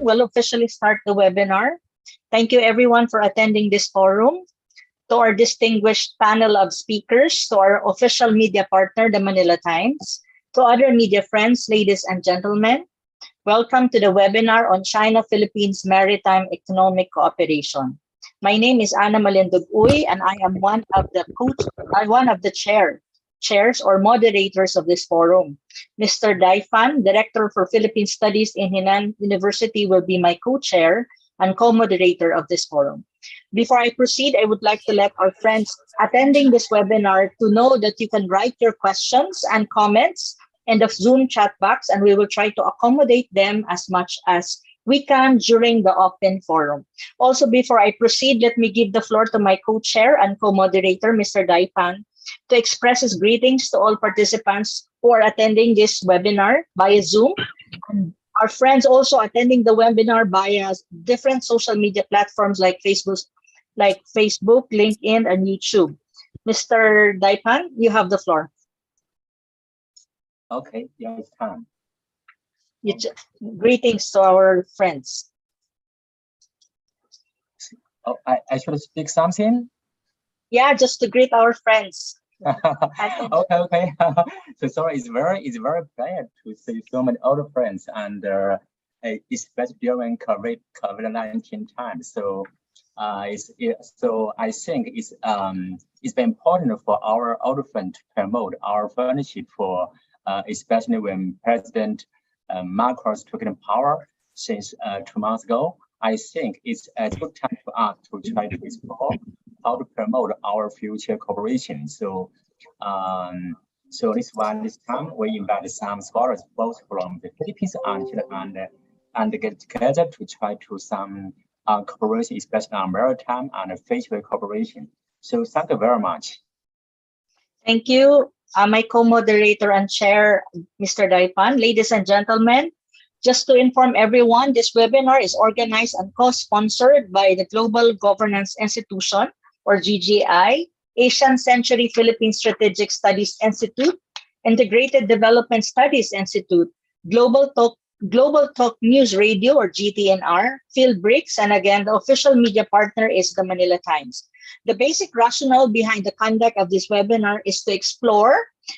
we'll officially start the webinar. Thank you everyone for attending this forum. To our distinguished panel of speakers, to our official media partner, the Manila Times, to other media friends, ladies and gentlemen, welcome to the webinar on China-Philippines Maritime Economic Cooperation. My name is Ana Malindog Uy, and I am one of the chairs or moderators of this forum. Mr. Dai Fan, Director for Philippine Studies in Henan University, will be my co-chair and co-moderator of this forum. Before I proceed, I would like to let our friends attending this webinar to know that you can write your questions and comments in the Zoom chat box, and we will try to accommodate them as much as we can during the open forum. Also, before I proceed, let me give the floor to my co-chair and co-moderator, Mr. Dai Fan, to express his greetings to all participants who are attending this webinar via Zoom. And our friends also attending the webinar via different social media platforms like Facebook, LinkedIn, and YouTube. Mr. Daipan, you have the floor. Okay, yeah, it's time. Greetings to our friends. Oh, I should speak something? Yeah, just to greet our friends. Okay. So sorry, it's very bad to see so many old friends, and especially during COVID-19 time. So so I think it's very important for our old friends to promote our friendship for especially when President Marcos took in power since 2 months ago. I think it's a good time for us to try to explore how to promote our future cooperation. So, so this time we invited some scholars both from the Philippines and get together to try to some cooperation, especially on maritime and fishery cooperation. So thank you very much. Thank you, my co-moderator and chair, Mr. Daipan. Ladies and gentlemen, just to inform everyone, this webinar is organized and co-sponsored by the Global Governance Institution, or GGI, Asian Century Philippine Strategic Studies Institute, Integrated Development Studies Institute, Global Talk News Radio, or GTNR, Field Bricks, and again, the official media partner is the Manila Times. The basic rationale behind the conduct of this webinar is to explore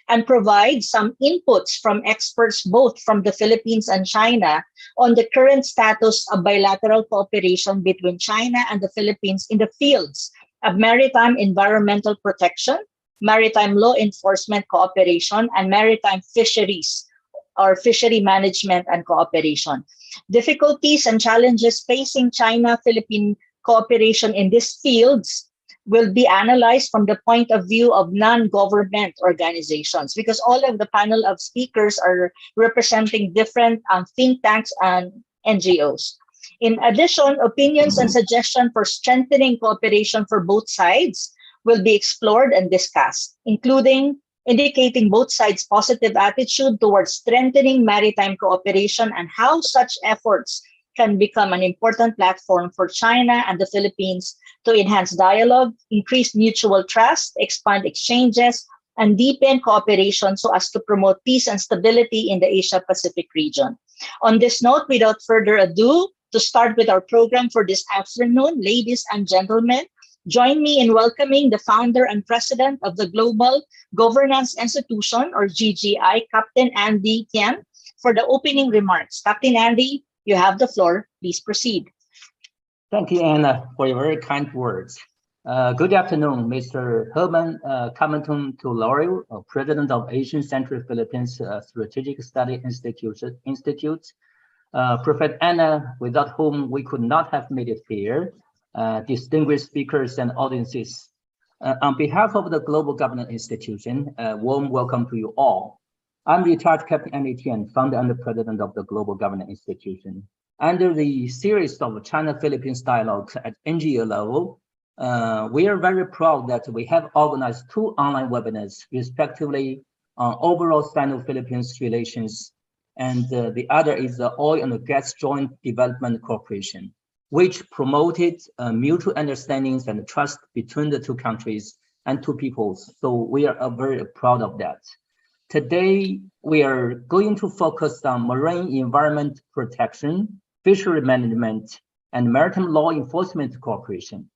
and provide some inputs from experts both from the Philippines and China on the current status of bilateral cooperation between China and the Philippines in the fields of maritime environmental protection, maritime law enforcement cooperation, and maritime fisheries, or fishery management and cooperation. Difficulties and challenges facing China-Philippine cooperation in these fields will be analyzed from the point of view of non-government organizations, because all of the panel of speakers are representing different think tanks and NGOs. In addition, opinions and suggestions for strengthening cooperation for both sides will be explored and discussed, including indicating both sides' positive attitude towards strengthening maritime cooperation and how such efforts can become an important platform for China and the Philippines to enhance dialogue, increase mutual trust, expand exchanges, and deepen cooperation so as to promote peace and stability in the Asia-Pacific region. On this note, without further ado, to start with our program for this afternoon, ladies and gentlemen, join me in welcoming the founder and president of the Global Governance Institution, or GGI, Captain Andy Tian, for the opening remarks. Captain Andy, you have the floor. Please proceed. Thank you, Anna, for your very kind words. Good afternoon, Mr. Herman Mentong to Laurel, President of Asian Central Philippines Strategic Study Institute. Prophet Anna, without whom we could not have made it here, distinguished speakers and audiences. On behalf of the Global Governance Institution, a warm welcome to you all. I'm retired Captain Andy Tian, founder and president of the Global Governance Institution. Under the series of China-Philippines dialogues at NGO level, we are very proud that we have organized 2 online webinars, respectively, on overall Sino-Philippines relations, and the other is the Oil and Gas Joint Development Cooperation, which promoted mutual understandings and trust between the 2 countries and 2 peoples. So we are very proud of that. Today, we are going to focus on marine environment protection, fishery management, and maritime law enforcement cooperation.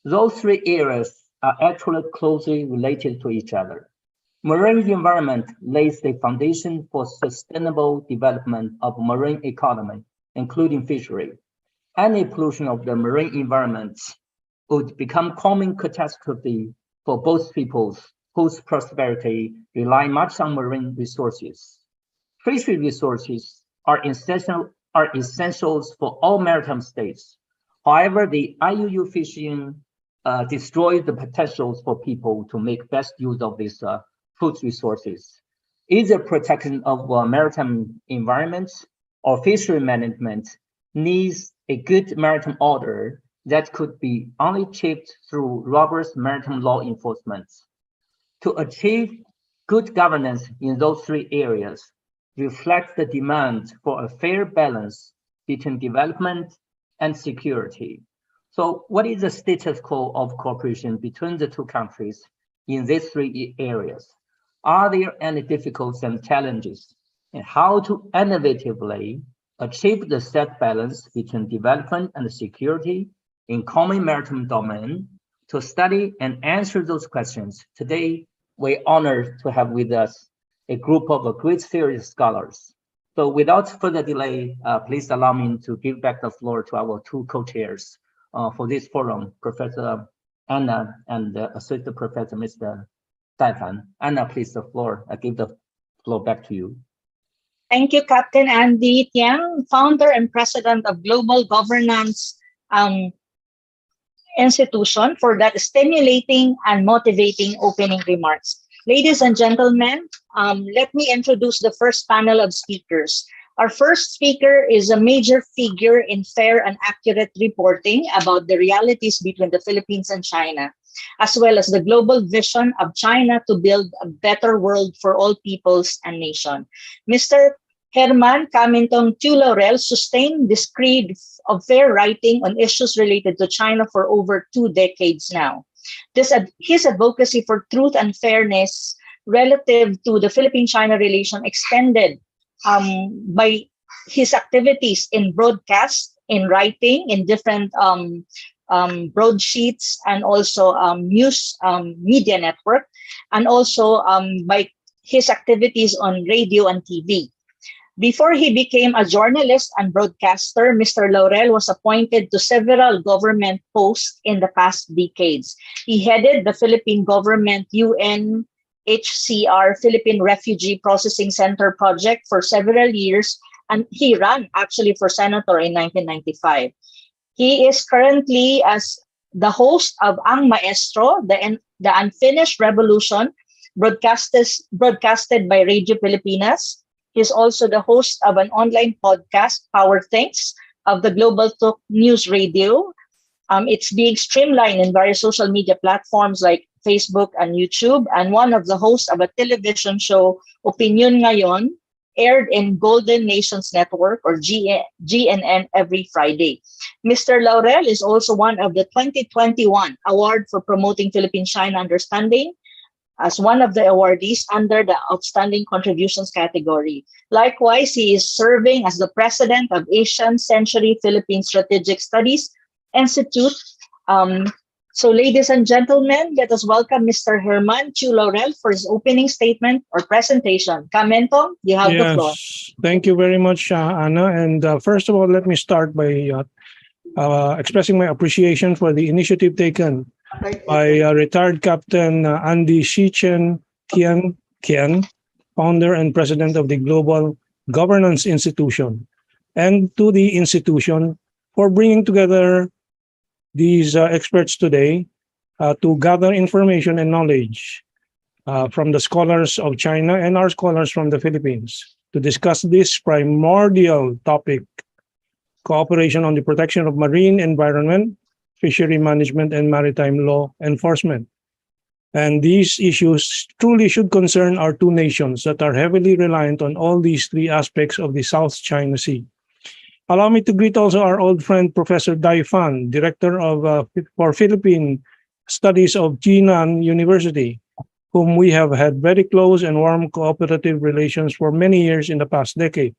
Those three areas are actually closely related to each other. Marine environment lays the foundation for sustainable development of marine economy, including fishery. Any pollution of the marine environment would become common catastrophe for both peoples whose prosperity rely much on marine resources. Fishery resources are essentials for all maritime states. However, the IUU fishing destroys the potentials for people to make best use of these food resources. Either protection of maritime environments or fishery management needs a good maritime order that could be only achieved through robust maritime law enforcement. To achieve good governance in those three areas reflects the demand for a fair balance between development and security. So what is the status quo of cooperation between the two countries in these three areas? Are there any difficulties and challenges in how to innovatively achieve the set balance between development and security in common maritime domain? To study and answer those questions, today we're honored to have with us a group of great serious scholars. So without further delay, please allow me to give back the floor to our two co-chairs for this forum, Professor Anna and Associate Professor Mr. Daifan. Anna, please, I give the floor back to you. Thank you, Captain Andy Tiang, founder and president of Global Governance Institution, for that stimulating and motivating opening remarks. Ladies and gentlemen, let me introduce the first panel of speakers. Our first speaker is a major figure in fair and accurate reporting about the realities between the Philippines and China, as well as the global vision of China to build a better world for all peoples and nations. Mr. Herman Mentong sustained this creed of fair writing on issues related to China for over 2 decades now. His advocacy for truth and fairness relative to the Philippine-China relation extended by his activities in broadcast, in writing, in different broadsheets, and also news media network, and also by his activities on radio and TV. Before he became a journalist and broadcaster, Mr. Laurel was appointed to several government posts in the past decades. He headed the Philippine government UNHCR Philippine Refugee Processing Center project for several years, and he ran actually for senator in 1995. He is currently as the host of Ang Maestro, the Unfinished Revolution, broadcasted by Radio Pilipinas. He's also the host of an online podcast, Power Things, of the globaltalknewsradio. It's being streamlined in various social media platforms like Facebook and YouTube, and one of the hosts of a television show, Opinion Ngayon, aired in Golden Nations Network, or GNN, every Friday. Mr. Laurel is also one of the 2021 Award for Promoting Philippine-China Understanding, as one of the awardees under the Outstanding Contributions category. Likewise, he is serving as the president of Asian Century Philippine Strategic Studies Institute. So ladies and gentlemen, let us welcome Mr. Herman Chu Laurel for his opening statement or presentation. Mentong, you have the floor. Thank you very much, Anna. And first of all, let me start by expressing my appreciation for the initiative taken by retired Captain Andy Shichen Kian, founder and president of the Global Governance Institution, and to the institution for bringing together these experts today to gather information and knowledge from the scholars of China and our scholars from the Philippines to discuss this primordial topic: cooperation on the protection of marine environment, fishery management, and maritime law enforcement. And these issues truly should concern our two nations that are heavily reliant on all these three aspects of the South China Sea. Allow me to greet also our old friend, Professor Daifan, Director for Philippine Studies of Jinan University, whom we have had very close and warm cooperative relations for many years in the past decade.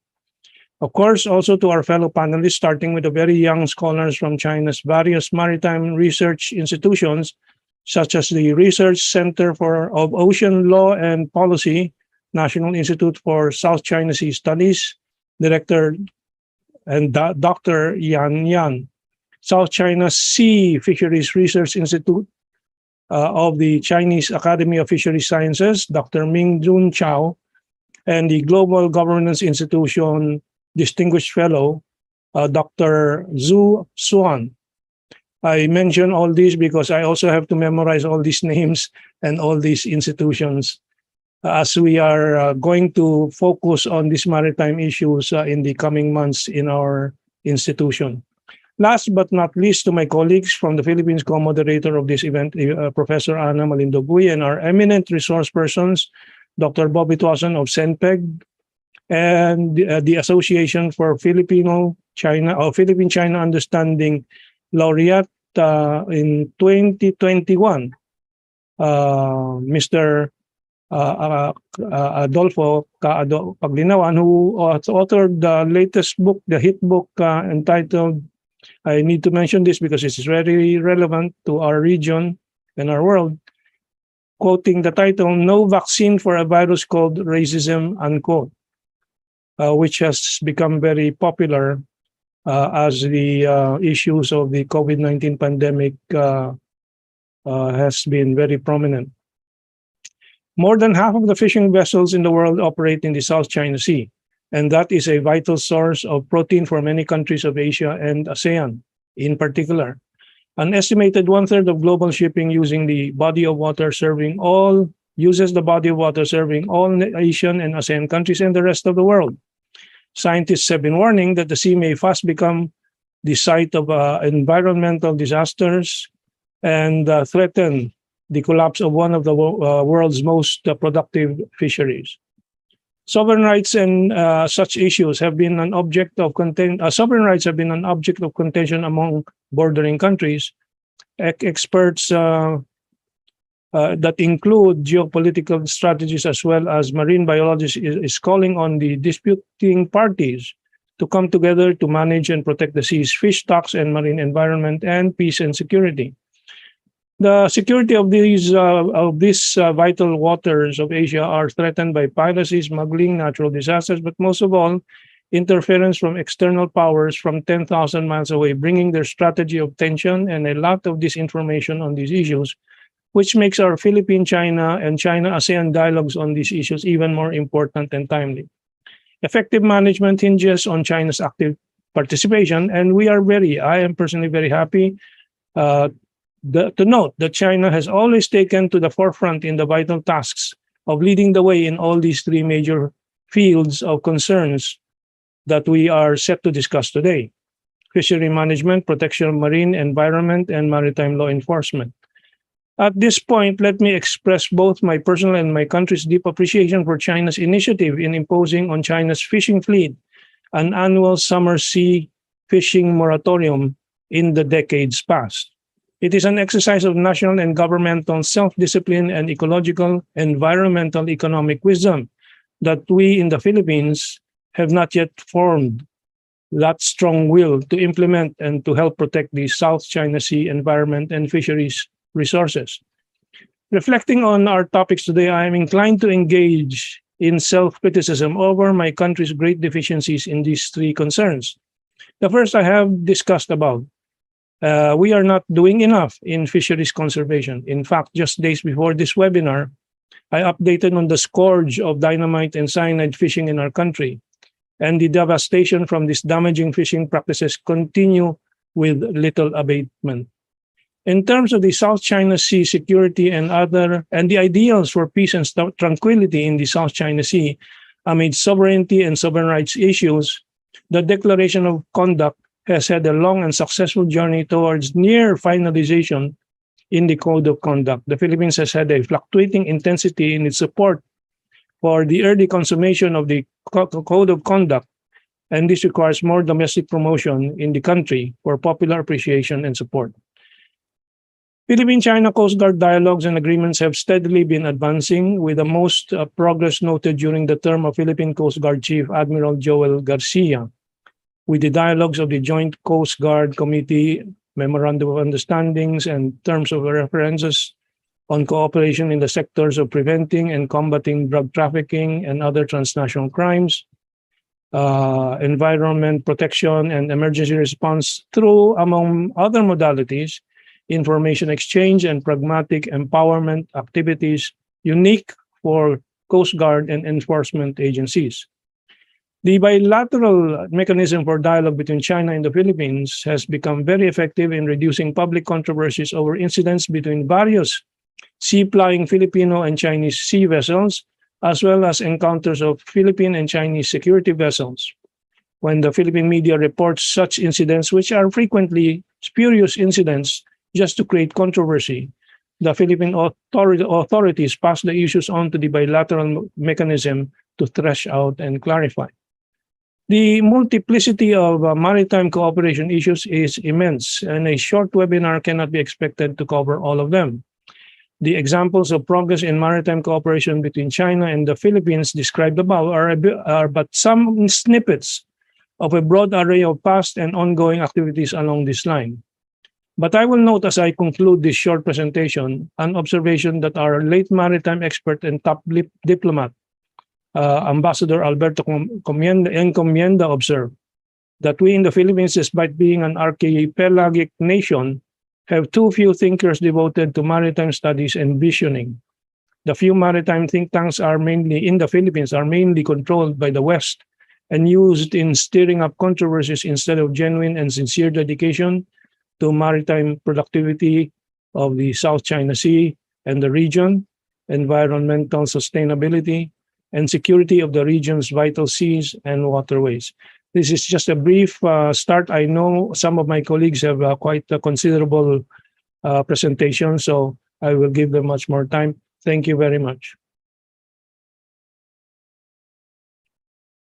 Of course, also to our fellow panelists, starting with the very young scholars from China's various maritime research institutions, such as the Research Center of Ocean Law and Policy, National Institute for South China Sea Studies, Director and Dr. Yan Yan, South China Sea Fisheries Research Institute of the Chinese Academy of Fisheries Sciences, Dr. Ming Jun Chao, and the Global Governance Institution Distinguished Fellow, Dr. Zhu Xuan. I mention all these because I also have to memorize all these names and all these institutions as we are going to focus on these maritime issues in the coming months in our institution. Last but not least, to my colleagues from the Philippines, co-moderator of this event, Professor Ana Malindoguy, and our eminent resource persons, Dr. Bobby Tuason of CENPEG, and the Association for Philippine-China Understanding Laureate in 2021, Mr. Adolfo Paglinawan, who authored the latest book, the hit book entitled, I need to mention this because it is very relevant to our region and our world, quoting the title, "No Vaccine for a Virus Called Racism," unquote, which has become very popular as the issues of the COVID-19 pandemic has been very prominent. More than half of the fishing vessels in the world operate in the South China Sea, and that is a vital source of protein for many countries of Asia and ASEAN in particular. An estimated one-third of global shipping uses the body of water serving all Asian and ASEAN countries and the rest of the world. Scientists have been warning that the sea may fast become the site of environmental disasters and threaten the collapse of one of the world's most productive fisheries. Sovereign rights and such issues have been an object of sovereign rights have been an object of contention among bordering countries. Experts that include geopolitical strategies as well as marine biologists is calling on the disputing parties to come together to manage and protect the sea's fish stocks and marine environment and peace and security. The security of these vital waters of Asia are threatened by piracy, smuggling, natural disasters, but most of all, interference from external powers from 10,000 miles away, bringing their strategy of tension and a lot of disinformation on these issues, which makes our Philippine-China and China-ASEAN dialogues on these issues even more important and timely. Effective management hinges on China's active participation, and I am personally very happy to note that China has always taken to the forefront in the vital tasks of leading the way in all these three major fields of concerns that we are set to discuss today: fishery management, protection of marine environment, and maritime law enforcement. At this point, let me express both my personal and my country's deep appreciation for China's initiative in imposing on China's fishing fleet an annual summer sea fishing moratorium in the decades past. It is an exercise of national and governmental self-discipline and ecological, environmental, economic wisdom that we in the Philippines have not yet formed that strong will to implement and to help protect the South China Sea environment and fisheries resources. Reflecting on our topics today, I am inclined to engage in self-criticism over my country's great deficiencies in these three concerns. The first I have discussed about. We are not doing enough in fisheries conservation. In fact, just days before this webinar, I updated on the scourge of dynamite and cyanide fishing in our country, and the devastation from these damaging fishing practices continue with little abatement. In terms of the South China Sea security and the ideals for peace and tranquility in the South China Sea amid sovereignty and sovereign rights issues, the Declaration of Conduct has had a long and successful journey towards near finalization in the Code of Conduct. The Philippines has had a fluctuating intensity in its support for the early consummation of the Code of Conduct, and this requires more domestic promotion in the country for popular appreciation and support. Philippine-China Coast Guard dialogues and agreements have steadily been advancing, with the most progress noted during the term of Philippine Coast Guard Chief Admiral Joel Garcia, with the dialogues of the Joint Coast Guard Committee, Memorandum of Understandings, and terms of references on cooperation in the sectors of preventing and combating drug trafficking and other transnational crimes, environment protection and emergency response through, among other modalities, information exchange and pragmatic empowerment activities unique for Coast Guard and enforcement agencies. The bilateral mechanism for dialogue between China and the Philippines has become very effective in reducing public controversies over incidents between various sea-plying Filipino and Chinese sea vessels, as well as encounters of Philippine and Chinese security vessels. When the Philippine media reports such incidents, which are frequently spurious incidents just to create controversy, the Philippine authorities pass the issues on to the bilateral mechanism to thresh out and clarify. The multiplicity of maritime cooperation issues is immense, and a short webinar cannot be expected to cover all of them. The examples of progress in maritime cooperation between China and the Philippines described above are but some snippets of a broad array of past and ongoing activities along this line. But I will note as I conclude this short presentation an observation that our late maritime expert and top diplomat, Ambassador Alberto Encomienda, observed that we in the Philippines, despite being an archipelagic nation, have too few thinkers devoted to maritime studies and visioning. The few maritime think tanks are mainly in the Philippines are mainly controlled by the West and used in stirring up controversies instead of genuine and sincere dedication to maritime productivity of the South China Sea and the region, environmental sustainability, and security of the region's vital seas and waterways. This is just a brief start. I know some of my colleagues have quite a considerable presentation, so I will give them much more time. Thank you very much.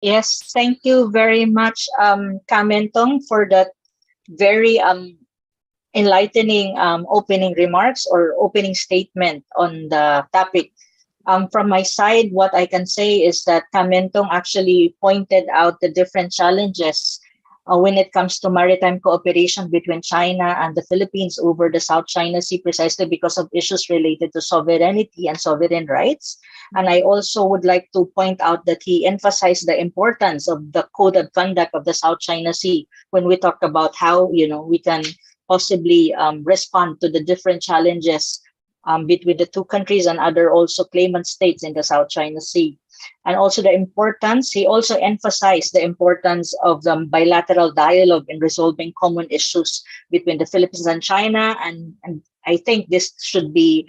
Yes, thank you very much, Mentong, for that very enlightening opening remarks or opening statement on the topic. From my side, what I can say is that Mentong actually pointed out the different challenges when it comes to maritime cooperation between China and the Philippines over the South China Sea, precisely because of issues related to sovereignty and sovereign rights. And I also would like to point out that he emphasized the importance of the code of conduct of the South China Sea when we talk about how we can possibly respond to the different challenges between the two countries and other also claimant states in the South China Sea. And also he also emphasized the importance of the bilateral dialogue in resolving common issues between the Philippines and China. And I think this should be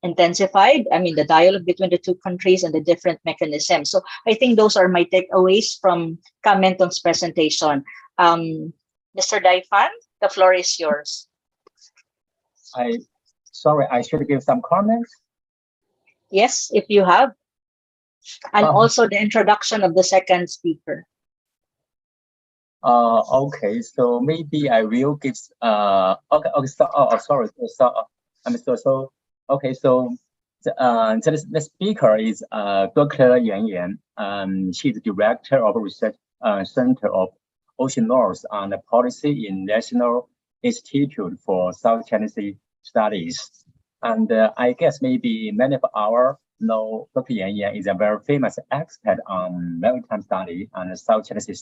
intensified. I mean, the dialogue between the two countries and the different mechanisms. So I think those are my takeaways from Mentong's presentation. Mr. Daifan, the floor is yours. Sorry, I should give some comments. Yes, if you have. And also the introduction of the second speaker. Okay, so maybe I will give sorry, okay, so the speaker is Dr. Yan Yan. She's the director of research center of ocean laws and policy in National Institute for South China Sea Studies. And I guess maybe many of our know Dr. Yan Yan is a very famous expert on maritime study and South China Sea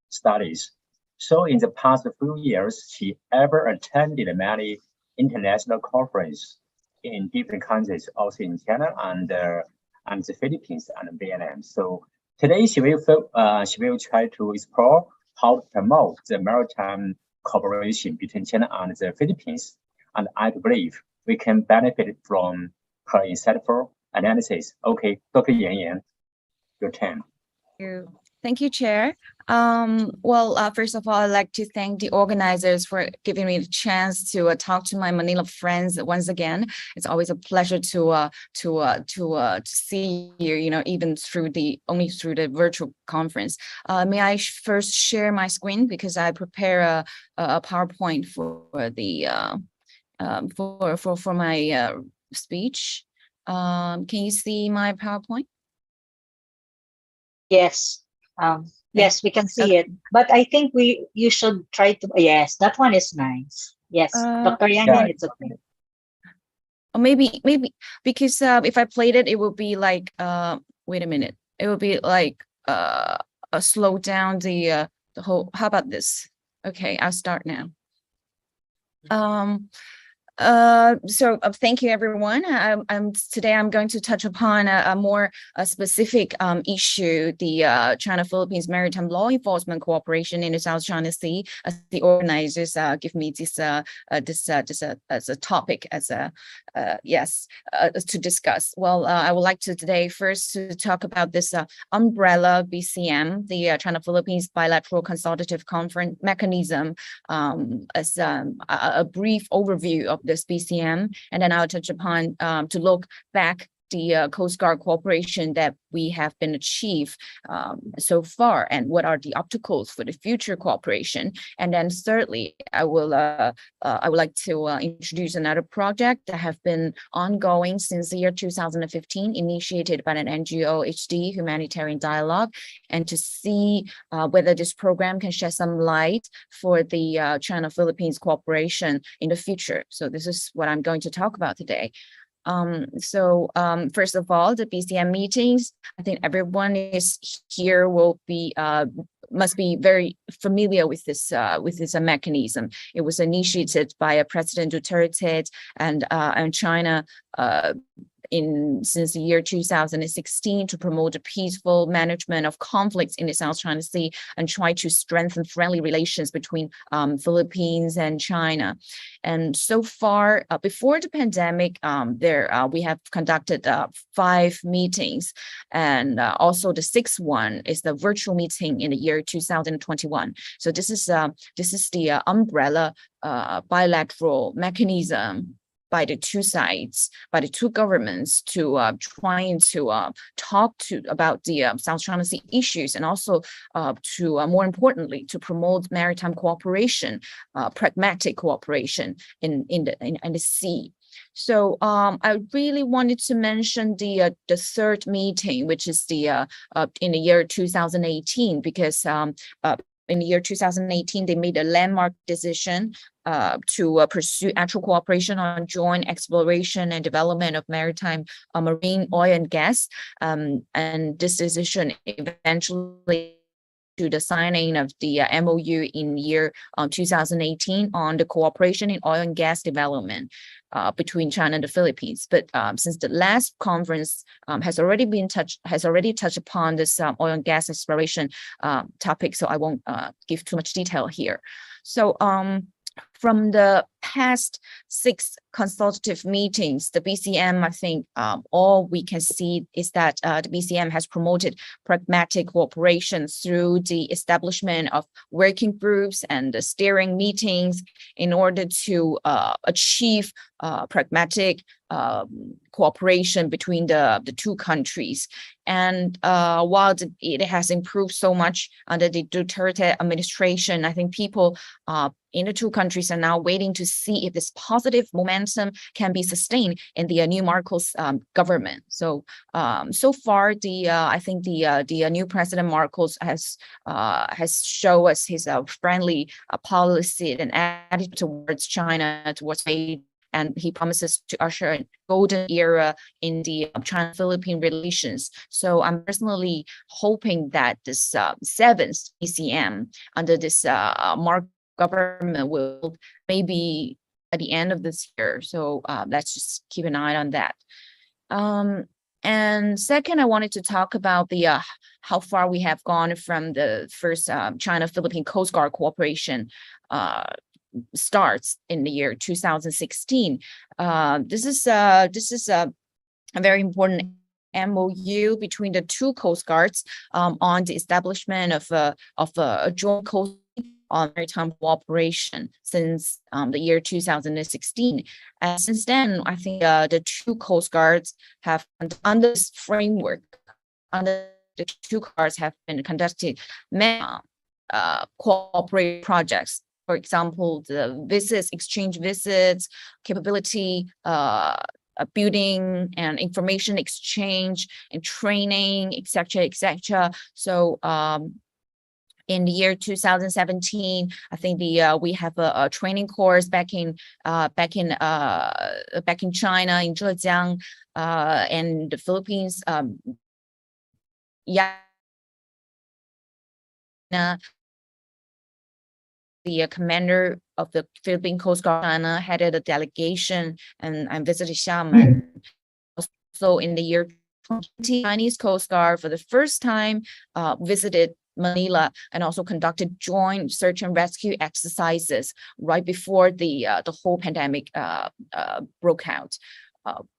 studies. So in the past few years, she ever attended many international conferences in different countries, also in China and the Philippines and Vietnam. So today she will try to explore how to promote the maritime cooperation between China and the Philippines. And I believe we can benefit from her insightful analysis. Okay, Dr. Yan Yan, your turn. Thank you, Chair. First of all, I'd like to thank the organizers for giving me the chance to talk to my Manila friends once again. It's always a pleasure to see you, even only through the virtual conference. May I first share my screen because I prepare a PowerPoint for the for my speech. Can you see my PowerPoint? Yes. Yes, we can see it. But I think you should try to. Yes, that one is nice. Yes, Dr. Yang, Yeah. it's okay. Or maybe because if I played it, it will be like wait a minute. It will be like slow down the whole. How about this? Okay, I'll start now. So thank you, everyone. Today I'm going to touch upon a more specific issue, the China-Philippines Maritime Law Enforcement Cooperation in the South China Sea. As the organizers give me this as a topic, to discuss. Well, I would like to today first to talk about this umbrella BCM, the China-Philippines Bilateral Consultative Conference Mechanism, as a brief overview of this BCM, and then I'll touch upon to look back the Coast Guard cooperation that we have been achieved so far, and what are the obstacles for the future cooperation. And then thirdly, I would like to introduce another project that have been ongoing since the year 2015, initiated by an NGO, HD, Humanitarian Dialogue, and to see whether this program can shed some light for the China-Philippines cooperation in the future. So this is what I'm going to talk about today. First of all, the BCM meetings, I think everyone is here must be very familiar with this mechanism. It was initiated by President Duterte and China since the year 2016 to promote the peaceful management of conflicts in the South China Sea and try to strengthen friendly relations between Philippines and China. And so far, before the pandemic, we have conducted 5 meetings, and also the 6th one is the virtual meeting in the year 2021. So this is the umbrella bilateral mechanism by the two sides, by the two governments, to trying to talk about the South China Sea issues, and also to more importantly to promote maritime cooperation, pragmatic cooperation in the sea. So I really wanted to mention the 3rd meeting, which is the in the year 2018, because in the year 2018, they made a landmark decision to pursue actual cooperation on joint exploration and development of maritime marine oil and gas. And this decision eventually to the signing of the MOU in year 2018 on the cooperation in oil and gas development between China and the Philippines. But since the last conference has already touched upon this oil and gas exploration topic, so I won't give too much detail here. So from the past 6 consultative meetings, the BCM, I think all we can see is that the BCM has promoted pragmatic cooperation through the establishment of working groups and the steering meetings in order to achieve pragmatic cooperation between the two countries. And while it has improved so much under the Duterte administration, I think people in the two countries are now waiting to see if this positive momentum can be sustained in the new Marcos government. So so far, I think the new President Marcos has shown us his friendly policy and attitude towards China, towards trade, and he promises to usher a golden era in the China-Philippine relations. So I'm personally hoping that this 7th BCM under this Marcos government will maybe at the end of this year. So let's just keep an eye on that. And second, I wanted to talk about the how far we have gone from the first China-Philippine Coast Guard cooperation starts in the year 2016. This is a very important MOU between the two Coast Guards on the establishment of a joint coast on maritime cooperation since the year 2016. And since then, I think the two Coast Guards have, under this framework, under the two Coast Guards have been conducting many cooperation projects for example, the visits, exchange visits, capability building and information exchange and training, etc., etc. So in the year 2017, I think we have a training course back in China, in Zhejiang, and the Philippines. The commander of the Philippine Coast Guard China headed a delegation, and I visited Xiamen. Also in the year 2020, Chinese Coast Guard for the first time visited Manila and also conducted joint search and rescue exercises right before the whole pandemic broke out.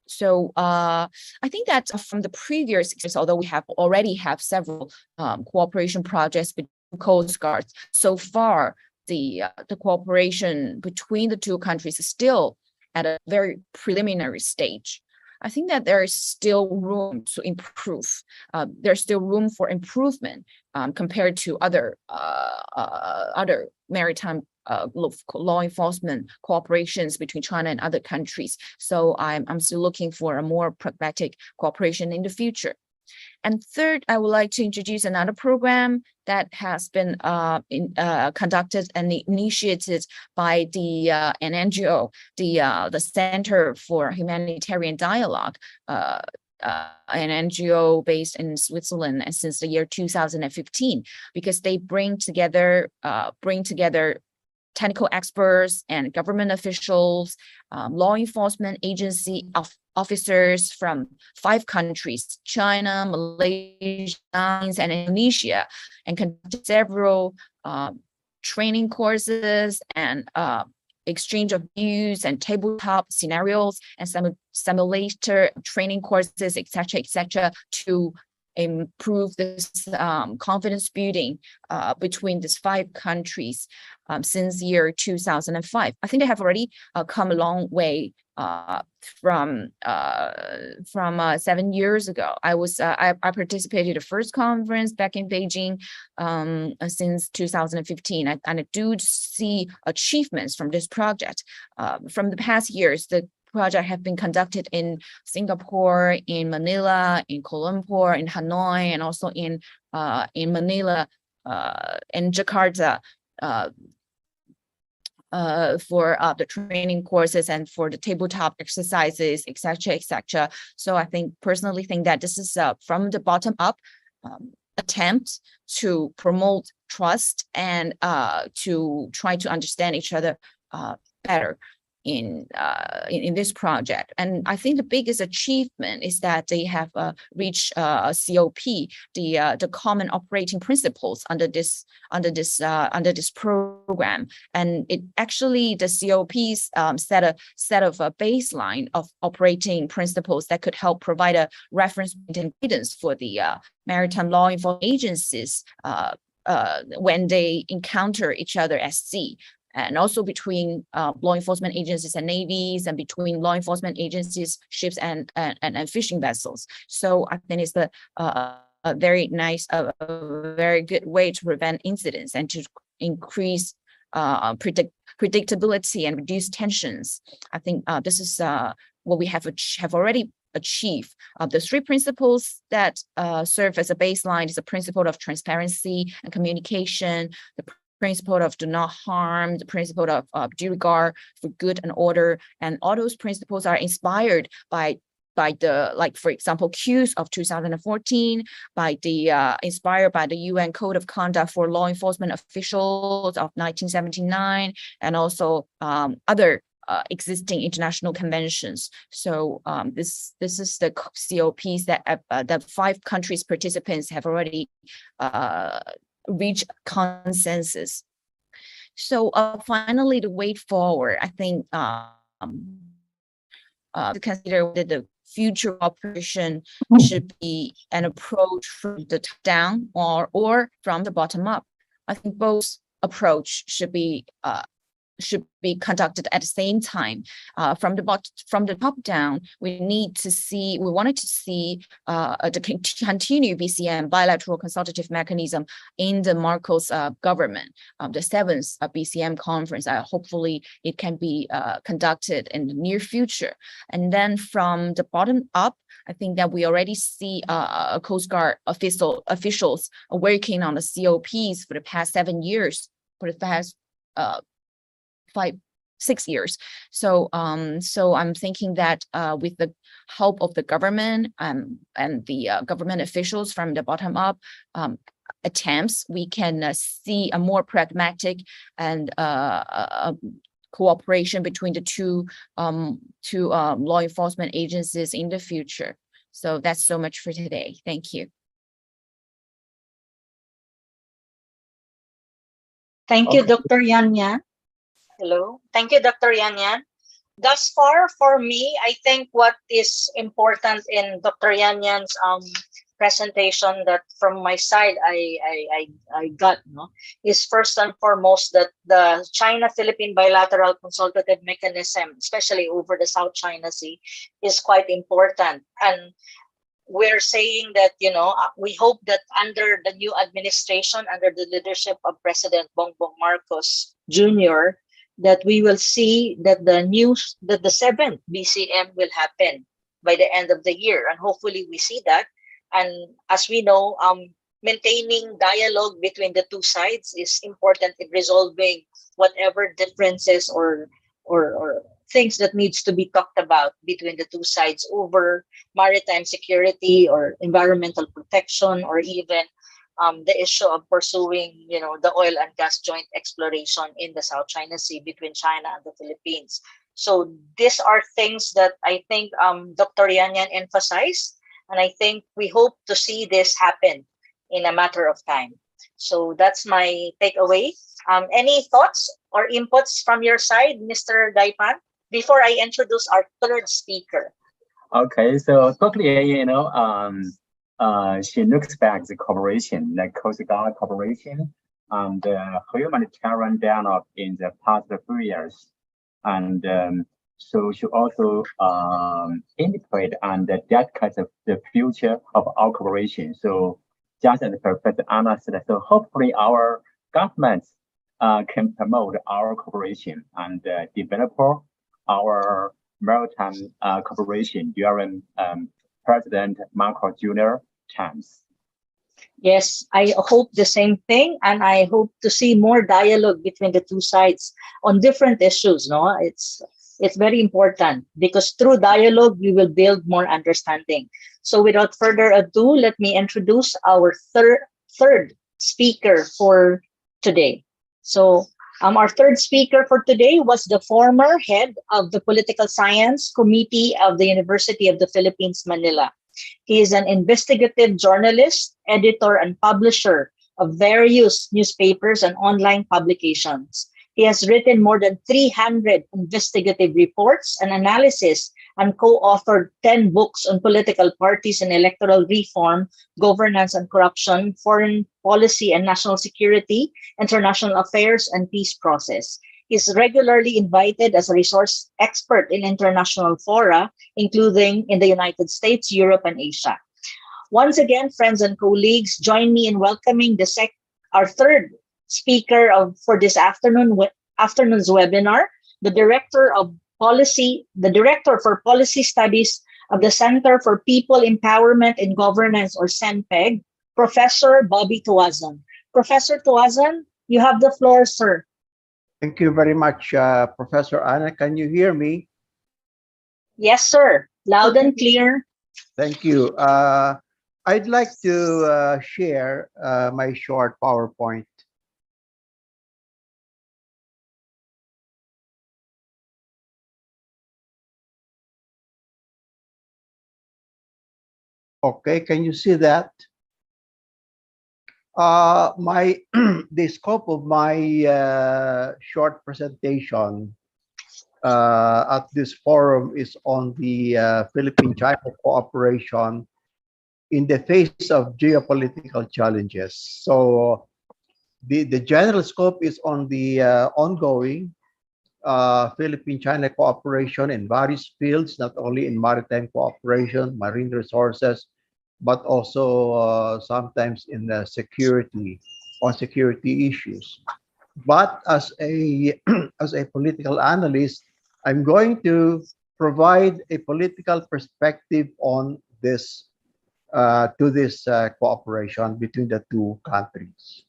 So I think that from the previous years, although we already have several cooperation projects between Coast Guards, so far the cooperation between the two countries is still at a very preliminary stage. I think that there is still room to improve. There's still room for improvement compared to other maritime law enforcement cooperations between China and other countries. So I'm still looking for a more pragmatic cooperation in the future. And third, I would like to introduce another program that has been conducted and initiated by an NGO, the Center for Humanitarian Dialogue, an NGO based in Switzerland and since the year 2015, because they bring together technical experts and government officials, law enforcement agency officers from 5 countries, China, Malaysia, and Indonesia, and conducted several training courses and exchange of views and tabletop scenarios and simulator training courses, etc., to improve this confidence building between these 5 countries since year 2005. I think they have already come a long way from 7 years ago. I participated in the first conference back in Beijing since 2015, and I do see achievements from this project. From the past years, the project have been conducted in Singapore, in Manila, in Kuala Lumpur, in Hanoi, and also in Manila, in Jakarta, for the training courses and for the tabletop exercises, etc. So I personally think that this is from the bottom up attempt to promote trust and to try to understand each other better in this project. And I think the biggest achievement is that they have reached a COP, the common operating principles under this program. And it actually, the COPs set of a baseline of operating principles that could help provide a reference and guidance for the maritime law enforcement agencies when they encounter each other at sea, and also between law enforcement agencies and navies, and between law enforcement agencies, ships, and fishing vessels. So I think it's a very nice, a very good way to prevent incidents and to increase predictability and reduce tensions. I think this is what we have already achieved. The 3 principles that serve as a baseline is the principle of transparency and communication, the principle of do not harm, the principle of due regard for good and order, and all those principles are inspired by the, like, for example, Qs of 2014, inspired by the UN Code of Conduct for Law Enforcement Officials of 1979, and also other existing international conventions. So this is the COPs that the 5 countries participants have already reach consensus. So finally, the way forward, I think to consider that the future operation should be an approach from the top down or from the bottom up. I think both approach should be should be conducted at the same time. From the top down, we wanted to see the continued BCM, bilateral consultative mechanism, in the Marcos government, the 7th BCM conference. Hopefully it can be conducted in the near future. And then from the bottom up, I think that we already see Coast Guard officials working on the COPs for the past 7 years, for the past 5-6 years. So I'm thinking that with the help of the government and the government officials from the bottom up attempts, we can see a more pragmatic and cooperation between the two law enforcement agencies in the future. So that's so much for today. Thank you. Thank you, Okay. Dr. Yan Yan. Hello. Thank you, Dr. Yan Yan. Thus far, for me, I think what is important in Dr. Yan Yan's presentation, that from my side I got, is first and foremost that the China-Philippine bilateral consultative mechanism, especially over the South China Sea, is quite important. And we're saying that, we hope that under the new administration, under the leadership of President Bongbong Marcos Jr., that we will see that the 7th BCM will happen by the end of the year. And hopefully we see that. And as we know, maintaining dialogue between the two sides is important in resolving whatever differences or things that needs to be talked about between the two sides over maritime security or environmental protection, or even the issue of pursuing, the oil and gas joint exploration in the South China Sea between China and the Philippines. So these are things that I think Dr. Yan Yan emphasized, and I think we hope to see this happen in a matter of time. So that's my takeaway. Any thoughts or inputs from your side, Mr. Daipan, before I introduce our third speaker? Okay, so totally, she looks back the cooperation, like Coast Guard cooperation, and humanitarian dialogue in the past few years. And so she also indicate and that kind of the future of our cooperation. So just as Professor Anna said, so hopefully our governments can promote our cooperation and develop our maritime cooperation during President Marcos Jr. times. Yes, I hope the same thing, and I hope to see more dialogue between the two sides on different issues. No, it's very important, because through dialogue we will build more understanding. So without further ado, let me introduce our third speaker for today. So our third speaker for today was the former head of the Political Science Committee of the University of the Philippines, Manila. He is an investigative journalist, editor, and publisher of various newspapers and online publications. He has written more than 300 investigative reports and analysis, and co-authored 10 books on political parties and electoral reform, governance and corruption, foreign policy and national security, international affairs, and peace process. He is regularly invited as a resource expert in international fora, including in the United States, Europe, and Asia. Once again, friends and colleagues, join me in welcoming our third speaker for this afternoon's webinar, the Director for Policy Studies of the Center for People Empowerment and Governance, or CENPEG, Professor Bobby Tuazon. Professor Tuazon, you have the floor, sir. Thank you very much, Professor Anna. Can you hear me? Yes, sir. Loud and clear. Thank you. I'd like to share my short PowerPoint. Okay, can you see that? The scope of my short presentation at this forum is on the Philippine-China cooperation in the face of geopolitical challenges. So the general scope is on the ongoing Philippine-China cooperation in various fields, not only in maritime cooperation, marine resources, but also sometimes in the security or security issues. But as a as a political analyst, I'm going to provide a political perspective on this to this cooperation between the two countries.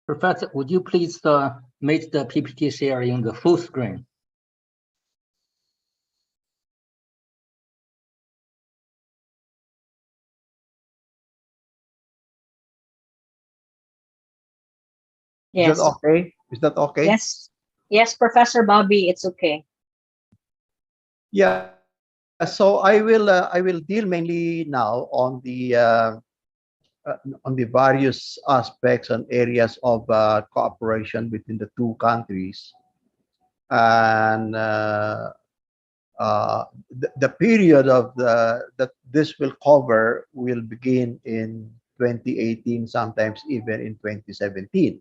Professor, would you please make the PPT sharing the full screen? Yes. Is that okay? Is that okay? Yes. Yes, Professor Bobby, it's okay. Yeah. So I will deal mainly now on the various aspects and areas of cooperation between the two countries, and the period of that this will cover will begin in 2018, sometimes even in 2017.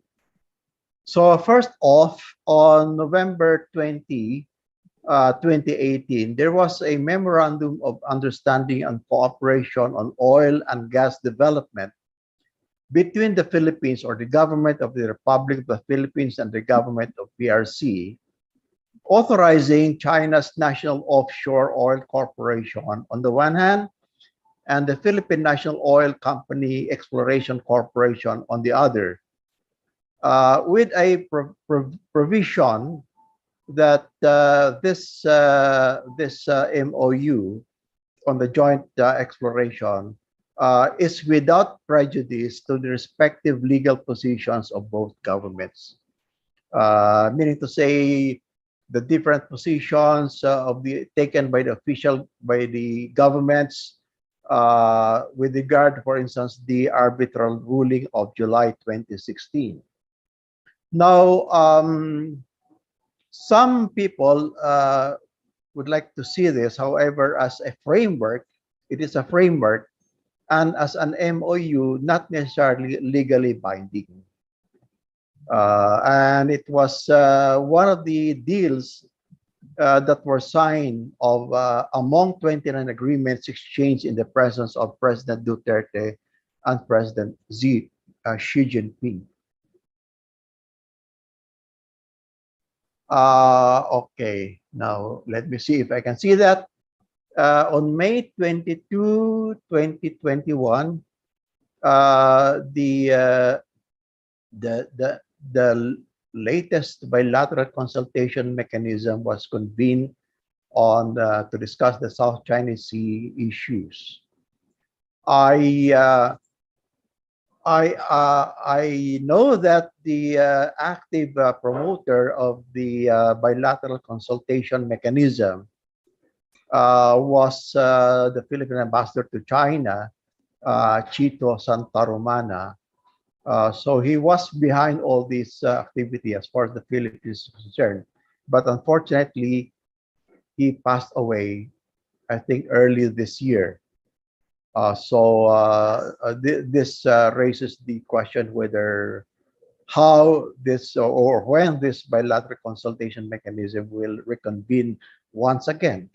So first off, on November 2018, there was a memorandum of understanding and cooperation on oil and gas development between the Philippines, or the government of the Republic of the Philippines, and the government of PRC, authorizing China's National Offshore Oil Corporation on the one hand, and the Philippine National Oil Company Exploration Corporation on the other, with a provision that this MOU on the joint exploration is without prejudice to the respective legal positions of both governments. Meaning to say, the different positions of the taken by the governments with regard, for instance, the arbitral ruling of July 2016. Now, some people would like to see this, however, as a framework. It is a framework, and as an MOU, not necessarily legally binding. And it was one of the deals that were signed among 29 agreements exchanged in the presence of President Duterte and President Xi Jinping. Okay, now let me see if I can see that. On May 22, 2021, the latest bilateral consultation mechanism was convened on to discuss the South China Sea issues. I know that the active promoter of the bilateral consultation mechanism was the Philippine ambassador to China, Chito Santarumana. So he was behind all this activity as far as the Philippines is concerned. But unfortunately, he passed away, I think, early this year. This raises the question whether how this or when this bilateral consultation mechanism will reconvene once again.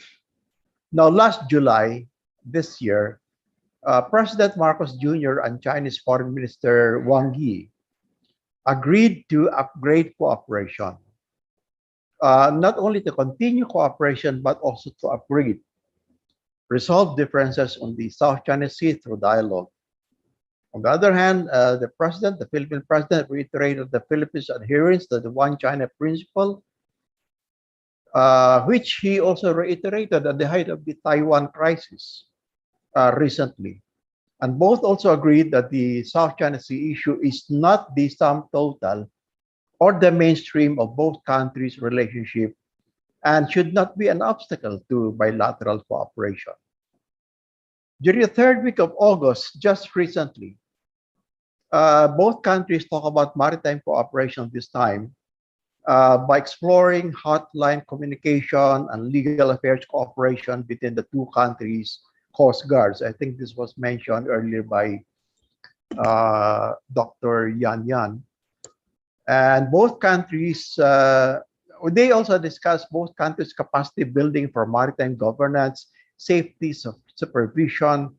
Now, last July this year, President Marcos Jr. and Chinese Foreign Minister Wang Yi agreed to upgrade cooperation, not only to continue cooperation, but also to upgrade, resolve differences on the South China Sea through dialogue. On the other hand, the Philippine president, reiterated the Philippines' adherence to the One China principle, which he also reiterated at the height of the Taiwan crisis recently. And both also agreed that the South China Sea issue is not the sum total or the mainstream of both countries' relationship and should not be an obstacle to bilateral cooperation. During the third week of August, just recently, both countries talk about maritime cooperation this time by exploring hotline communication and legal affairs cooperation between the two countries coast guards. I think this was mentioned earlier by Dr. Yan Yan. And both countries, they also discussed both countries' capacity building for maritime governance, safety, supervision,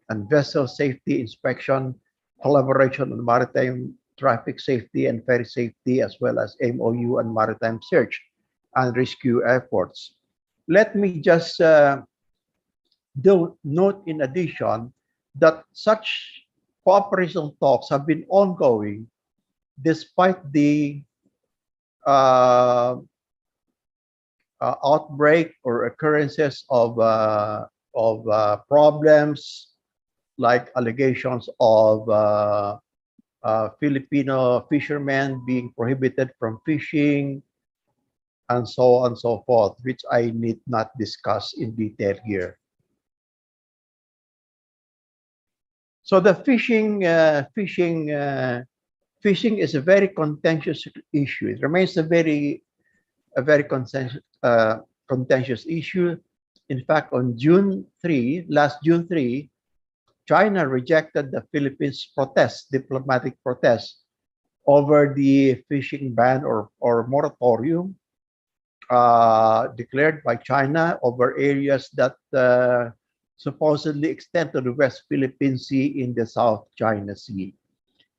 and vessel safety inspection, collaboration on maritime traffic safety and ferry safety, as well as MOU and maritime search and rescue efforts. Let me just note in addition that such cooperation talks have been ongoing despite the uh, outbreak or occurrences of problems like allegations of Filipino fishermen being prohibited from fishing, and so on and so forth, which I need not discuss in detail here. So the fishing is a very contentious issue. It remains a very contentious issue. In fact, on last June 3, China rejected the Philippines' diplomatic protest over the fishing ban or moratorium declared by China over areas that supposedly extend to the West Philippine Sea in the South China Sea.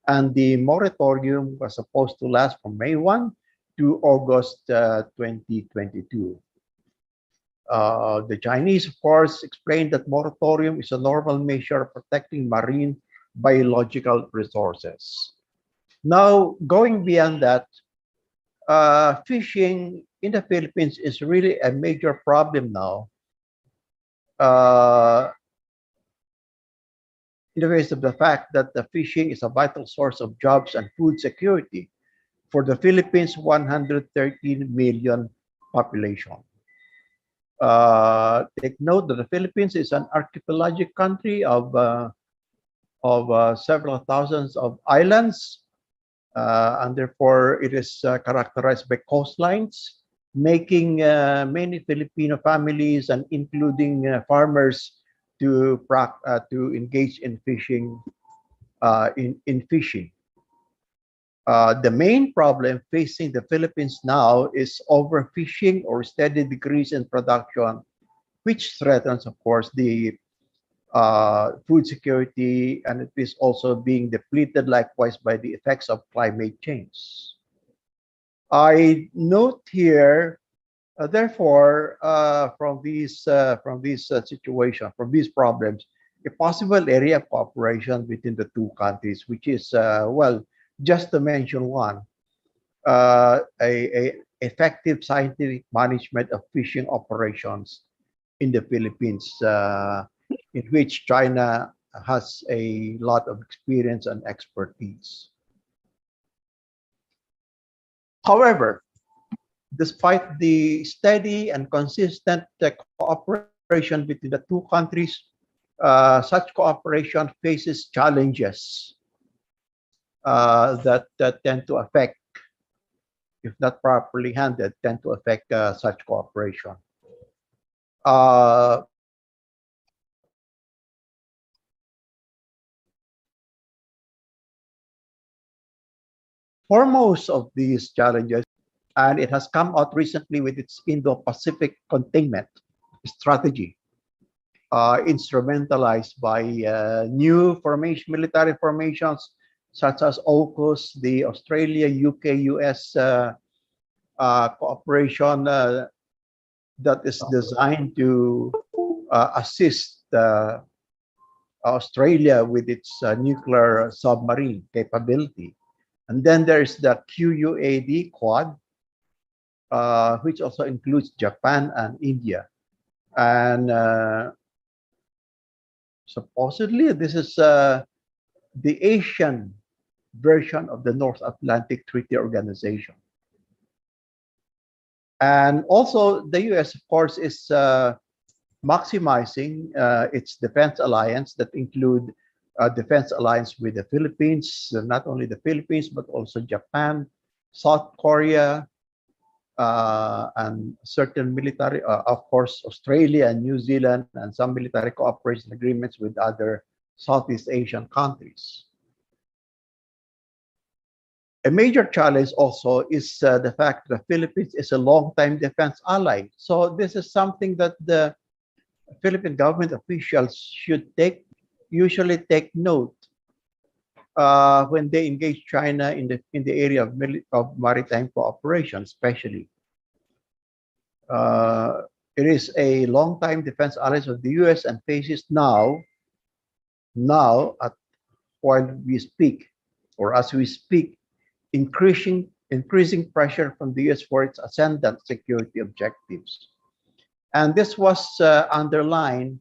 And the moratorium was supposed to last from May 1 to August 2022. The Chinese, of course, explained that moratorium is a normal measure protecting marine biological resources. Now, going beyond that, fishing in the Philippines is really a major problem now. In the face of the fact that the fishing is a vital source of jobs and food security for the Philippines' 113 million population. Take note that the Philippines is an archipelagic country of several thousands of islands, and therefore it is characterized by coastlines, making many Filipino families and including farmers to engage in fishing. The main problem facing the Philippines now is overfishing or steady decrease in production, which threatens, of course, the food security, and it is also being depleted likewise by the effects of climate change. I note here, therefore, from these situations, from these problems, a possible area of cooperation between the two countries, which is, well, just to mention one, a effective scientific management of fishing operations in the Philippines, in which China has a lot of experience and expertise. However, despite the steady and consistent cooperation between the two countries, such cooperation faces challenges that tend to affect, if not properly handled, tend to affect such cooperation. Foremost of these challenges, and it has come out recently with its Indo-Pacific containment strategy, instrumentalized by new military formations such as AUKUS, the Australia, UK, US cooperation that is designed to assist Australia with its nuclear submarine capability. And then there's the QUAD Quad, which also includes Japan and India. And supposedly this is the Asian version of the North Atlantic Treaty Organization. And also the US, of course, is maximizing its defense alliance that include defense alliance with the Philippines, not only the Philippines, but also Japan, South Korea, and certain military, of course, Australia and New Zealand, and some military cooperation agreements with other Southeast Asian countries. A major challenge also is the fact that the Philippines is a long-time defense ally. So this is something that the Philippine government officials should usually take note when they engage China in the area of maritime cooperation, especially. It is a long-time defense ally of the U.S. and faces now, while we speak, or as we speak, increasing pressure from the U.S. for its ascendant security objectives. And this was underlined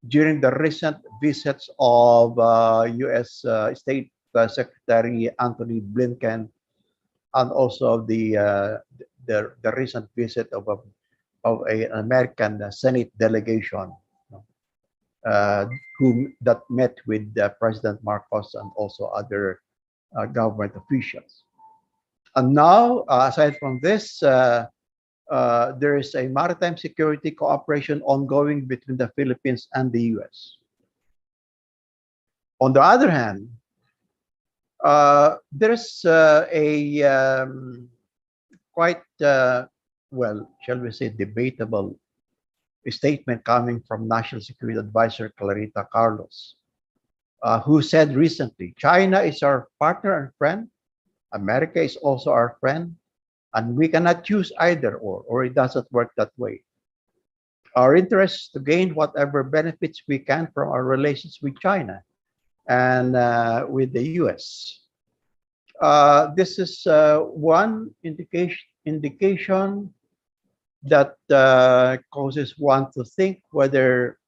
during the recent visits of U.S. State Secretary Anthony Blinken, and also the recent visit of an American Senate delegation that met with President Marcos and also other government officials. And now, aside from this, there is a maritime security cooperation ongoing between the Philippines and the U.S. On the other hand, there's a quite, well, shall we say, debatable statement coming from National Security Advisor Clarita Carlos, who said recently, China is our partner and friend, America is also our friend, and we cannot choose either or it doesn't work that way. Our interest is to gain whatever benefits we can from our relations with China and with the US. This is one indication that causes one to think whether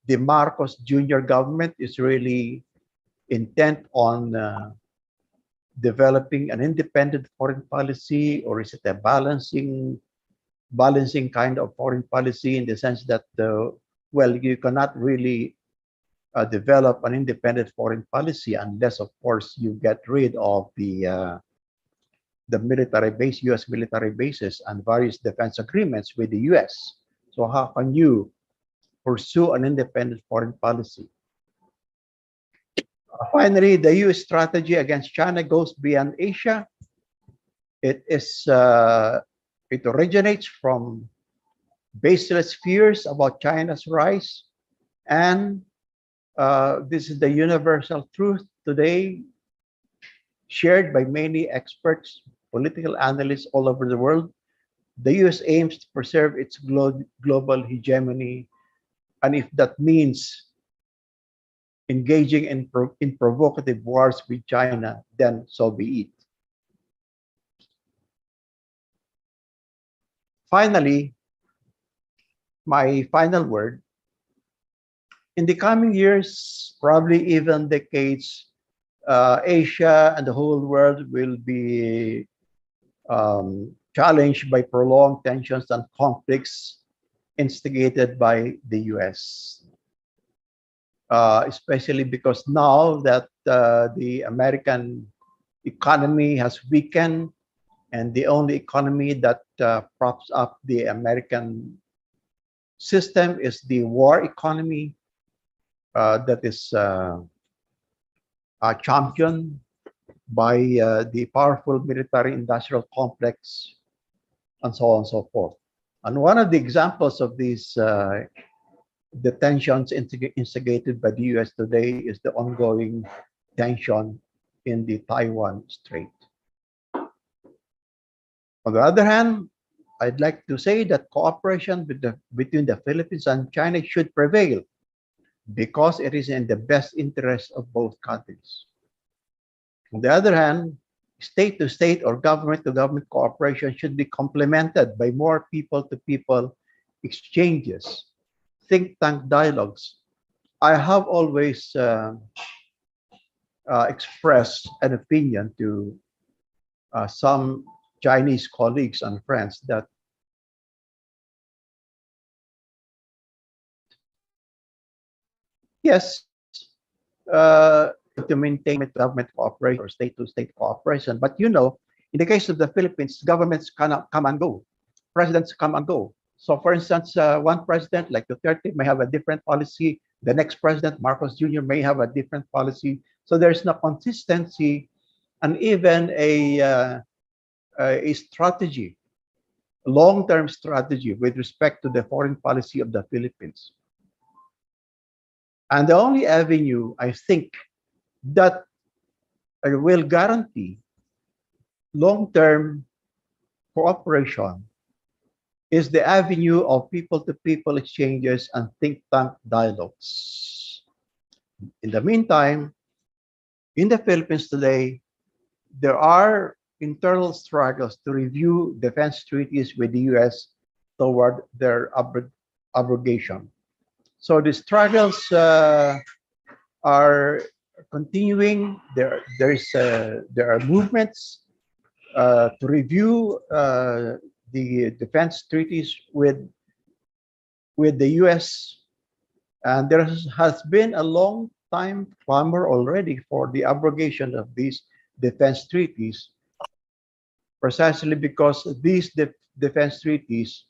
the Marcos Jr. government is really intent on developing an independent foreign policy, or is it a balancing kind of foreign policy, in the sense that, well, you cannot really develop an independent foreign policy unless, of course, you get rid of the military base, U.S. military bases and various defense agreements with the U.S. So how can you pursue an independent foreign policy? Finally, the U.S. strategy against China goes beyond Asia. It originates from baseless fears about China's rise, and this is the universal truth today, shared by many experts, political analysts all over the world. The U.S. aims to preserve its global hegemony, and if that means engaging in provocative wars with China, then so be it. Finally, my final word, in the coming years, probably even decades, Asia and the whole world will be challenged by prolonged tensions and conflicts instigated by the US. Especially because now that the American economy has weakened, and the only economy that props up the American system is the war economy that is championed by the powerful military-industrial complex, and so on and so forth. And one of the examples of these the tensions instigated by the US today is the ongoing tension in the Taiwan Strait. On the other hand, I'd like to say that cooperation between the Philippines and China should prevail, because it is in the best interest of both countries. On the other hand, state-to-state or government-to-government cooperation should be complemented by more people-to-people exchanges, think tank dialogues. I have always expressed an opinion to some Chinese colleagues and friends that yes, to maintain government cooperation or state-to-state cooperation, but you know, In the case of the Philippines, governments cannot come and go, presidents come and go. So, for instance, one president like Duterte may have a different policy. The next president, Marcos Jr., may have a different policy. So there's no consistency, and even a strategy, long-term strategy with respect to the foreign policy of the Philippines. And the only avenue, I think, that will guarantee long-term cooperation is the avenue of people-to-people exchanges and think tank dialogues. In the meantime, in the Philippines today, there are internal struggles to review defense treaties with the US toward their abrogation. So the struggles are continuing. There are movements to review the defense treaties with the US, and there has been a long time clamor already for the abrogation of these defense treaties, precisely because these defense treaties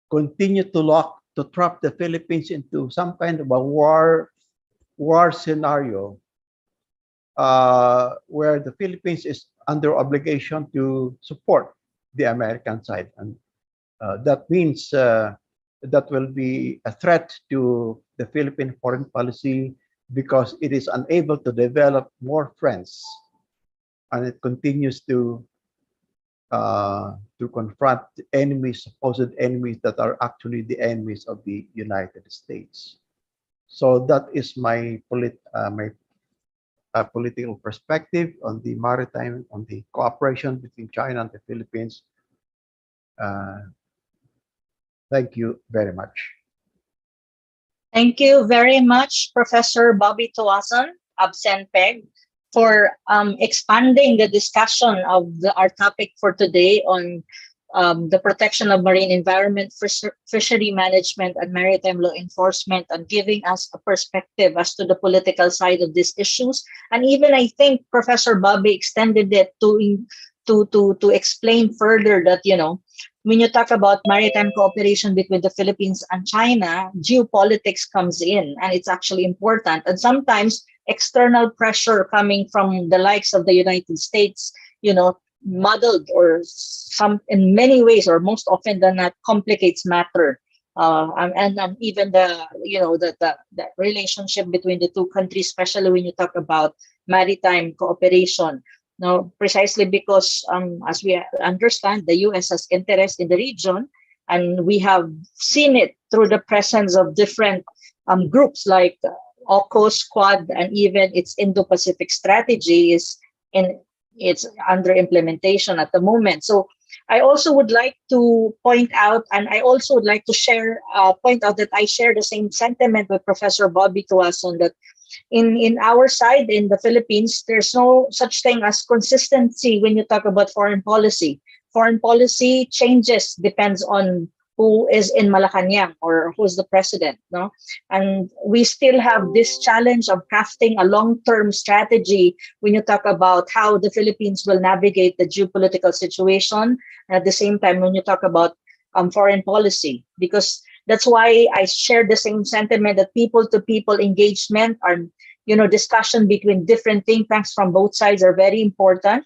continue to trap the Philippines into some kind of a war scenario where the Philippines is under obligation to support the American side, and that means that will be a threat to the Philippine foreign policy because it is unable to develop more friends, and it continues to confront enemies, supposed enemies that are actually the enemies of the United States. So that is my political perspective on the maritime, on the cooperation between China and the Philippines. Thank you very much. Thank you very much, Professor Bobby Tuason, absent Peg, for expanding the discussion of our topic for today on the protection of marine environment, fishery management, and maritime law enforcement, and giving us a perspective as to the political side of these issues. And even I think Professor Bobby extended it to explain further that, you know, when you talk about maritime cooperation between the Philippines and China, geopolitics comes in, and it's actually important. And sometimes external pressure coming from the likes of the United States, you know, muddled or some in many ways, or most often than not, complicates matter. And even the, you know, the relationship between the two countries, especially when you talk about maritime cooperation. Now, precisely because, as we understand, the U.S. has interest in the region, and we have seen it through the presence of different groups like AUKUS, Quad, and even its Indo-Pacific strategy is it's under implementation at the moment. So I also would like to point out, and I also would like to point out that I share the same sentiment with Professor Bobby Tuason, that in our side, in the Philippines, there's no such thing as consistency when you talk about foreign policy. Foreign policy changes, depends on who is in Malacanang or who's the president, no? And we still have this challenge of crafting a long-term strategy when you talk about how the Philippines will navigate the geopolitical situation, and at the same time when you talk about foreign policy, because that's why I share the same sentiment that people-to-people engagement are, you know, discussion between different think tanks from both sides are very important,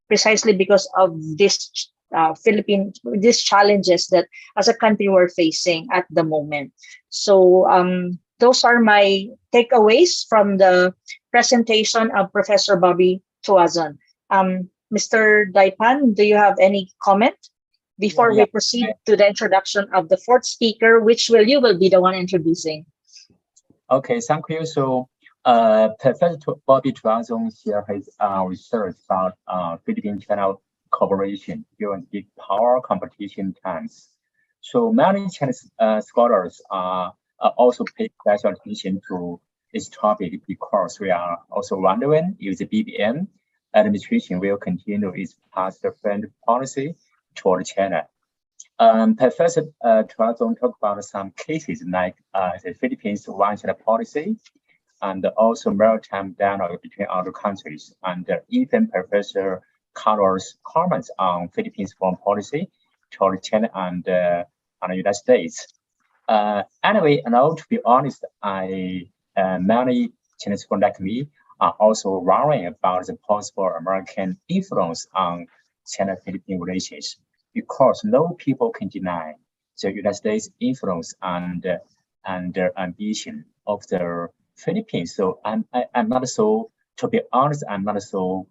precisely because of this these challenges that as a country we're facing at the moment. So those are my takeaways from the presentation of Professor Bobby Tuason. Mr. Daipan, do you have any comment before we proceed to the introduction of the fourth speaker, which you will be the one introducing? Okay, thank you. So Professor Bobby Tuason here has research about Philippine-China cooperation during big power competition times. So many Chinese scholars also pay special attention to this topic because we are also wondering if the BBM administration will continue its past friendly policy toward China. Professor Tuason talked about some cases like the Philippines one-China policy, and also maritime dialogue between other countries. And even Professor Carlos' comments on Philippines foreign policy toward China and the United States. Anyway, now to be honest, many Chinese friends like me are also worrying about the possible American influence on China-Philippine relations, because no people can deny the United States influence and their ambition of the Philippines. So I'm not so, to be honest, I'm not so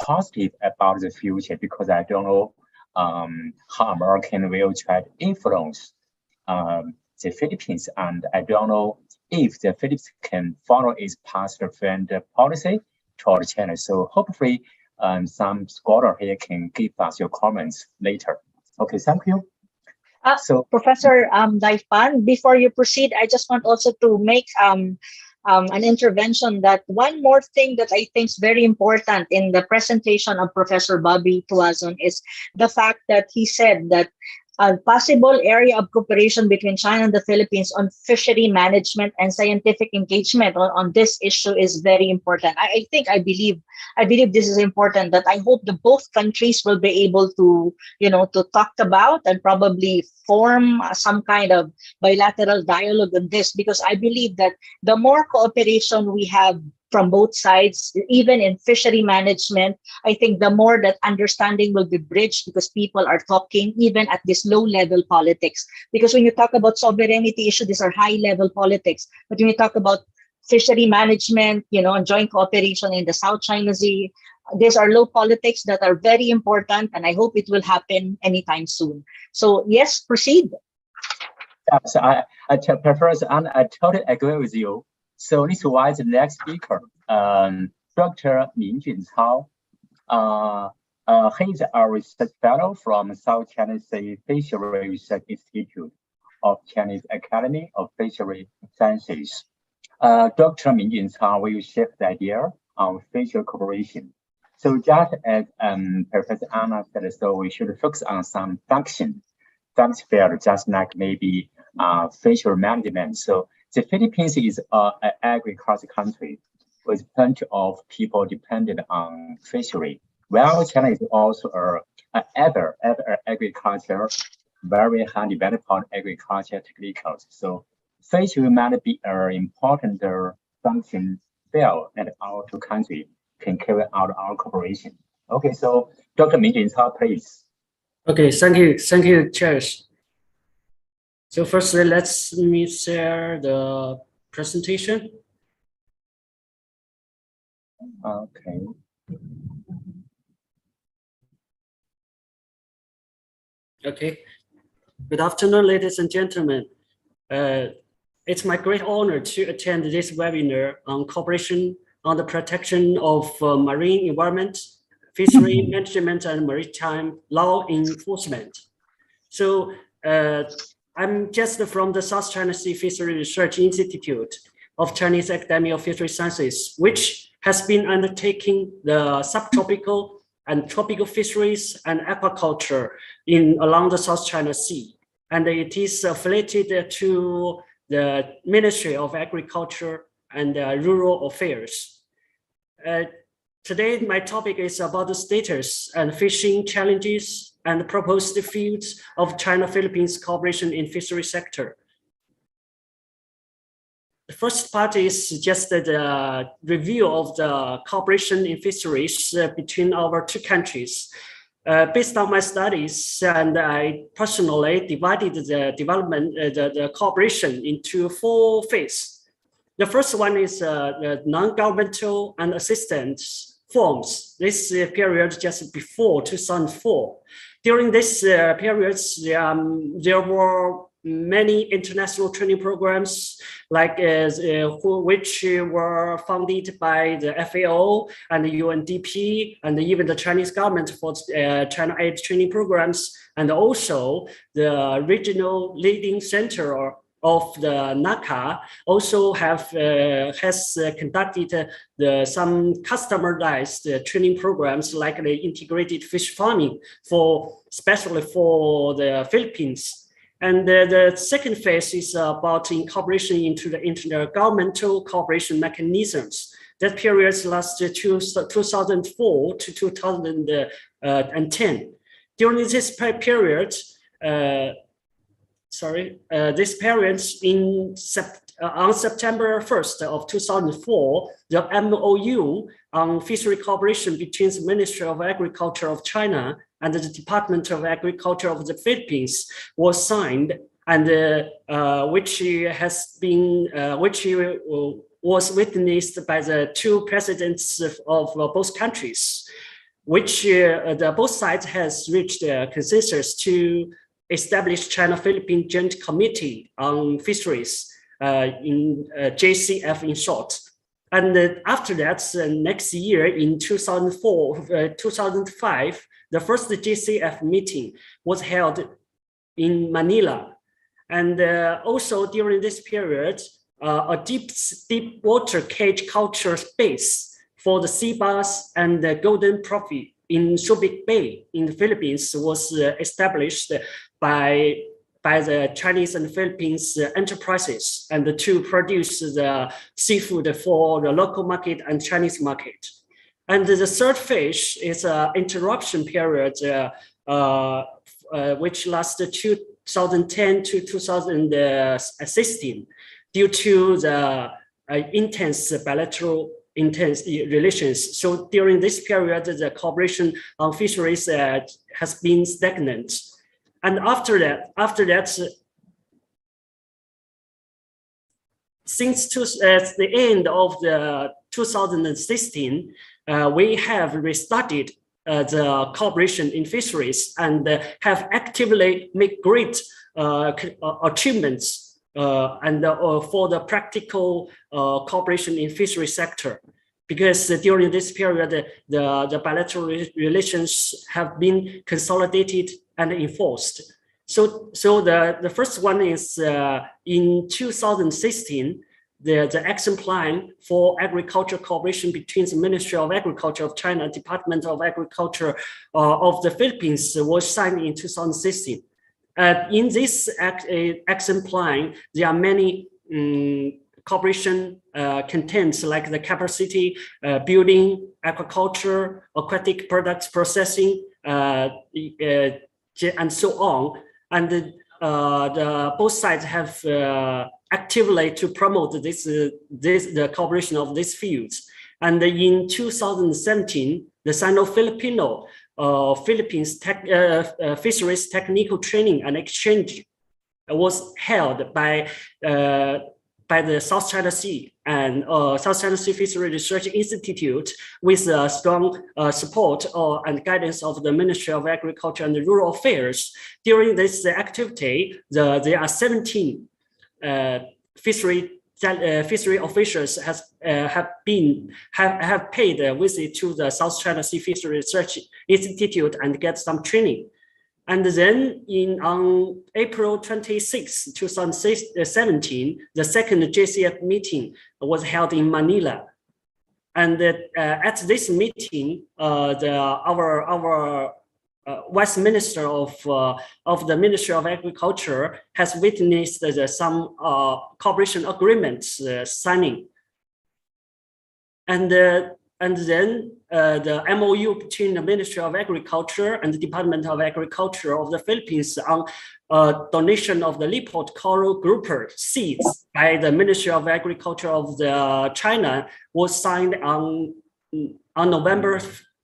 positive about the future, because I don't know how American will try to influence the Philippines, and I don't know if the Philippines can follow its past friend policy toward China. So hopefully some scholar here can give us your comments later. Okay, thank you. So Professor Daifan, before you proceed, I just want also to make an intervention that one more thing that I think is very important in the presentation of Professor Bobby Tuazon is the fact that he said that a possible area of cooperation between China and the Philippines on fishery management and scientific engagement on this issue is very important. I believe this is important, that I hope the both countries will be able to, to talk about and probably form some kind of bilateral dialogue on this, because I believe that the more cooperation we have from both sides, even in fishery management, I think the more that understanding will be bridged, because people are talking even at this low level politics. Because when you talk about sovereignty issue, these are high level politics. But when you talk about fishery management, and joint cooperation in the South China Sea, these are low politics that are very important, and I hope it will happen anytime soon. So yes, proceed. Yes, Professor, and I totally agree with you. So this is why the next speaker, Dr. Mingjun Cao, he's a research fellow from South China Sea Fisheries Research Institute of Chinese Academy of Fishery Sciences. Dr. Mingjun Cao will share the idea of fishery cooperation. So just as Professor Anna said, so we should focus on some function field, just like maybe fishery management. So the Philippines is an agriculture country with plenty of people dependent on fishery, while China is also ever agriculture, very high developed agriculture technicals. So fishery might be an important function field that our two countries can carry out our cooperation. Okay, so Dr. Mingjun Cao, please. Okay, thank you, Chair. So firstly, let me share the presentation. Okay. Okay. Good afternoon, ladies and gentlemen. It's my great honor to attend this webinar on cooperation on the protection of marine environment, fishery management, and maritime law enforcement. So I'm just from the South China Sea Fisheries Research Institute of Chinese Academy of Fishery Sciences, which has been undertaking the subtropical and tropical fisheries and aquaculture along the South China Sea. And it is affiliated to the Ministry of Agriculture and Rural Affairs. Today, my topic is about the status and fishing challenges and proposed fields of China-Philippines cooperation in fishery sector. The first part is just the review of the cooperation in fisheries between our two countries. Based on my studies, and I personally divided the development, the cooperation into 4 phases. The first one is the non-governmental and assistance forms. This period just before 2004. During this period, there were many international training programs, like which were funded by the FAO and the UNDP, and even the Chinese government for China Aid training programs, and also the regional leading center of the NACA also has conducted some customized training programs, like the integrated fish farming especially for the Philippines. And the second phase is about incorporation into the intergovernmental cooperation mechanisms. That period lasts 2004 to 2010. During this period, on September 1st of 2004, the MOU on fishery cooperation between the Ministry of Agriculture of China and the Department of Agriculture of the Philippines was signed, and which was witnessed by the two presidents of both countries, which both sides has reached a consensus to establish China-Philippine Joint Committee on Fisheries, in JCF in short. And after that, next year in 2005, the first JCF meeting was held in Manila. And also during this period, a deep water cage culture space for the sea bass and the golden trophy in Subic Bay in the Philippines was established by the Chinese and Philippines enterprises, and to produce the seafood for the local market and Chinese market. And the third phase is an interruption period, which lasted 2010 to 2016 due to the intense bilateral relations. So during this period, the cooperation on fisheries has been stagnant. And after that, since the end of the 2016, we have restarted the cooperation in fisheries and have actively made great achievements and for the practical cooperation in fishery sector. Because during this period, the bilateral relations have been consolidated and enforced. So the first one is in 2016, the action plan for agriculture cooperation between the Ministry of Agriculture of China and Department of Agriculture of the Philippines was signed in 2016. In this action plan, there are many cooperation contents like the capacity building, aquaculture, aquatic products processing, and so on. And the both sides have actively to promote the cooperation of these fields. And in 2017, the Sino-Filipino Philippines Fisheries Technical Training and Exchange was held by the South China Sea and South China Sea Fishery Research Institute with strong support and guidance of the Ministry of Agriculture and Rural Affairs. During this activity, there are 17 fishery officials have paid a visit to the South China Sea Fishery Research Institute and get some training. And then on April 26, 2017, the second JCF meeting was held in Manila. And at this meeting, our Vice Minister of the Ministry of Agriculture has witnessed some cooperation agreements signing. And then the MOU between the Ministry of Agriculture and the Department of Agriculture of the Philippines on donation of the leopard coral grouper seeds by the Ministry of Agriculture of China was signed on November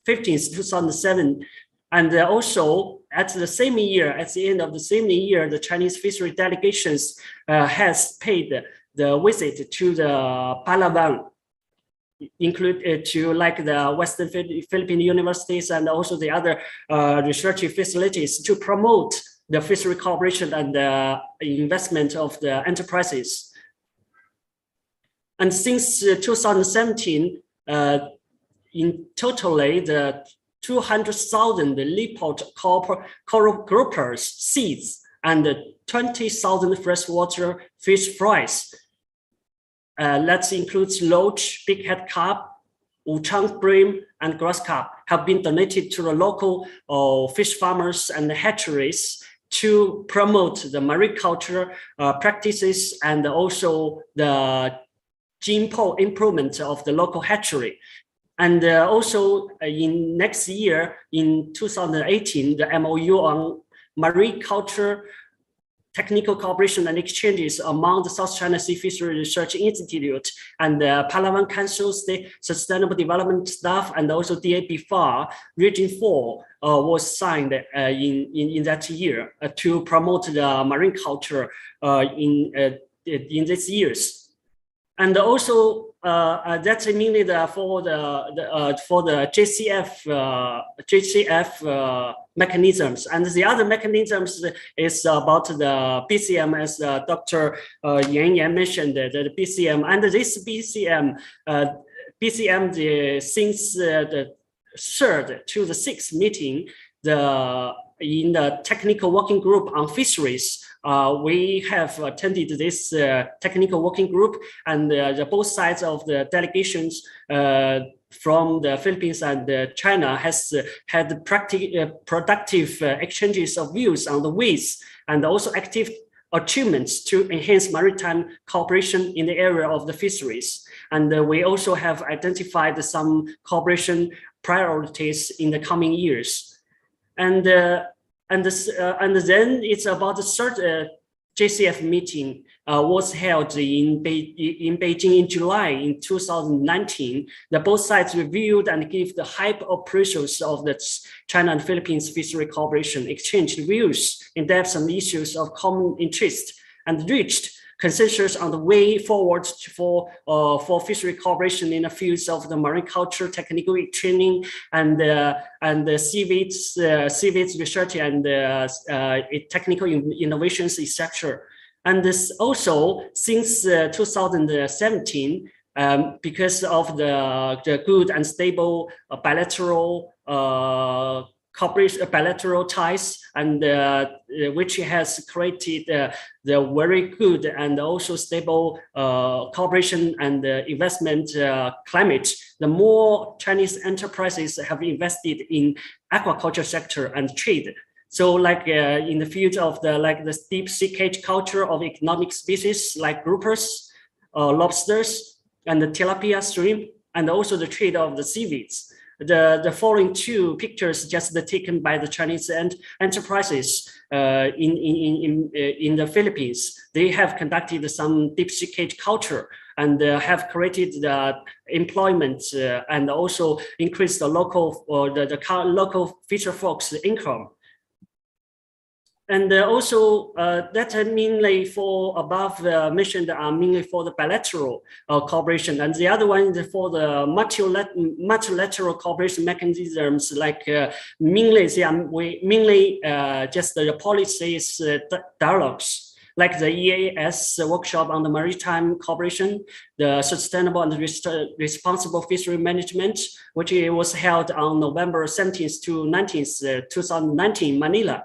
15th, 2007. And also at the same year, at the end of the same year, the Chinese fishery delegations has paid the visit to the Palawan, include to like the Western Philippine universities and also the other research facilities to promote the fishery cooperation and the investment of the enterprises. And since 2017, in totally the 200,000 leopard coral groupers seeds and 20,000 freshwater fish fries. That includes loach, bighead carp, wuchang bream, and grass carp have been donated to the local fish farmers and hatcheries to promote the marine culture practices and also the gene pool improvement of the local hatchery. And also in next year, in 2018, the MOU on marine culture technical cooperation and exchanges among the South China Sea Fisheries Research Institute and the Palawan Council State Sustainable Development Staff and also DAB-FAR Region 4 was signed in that year to promote the marine culture in these years. And also that's mainly for the JCF mechanisms, and the other mechanisms is about the BCM, as Dr. Yan mentioned, the BCM, and this BCM since the 3rd to the 6th meeting, in the technical working group on fisheries, we have attended this technical working group, and both sides of the delegations from the Philippines and China has had productive exchanges of views on the ways and also active achievements to enhance maritime cooperation in the area of the fisheries. And we also have identified some cooperation priorities in the coming years. And then it's about the 3rd JCF meeting was held in Beijing in July in 2019. Both sides reviewed and gave the high appraisals of the China and Philippines fishery cooperation, exchanged views in depth on issues of common interest, and reached consensus on the way forward for fishery cooperation in the fields of the marine culture, technical training, and the seaweeds research and technical innovations, etc. And this also since 2017, because of the good and stable bilateral cooperation, bilateral ties, and which has created the very good and also stable cooperation and investment climate. The more Chinese enterprises have invested in aquaculture sector and trade. So, like in the field of the deep sea cage culture of economic species like groupers, lobsters, and the tilapia shrimp, and also the trade of the seaweeds. The following two pictures just taken by the Chinese enterprises in the Philippines. They have conducted some deep sea cage culture and have created the employment and also increased the local local fisher folks' income. And also that mainly for above mentioned are mainly for the bilateral cooperation, and the other one is for the multilateral cooperation mechanisms. Like mainly they are just the policies dialogues, like the EAS workshop on the maritime cooperation, the sustainable and responsible fishery management, which was held on November 17th to 19th, 2019 in Manila.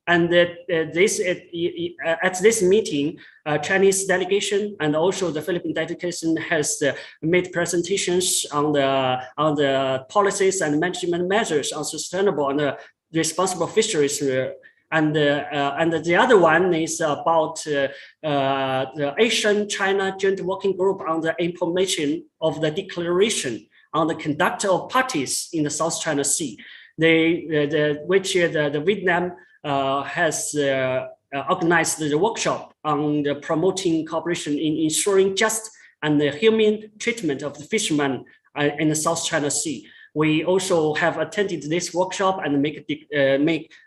And at this meeting, Chinese delegation and also the Philippine delegation has made presentations on the policies and management measures on sustainable and responsible fisheries. And the other one is about the Asian-China Joint Working Group on the implementation of the declaration on the conduct of parties in the South China Sea. Which the Vietnam has organized the workshop on the promoting cooperation in ensuring just and the humane treatment of the fishermen in the South China Sea. We also have attended this workshop and made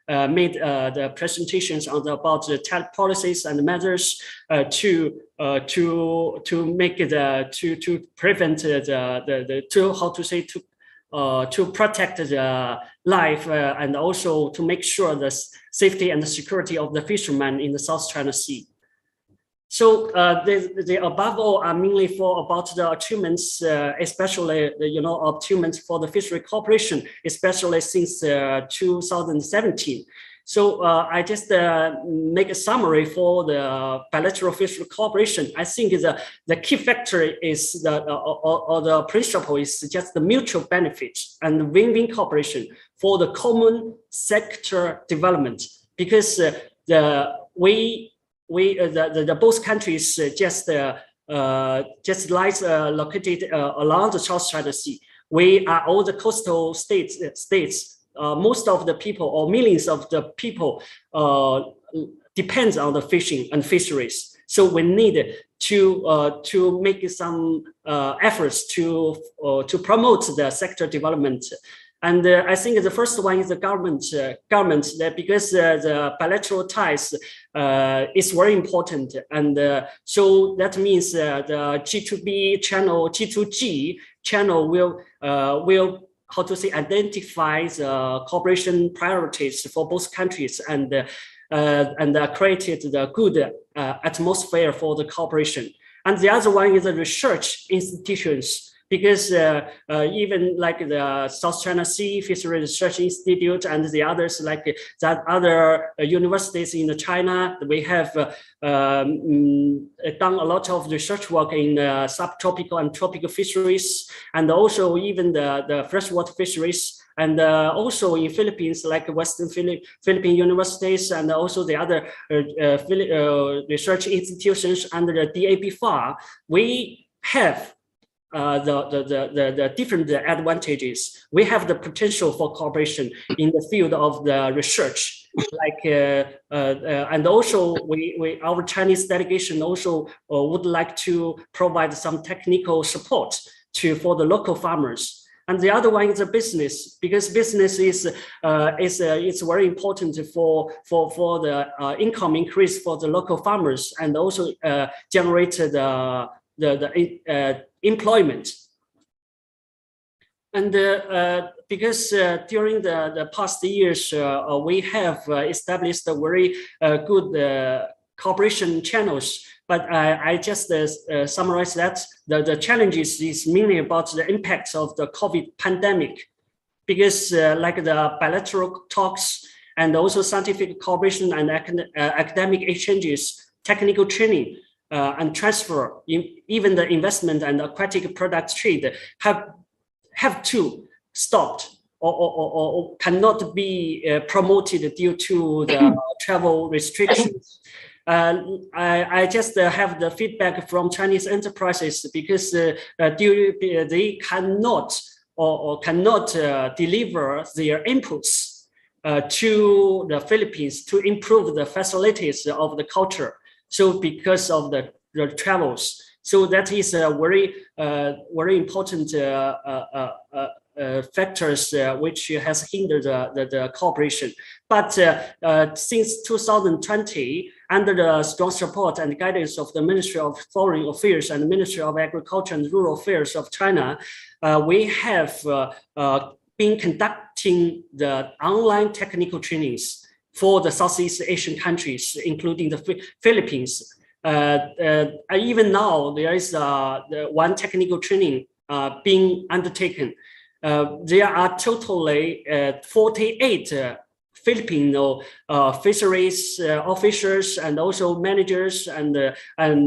the presentations on about the policies and measures to make it to prevent to protect the life and also to make sure the safety and the security of the fishermen in the South China Sea. So the above all are mainly for about the achievements, especially achievements for the fishery cooperation, especially since 2017. So I just make a summary for the bilateral fishery cooperation. I think the key factor is the principle is just the mutual benefit and win-win cooperation for the common sector development. Because the both countries just lies located along the South China Sea. We are all the coastal states. Most of the people, or millions of the people, depends on the fishing and fisheries. So we need to make some efforts to promote the sector development. And I think the first one is the government, that because the bilateral ties is very important. And so that means the G2B channel, G2G channel will how to say, identify the cooperation priorities for both countries and created the good atmosphere for the cooperation. And the other one is the research institutions, because even like the South China Sea Fisheries Research Institute and the others, like that other universities in China, we have done a lot of research work in subtropical and tropical fisheries, and also even the freshwater fisheries. And also in Philippines, like Western Philippine universities, and also the other research institutions under the DAB-FAR, we have the different advantages. We have the potential for cooperation in the field of the research, like and also our Chinese delegation also would like to provide some technical support for the local farmers. And the other one is a business, because business is it's very important for the income increase for the local farmers, and also generate the employment. And because during the past years, we have established a very good cooperation channels. But I just summarize that the challenges is mainly about the impacts of the COVID pandemic, because like the bilateral talks and also scientific cooperation and academic exchanges, technical training, and transfer, even the investment and aquatic product trade have to stop or cannot be promoted due to the travel restrictions. I just have the feedback from Chinese enterprises, because they cannot or cannot deliver their inputs to the Philippines to improve the facilities of the culture. So because of the travels, so that is a very important factors which has hindered the cooperation. But since 2020, under the strong support and guidance of the Ministry of Foreign Affairs and the Ministry of Agriculture and Rural Affairs of China, we have been conducting the online technical trainings for the Southeast Asian countries, including the Philippines. Even now, there is one technical training being undertaken. There are totally 48 Filipino fisheries officers and also managers and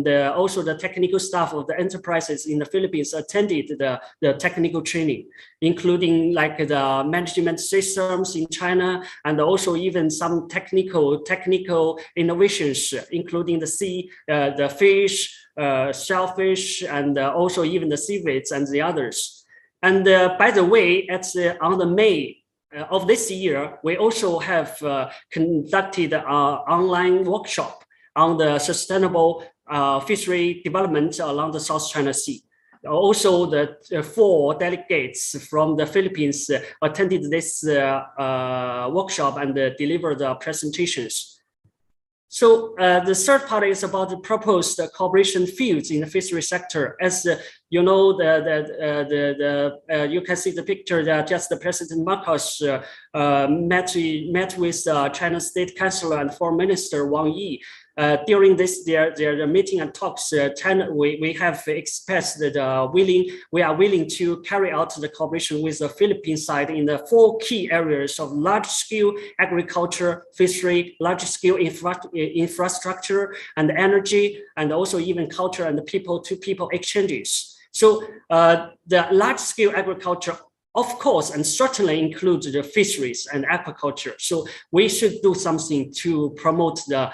also the technical staff of the enterprises in the Philippines attended the technical training, including like the management systems in China, and also even some technical innovations, including the sea, the fish, shellfish, and also even the seaweeds and the others. And by the way, on the May of this year, we also have conducted an online workshop on the sustainable fishery development along the South China Sea. Also, the 4 delegates from the Philippines attended this workshop and delivered the presentations. So the third part is about the proposed cooperation fields in the fishery sector. As you know, you can see the picture that just the President Marcos met with China's State Councilor and Foreign Minister Wang Yi. During their meeting and talks, China, we have expressed that we are willing to carry out the cooperation with the Philippine side in the 4 key areas of large-scale agriculture, fishery, large-scale infrastructure and energy, and also even culture and people-to-people exchanges. So the large-scale agriculture of course, and certainly include the fisheries and aquaculture. So we should do something to promote the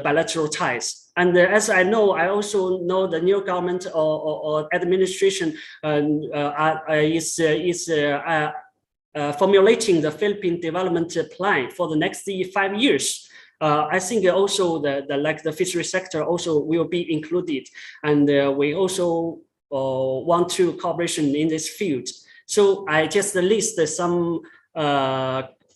bilateral ties. And as I also know the new government or administration is formulating the Philippine development plan for the next 5 years. I think also the fishery sector also will be included, and we also want to cooperation in this field. So I just list some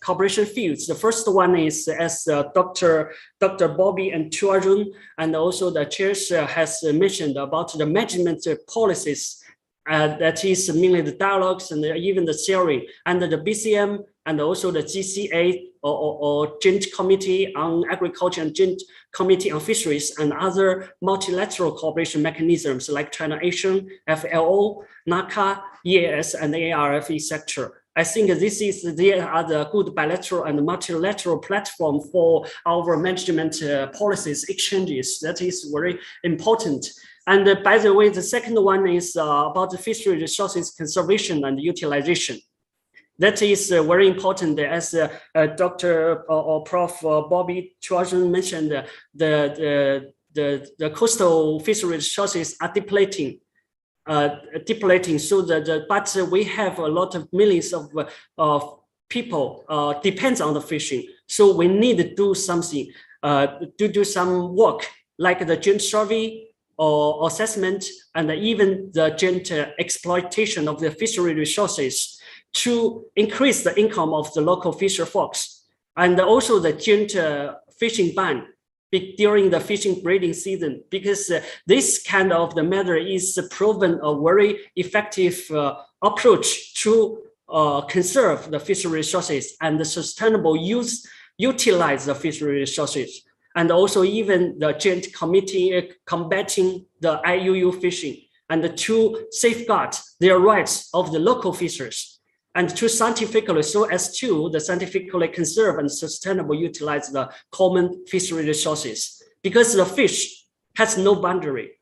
cooperation fields. The first one is as Dr. Bobby and Chuarun, and also the chairs has mentioned about the management policies. That is mainly the dialogues and even the sharing under the BCM and also the GCA or Joint Committee on Agriculture and Joint Committee on Fisheries and other multilateral cooperation mechanisms like China Asian, FLO, NACA, EAS, and ARF, etc. I think they are the good bilateral and multilateral platform for our management policies exchanges. That is very important. And by the way, the second one is about the fishery resources conservation and utilization. That is very important, as Dr. or Prof. Bobby Chuazun mentioned. The coastal fishery resources are depleting. So but we have a lot of millions of people depends on the fishing. So we need to do something, to do some work like the joint survey or assessment and even the joint exploitation of the fishery resources to increase the income of the local fisher folks, and also the joint fishing ban during the fishing breeding season, because this kind of the matter is proven a very effective approach to conserve the fishery resources and the sustainable utilize the fishery resources, and also even the joint committee combating the IUU fishing and to safeguard their rights of the local fishers, and to scientifically scientifically conserve and sustainable utilize the common fishery resources, because the fish has no boundary.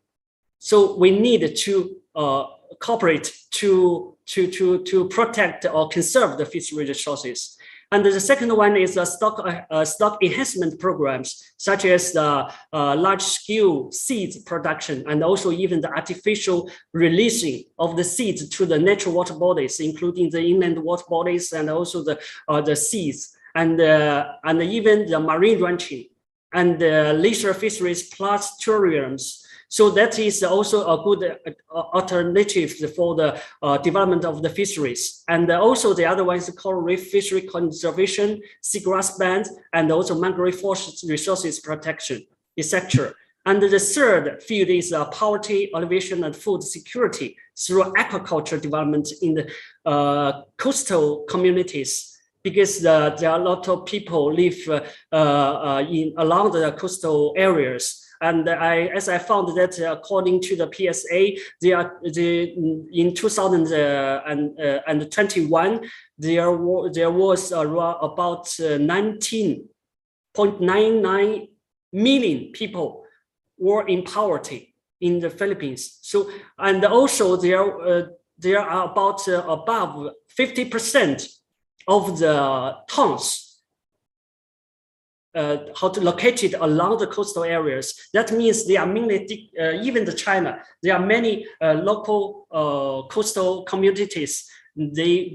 So we need to cooperate to protect or conserve the fishery resources. And the second one is the stock enhancement programs, such as the large-scale seeds production, and also even the artificial releasing of the seeds to the natural water bodies, including the inland water bodies and also the seas, and even the marine ranching and leisure fisheries plus tourisms. So that is also a good alternative for the development of the fisheries. And also the other one is coral reef fishery conservation, seagrass bans, and also mangrove forest resources protection, etc. And the third field is poverty alleviation and food security through aquaculture development in the coastal communities, because there are a lot of people live along the coastal areas. And as I found that according to the PSA, in 2021, there was about 19.99 million people were in poverty in the Philippines. So, and also there are about above 50% of the towns located along the coastal areas. That means they are mainly, even the China, there are many local coastal communities. We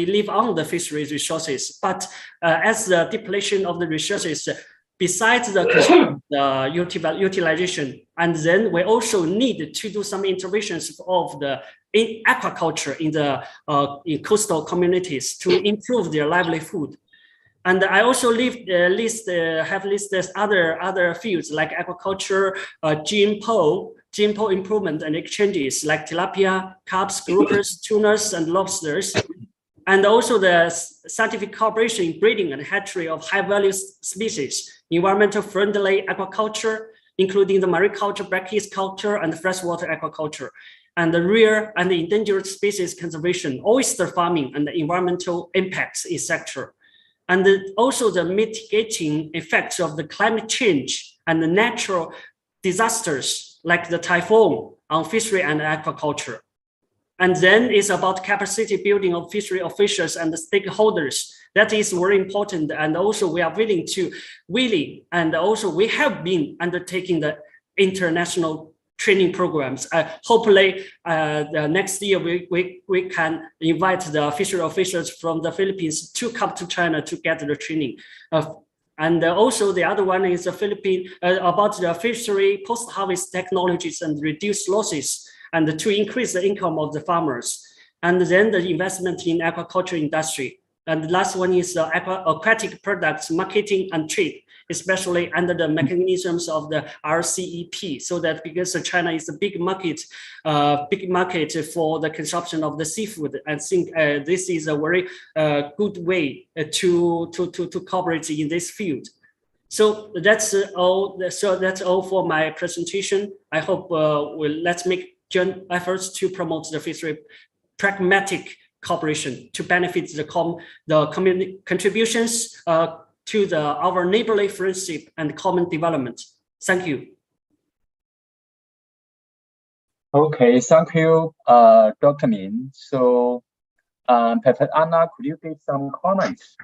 live on the fisheries resources, but as the depletion of the resources, besides the utilization, and then we also need to do some interventions of the aquaculture in the coastal communities to improve their livelihood. And I also have listed other fields like aquaculture, GMPO improvement and exchanges like tilapia, carps, groupers, tunas, and lobsters, and also the scientific cooperation in breeding and hatchery of high-value species, environmental friendly aquaculture, including the mariculture, brackish culture, and freshwater aquaculture, and the rare and endangered species conservation, oyster farming, and the environmental impacts, etc. And also the mitigating effects of the climate change and the natural disasters like the typhoon on fishery and aquaculture. And then it's about capacity building of fishery officials and the stakeholders. That is very important. And also we are and also we have been undertaking the international training programs. Hopefully the next year we can invite the fishery officials from the Philippines to come to China to get the training. And also the other one is about the fishery post-harvest technologies and reduce losses and to increase the income of the farmers. And then the investment in aquaculture industry. And the last one is aquatic products marketing and trade, especially under the mechanisms of the RCEP, so that because China is a big market for the consumption of the seafood, I think this is a very good way to cooperate in this field. So that's all. So that's all for my presentation. I hope let's make joint efforts to promote the fishery pragmatic cooperation to benefit the community contributions to our neighborly friendship and common development. Thank you. Okay, thank you, Dr. Min. So, Professor Anna, could you give some comments?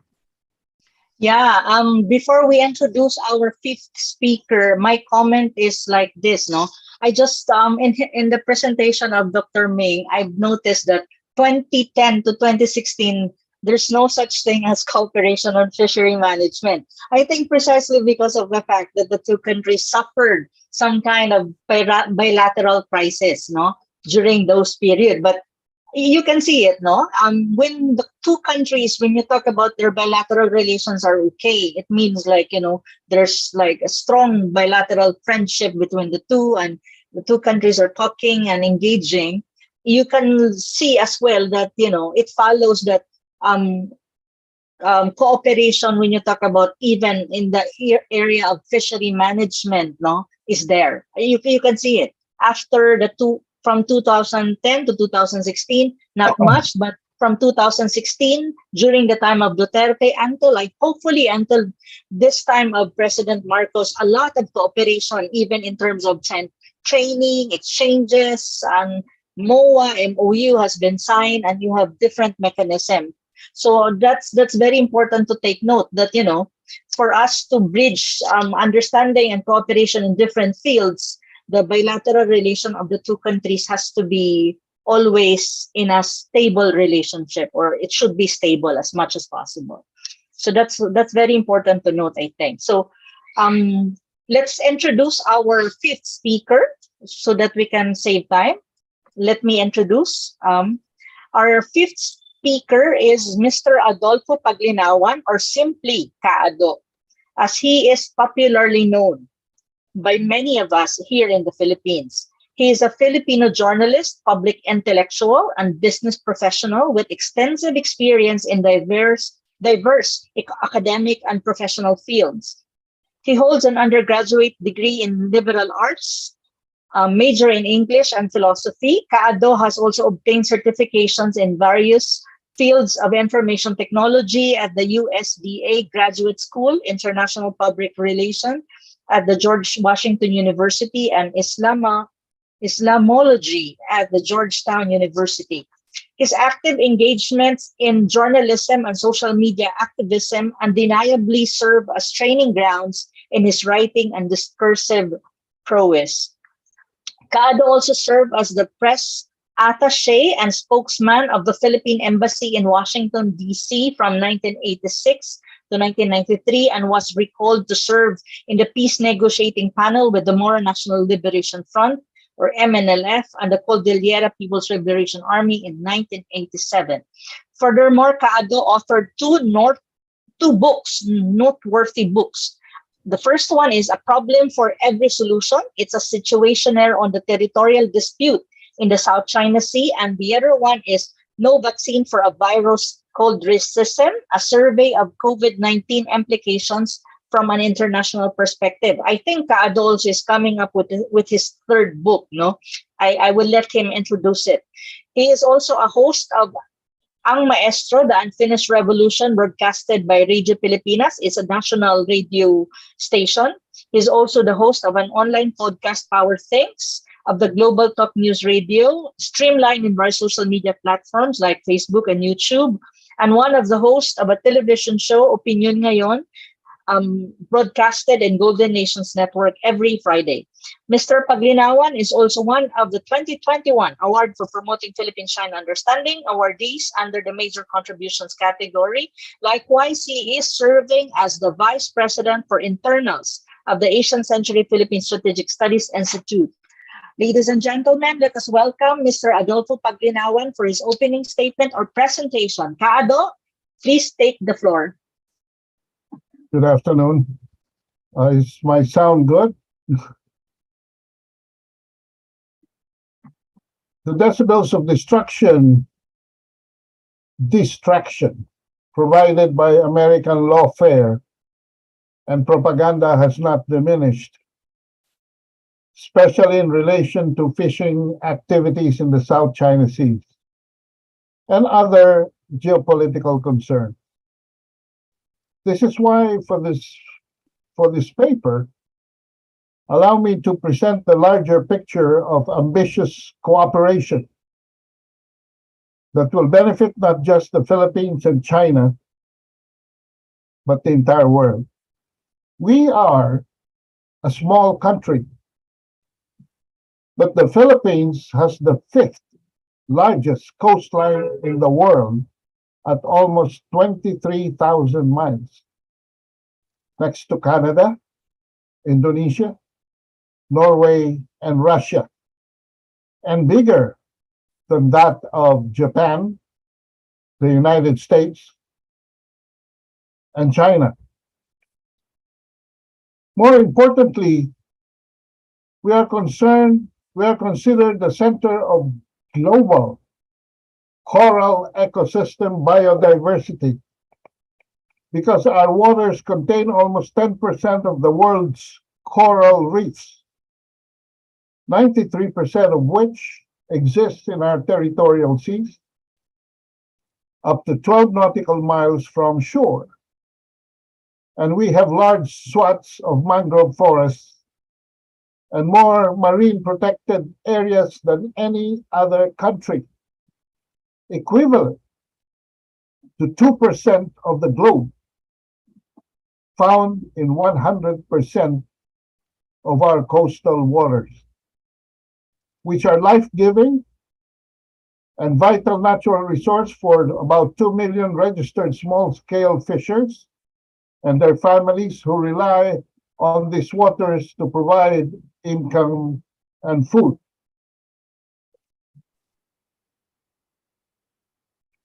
Yeah, before we introduce our fifth speaker, my comment is like this, no? I just, in the presentation of Dr. Ming, I've noticed that 2010 to 2016, there's no such thing as cooperation on fishery management. I think precisely because of the fact that the two countries suffered some kind of bilateral crisis, no, during those periods. But you can see it, no? When the two countries, when you talk about their bilateral relations are okay, it means like, you know, there's like a strong bilateral friendship between the two, and the two countries are talking and engaging. You can see as well that, you know, it follows that cooperation, when you talk about even in the area of fishery management, no, is there. You can see it after from 2010 to 2016, not much, but from 2016 during the time of Duterte until hopefully until this time of President Marcos, a lot of cooperation, even in terms of training, exchanges, and MOU has been signed, and you have different mechanisms. So that's very important to take note that, you know, for us to bridge understanding and cooperation in different fields, the bilateral relation of the two countries has to be always in a stable relationship, or it should be stable as much as possible. So that's very important to note, I think. So let's introduce our fifth speaker so that we can save time. Let me introduce our fifth speaker is Mr. Adolfo Paglinawan, or simply Kaado, as he is popularly known by many of us here in the Philippines. He is a Filipino journalist, public intellectual, and business professional with extensive experience in diverse academic and professional fields. He holds an undergraduate degree in liberal arts, a major in English and philosophy. Kaado has also obtained certifications in various fields of information technology at the USDA Graduate School, International Public Relations at the George Washington University, and Islamology at the Georgetown University. His active engagements in journalism and social media activism undeniably serve as training grounds in his writing and discursive prowess. Kaado also served as the press attaché and spokesman of the Philippine Embassy in Washington, D.C. from 1986 to 1993, and was recalled to serve in the peace negotiating panel with the Moro National Liberation Front, or MNLF, and the Cordillera People's Liberation Army in 1987. Furthermore, Kaado authored two noteworthy books. The first one is A Problem for Every Solution. It's a situationnaire on the territorial dispute in the South China Sea. And the other one is No Vaccine for a Virus Called Racism, a survey of COVID-19 implications from an international perspective. I think Kaado is coming up with his third book, no? I will let him introduce it. He is also a host of Ang Maestro, The Unfinished Revolution, broadcasted by Radio Pilipinas. It's a national radio station. He's also the host of an online podcast, Power Things, of the Global Talk News Radio, streamlined in our social media platforms like Facebook and YouTube, and one of the hosts of a television show, Opinion Ngayon, broadcasted in Golden Nations Network every Friday. Mr. Paglinawan is also one of the 2021 Award for Promoting Philippine-China Understanding awardees under the Major Contributions category. Likewise, he is serving as the Vice President for Internals of the Asian Century Philippine Strategic Studies Institute. Ladies and gentlemen, let us welcome Mr. Adolfo Paglinawan for his opening statement or presentation. Kaado, please take the floor. Good afternoon. Is my sound good? The decibels of distraction provided by American lawfare and propaganda has not diminished, especially in relation to fishing activities in the South China Sea and other geopolitical concerns. This is why for this paper, allow me to present the larger picture of ambitious cooperation that will benefit not just the Philippines and China, but the entire world. We are a small country, but the Philippines has the 5th largest coastline in the world at almost 23,000 miles, next to Canada, Indonesia, Norway, and Russia, and bigger than that of Japan, the United States, and China. More importantly, we are considered the center of global coral ecosystem biodiversity because our waters contain almost 10% of the world's coral reefs, 93% of which exists in our territorial seas, up to 12 nautical miles from shore. And we have large swaths of mangrove forests and more marine protected areas than any other country, equivalent to 2% of the globe, found in 100% of our coastal waters, which are life-giving and vital natural resource for about 2 million registered small-scale fishers and their families who rely on these waters to provide income and food.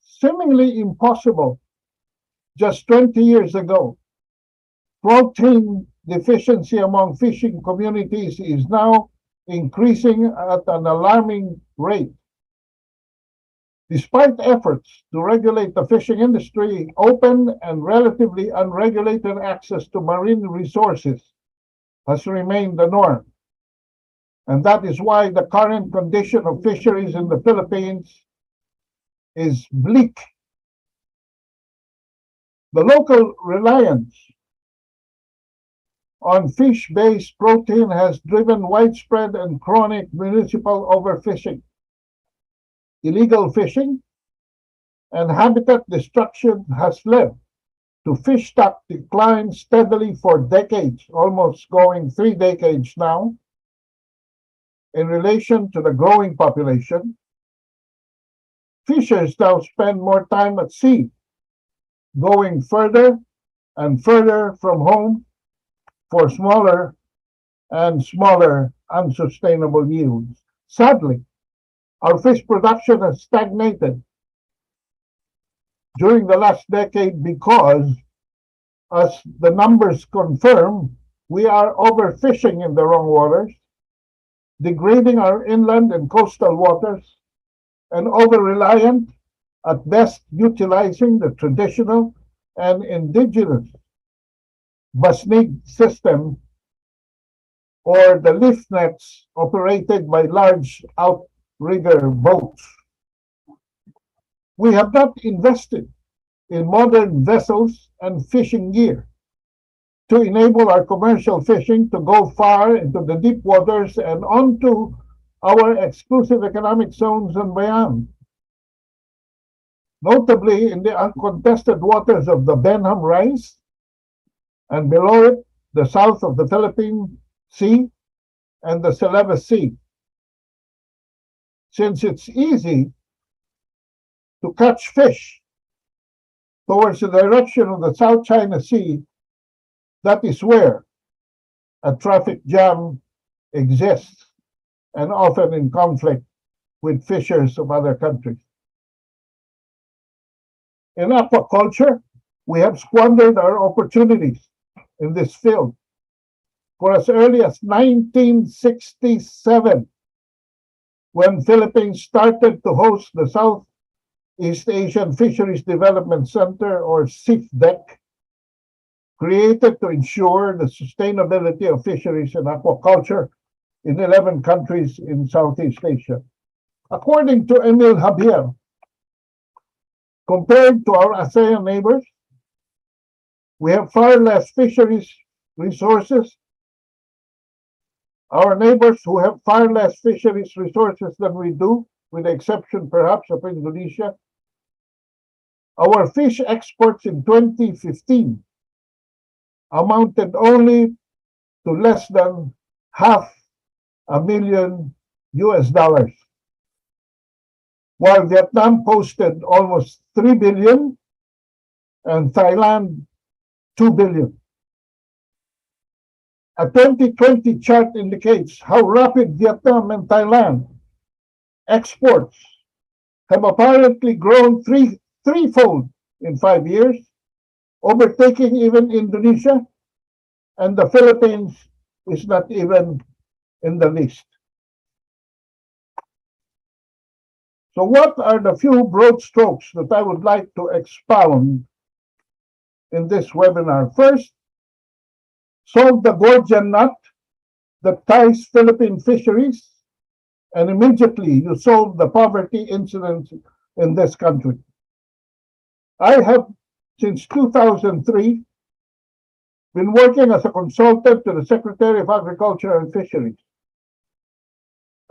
Seemingly impossible just 20 years ago, protein deficiency among fishing communities is now increasing at an alarming rate. Despite efforts to regulate the fishing industry, open and relatively unregulated access to marine resources has remained the norm. And that is why the current condition of fisheries in the Philippines is bleak. The local reliance on fish-based protein has driven widespread and chronic municipal overfishing, illegal fishing, and habitat destruction has led to fish stock decline steadily for decades, almost going 3 decades now, in relation to the growing population. Fishers now spend more time at sea, going further and further from home for smaller and smaller unsustainable yields. Sadly, our fish production has stagnated during the last decade because, as the numbers confirm, we are overfishing in the wrong waters, degrading our inland and coastal waters, and over-reliant, at best utilizing the traditional and indigenous basnig system or the lift nets operated by large outrigger boats. We have not invested in modern vessels and fishing gear to enable our commercial fishing to go far into the deep waters and onto our exclusive economic zones and beyond, notably in the uncontested waters of the Benham Rise and below it, the south of the Philippine Sea and the Celebes Sea. Since it's easy to catch fish towards the direction of the South China Sea, that is where a traffic jam exists and often in conflict with fishers of other countries. In aquaculture, we have squandered our opportunities in this field. For as early as 1967, when Philippines started to host the Southeast Asian Fisheries Development Center, or SIFDEC, created to ensure the sustainability of fisheries and aquaculture in 11 countries in Southeast Asia. According to Emil Javier, compared to our ASEAN neighbors, we have far less fisheries resources. Our neighbors who have far less fisheries resources than we do, with the exception perhaps of Indonesia. Our fish exports in 2015 amounted only to less than $500,000 US, while Vietnam posted almost 3 billion and Thailand 2 billion. A 2020 chart indicates how rapid Vietnam and Thailand exports have apparently grown threefold in 5 years, overtaking even Indonesia, and the Philippines is not even in the list. So what are the few broad strokes that I would like to expound in this webinar? First, solve the Gordian knot that ties Philippine fisheries, and immediately you solve the poverty incidence in this country. I have, since 2003, been working as a consultant to the Secretary of Agriculture and Fisheries,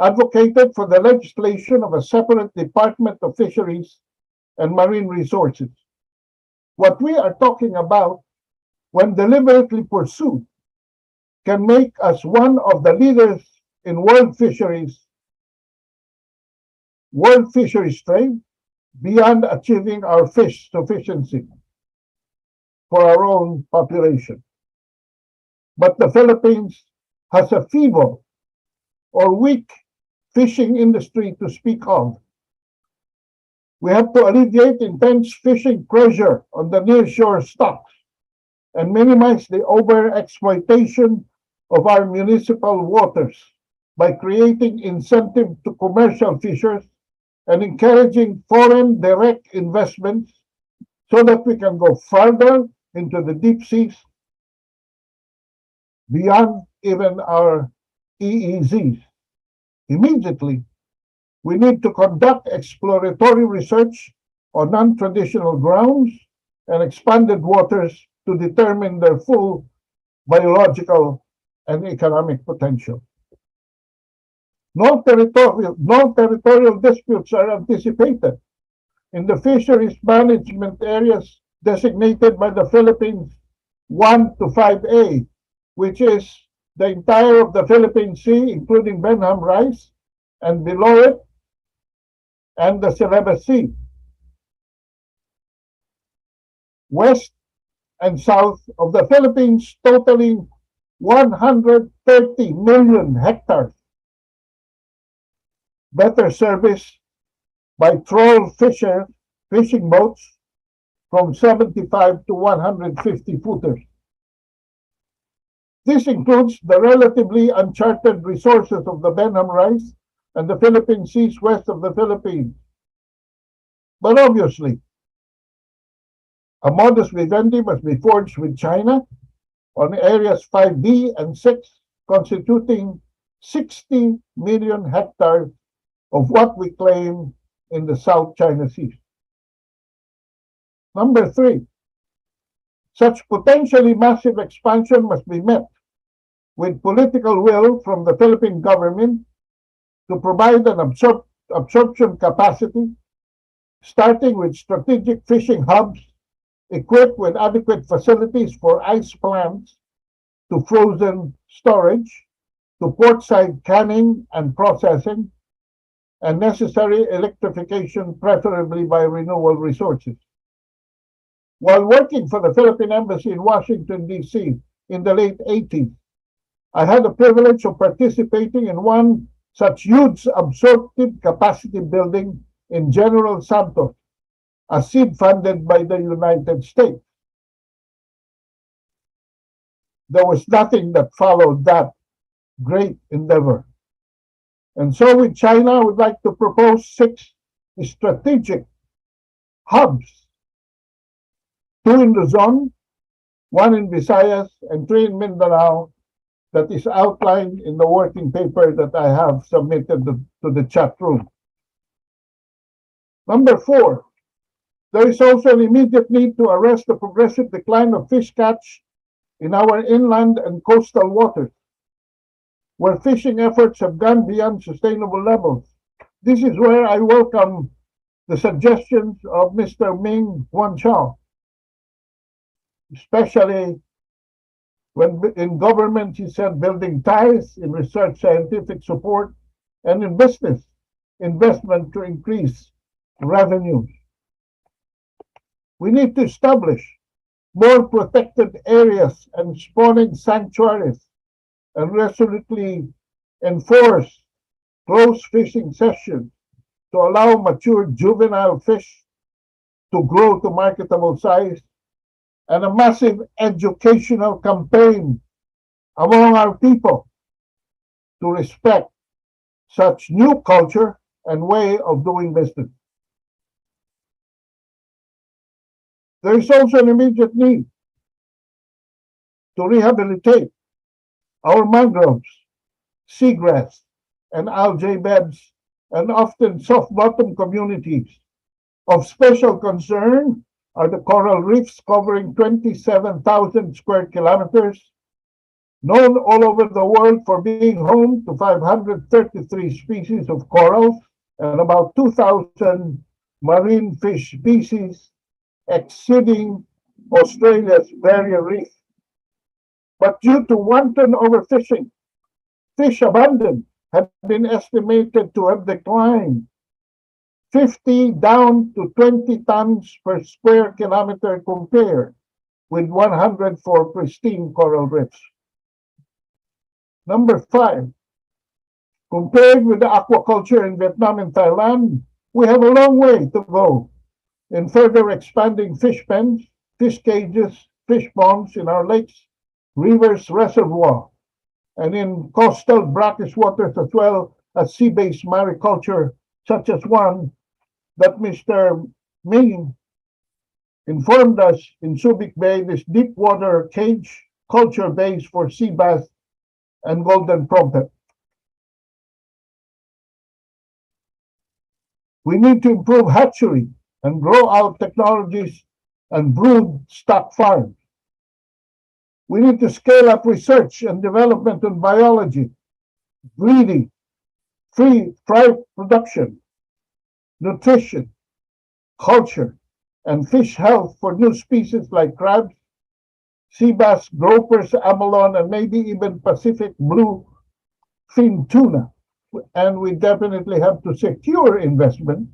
advocated for the legislation of a separate Department of Fisheries and Marine Resources. What we are talking about, when deliberately pursued, can make us one of the leaders in world fisheries trade, beyond achieving our fish sufficiency for our own population. But the Philippines has a feeble or weak fishing industry to speak of. We have to alleviate intense fishing pressure on the nearshore stocks and minimize the overexploitation of our municipal waters by creating incentive to commercial fishers and encouraging foreign direct investments so that we can go further into the deep seas beyond even our EEZs. Immediately, we need to conduct exploratory research on non-traditional grounds and expanded waters to determine their full biological and economic potential. Non-territorial disputes are anticipated in the fisheries management areas designated by the Philippines 1 to 5A, which is the entire of the Philippine Sea, including Benham Rise, and below it, and the Celebes Sea. West and south of the Philippines, totaling 130 million hectares. Better service by troll fishing boats from 75 to 150 footers. This includes the relatively uncharted resources of the Benham Rise and the Philippine Seas west of the Philippines. But obviously, a modus vivendi must be forged with China on areas 5B and 6, constituting 60 million hectares of what we claim in the South China Sea. Number 3, such potentially massive expansion must be met with political will from the Philippine government to provide an absorption capacity, starting with strategic fishing hubs equipped with adequate facilities for ice plants to frozen storage, to portside canning and processing, and necessary electrification, preferably by renewable resources. While working for the Philippine Embassy in Washington, D.C. in the late 80s, I had the privilege of participating in one such huge absorptive capacity building in General Santos, a seed funded by the United States. There was nothing that followed that great endeavor. And so with China, I would like to propose 6 strategic hubs, 2 in Luzon, 1 in Visayas, and 3 in Mindanao, that is outlined in the working paper that I have submitted to the chat room. Number 4, there is also an immediate need to arrest the progressive decline of fish catch in our inland and coastal waters, where fishing efforts have gone beyond sustainable levels. This is where I welcome the suggestions of Mr. Ming Wanchao, especially when in government, he said, building ties, in research, scientific support, and in business investment to increase revenues. We need to establish more protected areas and spawning sanctuaries and resolutely enforce closed fishing sessions to allow mature juvenile fish to grow to marketable size, and a massive educational campaign among our people to respect such new culture and way of doing business. There is also an immediate need to rehabilitate our mangroves, seagrass, and algae beds, and often soft-bottom communities. Of special concern are the coral reefs covering 27,000 square kilometers, known all over the world for being home to 533 species of corals and about 2,000 marine fish species, exceeding Australia's barrier reef. But due to wanton overfishing, fish abundance have been estimated to have declined 50 down to 20 tons per square kilometer compared with 100 for pristine coral reefs. Number 5, compared with the aquaculture in Vietnam and Thailand, we have a long way to go in further expanding fish pens, fish cages, fish ponds in our lakes, rivers, reservoir, and in coastal brackish waters, as well as sea-based mariculture, such as one that Mr. Ming informed us in Subic Bay, this deep water cage culture base for sea bass and golden trumpet. We need to improve hatchery and grow out technologies and brood stock farms. We need to scale up research and development in biology, breeding, fry production, nutrition, culture, and fish health for new species like crabs, sea bass, gropers, abalone, and maybe even Pacific blue fin tuna. And we definitely have to secure investment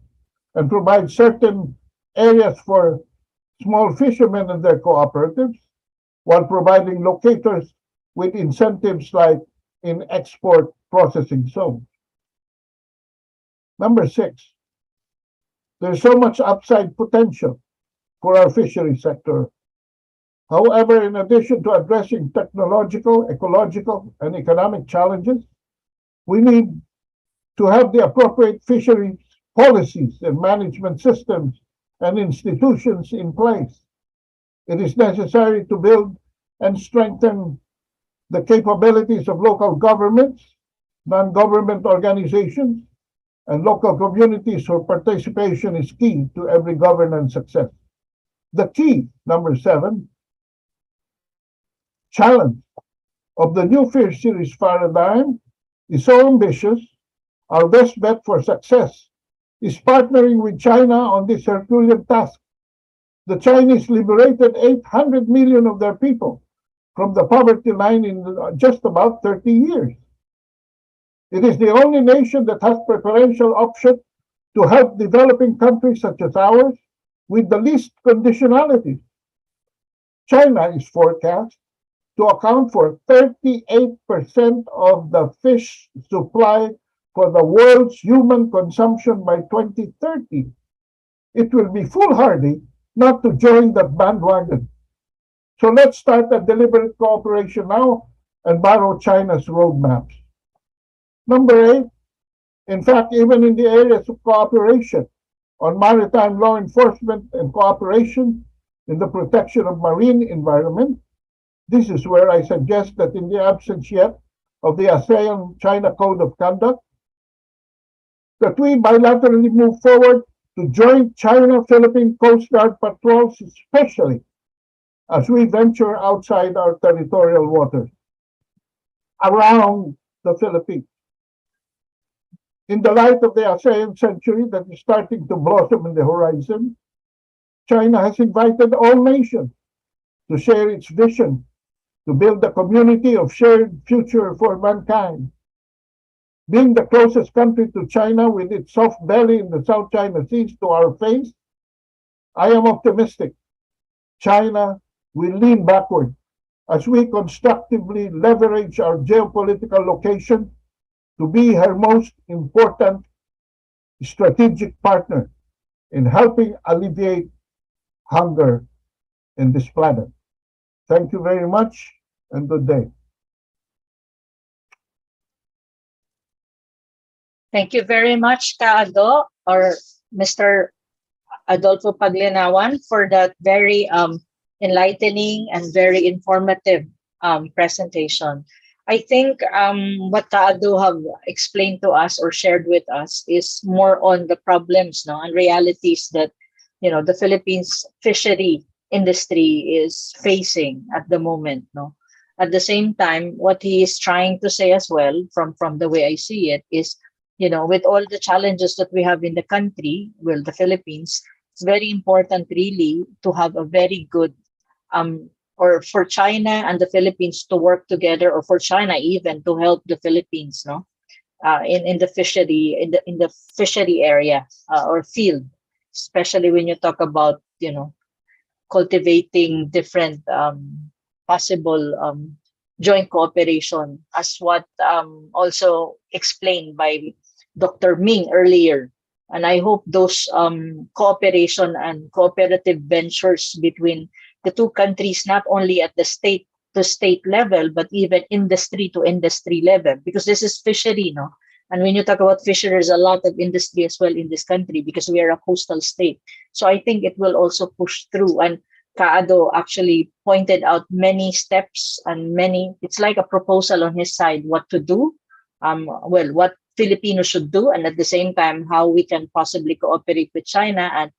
and provide certain areas for small fishermen and their cooperatives, while providing locators with incentives like in export processing zones. Number 6, there's so much upside potential for our fishery sector. However, in addition to addressing technological, ecological, and economic challenges, we need to have the appropriate fisheries policies and management systems and institutions in place. It is necessary to build and strengthen the capabilities of local governments, non-government organizations, and local communities whose participation is key to every governance success. The key, number 7, challenge of the new fisheries paradigm is so ambitious Our best bet for success is partnering with China on this Herculean task. The Chinese liberated 800 million of their people from the poverty line in just about 30 years. It is the only nation that has preferential option to help developing countries such as ours with the least conditionality. China is forecast to account for 38% of the fish supply for the world's human consumption by 2030. It will be foolhardy not to join that bandwagon. So let's start a deliberate cooperation now and borrow China's roadmaps. Number 8, in fact, even in the areas of cooperation on maritime law enforcement and cooperation in the protection of marine environment, this is where I suggest that in the absence yet of the ASEAN-China Code of Conduct, that we bilaterally move forward to joint China-Philippine Coast Guard patrols, especially as we venture outside our territorial waters, around the Philippines. In the light of the ASEAN century that is starting to blossom in the horizon, China has invited all nations to share its vision to build a community of shared future for mankind. Being the closest country to China with its soft belly in the South China Sea to our face, I am optimistic China will lean backward as we constructively leverage our geopolitical location to be her most important strategic partner in helping alleviate hunger in this planet. Thank you very much and good day. Thank you very much, Kaado, or Mr. Adolfo Paglinawan, for that very enlightening and very informative presentation. I think what Kaado have explained to us or shared with us is more on the problems, no, and realities that the Philippines fishery industry is facing at the moment, no. At the same time, what he is trying to say as well, from the way I see it, is with all the challenges that we have in the country, well, the Philippines, it's very important really to have a very good or for China and the Philippines to work together, or for China even to help the Philippines, no, in the fishery in the fishery area or field, especially when you talk about cultivating different possible joint cooperation, as what also explained by Dr. Ming earlier. And I hope those cooperation and cooperative ventures between the two countries, not only at the state to state level, but even industry to industry level, because this is fishery, no? And when you talk about fishery, there's a lot of industry as well in this country because we are a coastal state. So I think it will also push through. And Kaado actually pointed out many steps and it's like a proposal on his side, what to do, what Filipinos should do, and at the same time, how we can possibly cooperate with China, and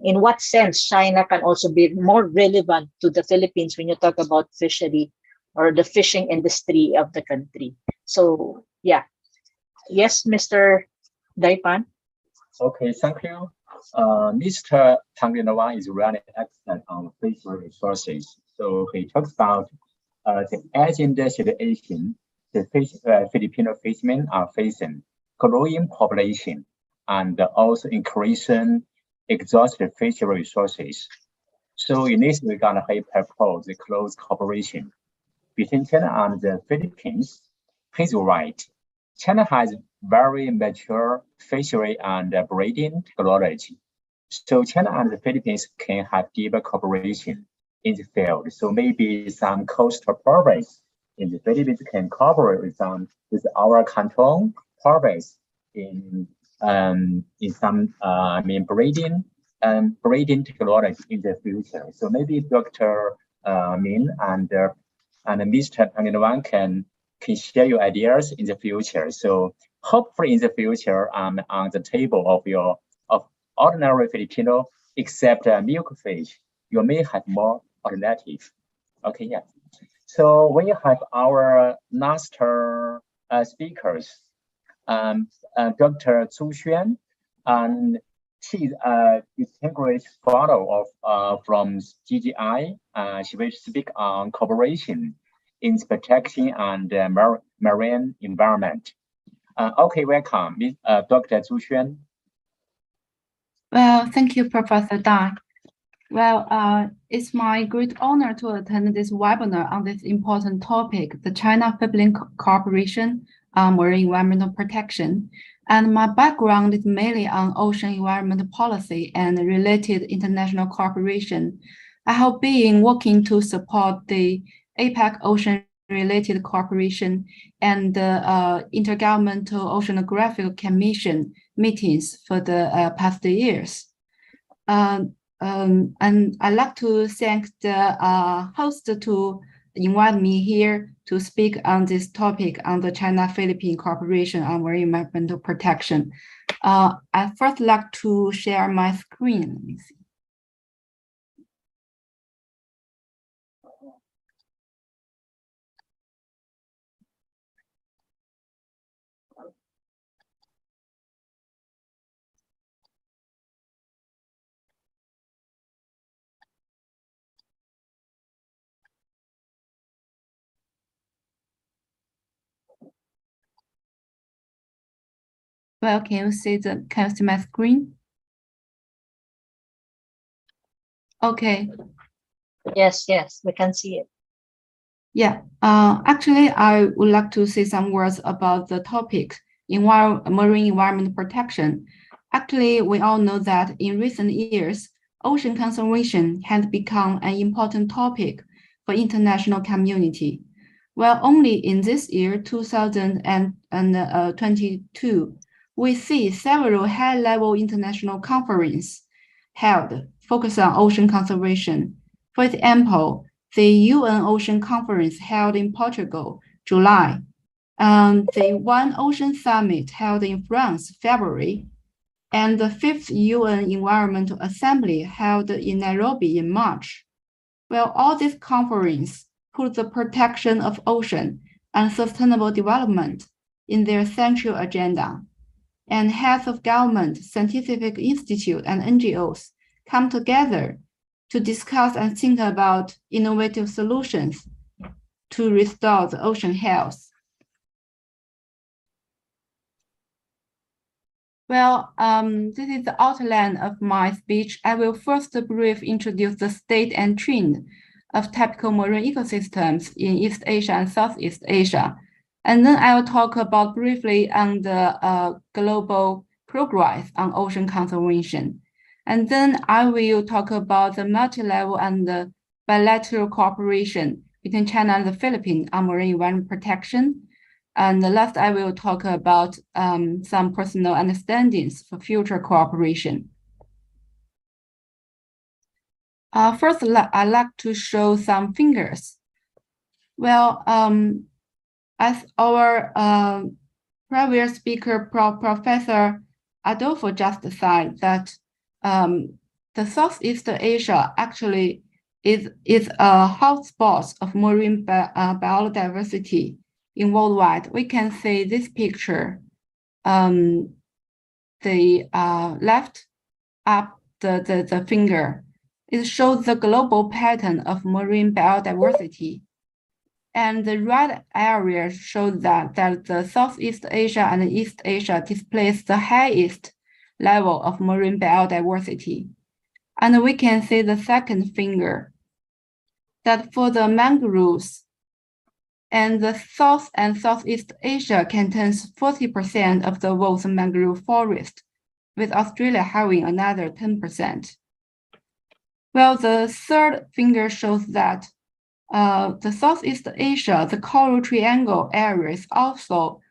in what sense China can also be more relevant to the Philippines when you talk about fishery or the fishing industry of the country. So, yeah. Yes, Mr. Daipan? Okay, thank you. Mr. Paglinawan is really excellent on fishery resources. So he talks about the agenda situation the Filipino fishermen are facing, growing population, and also increasing exhausted fishery resources. So in this regard, he proposed the close cooperation between China and the Philippines. He's right. China has very mature fishery and breeding technology. So China and the Philippines can have deeper cooperation in the field. So maybe some coastal province in the Philippines can cooperate with our Canton province in some breeding technology in the future. So maybe Dr. Min and Mr. Paglinawan can share your ideas in the future. So hopefully in the future, on the table of ordinary Filipino, except milkfish, you may have more alternative. Okay, yeah. So when you have our last speakers, Dr. Zhu Xuan, and she's a distinguished fellow of from GGI. She will speak on cooperation in protection and marine environment. Okay, welcome, Dr. Zhu Xuan. Well, thank you, Professor Dai. Well, it's my great honor to attend this webinar on this important topic, the China-Philippine cooperation on marine environmental protection. And my background is mainly on ocean environmental policy and related international cooperation. I have been working to support the APEC ocean-related cooperation and the Intergovernmental Oceanographic Commission meetings for the past years. And I'd like to thank the host to invite me here to speak on this topic on the China-Philippine cooperation on marine environmental protection. I first like to share my screen. Let me see. Well, can you see my screen? Okay. Yes, we can see it. Yeah, actually, I would like to say some words about the topic, marine environment protection. Actually, we all know that in recent years, ocean conservation has become an important topic for international community. Well, only in this year, 2022, we see several high-level international conferences held focused on ocean conservation. For example, the UN Ocean Conference held in Portugal, July, and the One Ocean Summit held in France, February, and the 5th UN Environmental Assembly held in Nairobi in March. Well, all these conferences put the protection of ocean and sustainable development in their central agenda. And heads of government, scientific institute, and NGOs come together to discuss and think about innovative solutions to restore the ocean health. Well, this is the outline of my speech. I will first briefly introduce the state and trend of typical marine ecosystems in East Asia and Southeast Asia. And then I will talk about briefly on the global progress on ocean conservation. And then I will talk about the multi-level and the bilateral cooperation between China and the Philippines on marine environment protection. And the last, I will talk about some personal understandings for future cooperation. First, I'd like to show some figures. Well, as our previous speaker, Professor Adolfo just said that the Southeast Asia actually is a hotspot of marine biodiversity in worldwide. We can see this picture, the left up the finger. It shows the global pattern of marine biodiversity. And the red area shows that the Southeast Asia and East Asia displays the highest level of marine biodiversity. And we can see the second finger, that for the mangroves, and the South and Southeast Asia contains 40% of the world's mangrove forest, with Australia having another 10%. Well, the third finger shows that the Southeast Asia, the coral triangle area is also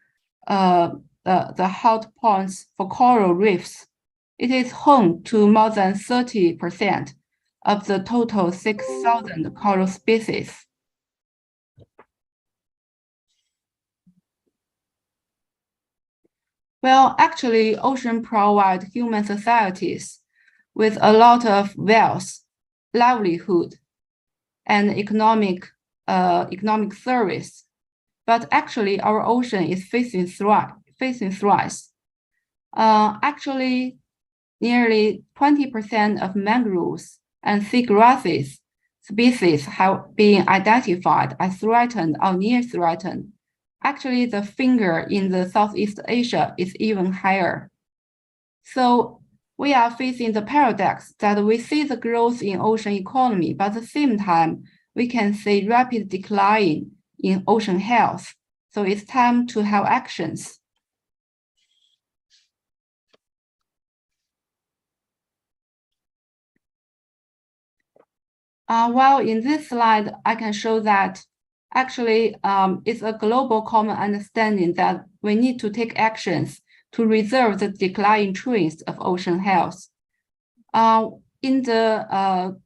the hot points for coral reefs. It is home to more than 30% of the total 6,000 coral species. Well, actually, ocean provide human societies with a lot of wealth, livelihood, and economic service. But actually, our ocean is facing facing threats. Actually, nearly 20% of mangroves and seagrasses species have been identified as threatened or near threatened. Actually, the figure in the Southeast Asia is even higher. So we are facing the paradox that we see the growth in ocean economy, but at the same time, we can see rapid decline in ocean health. So it's time to have actions. Well, in this slide, I can show that actually it's a global common understanding that we need to take actions to reserve the declining trends of ocean health. In the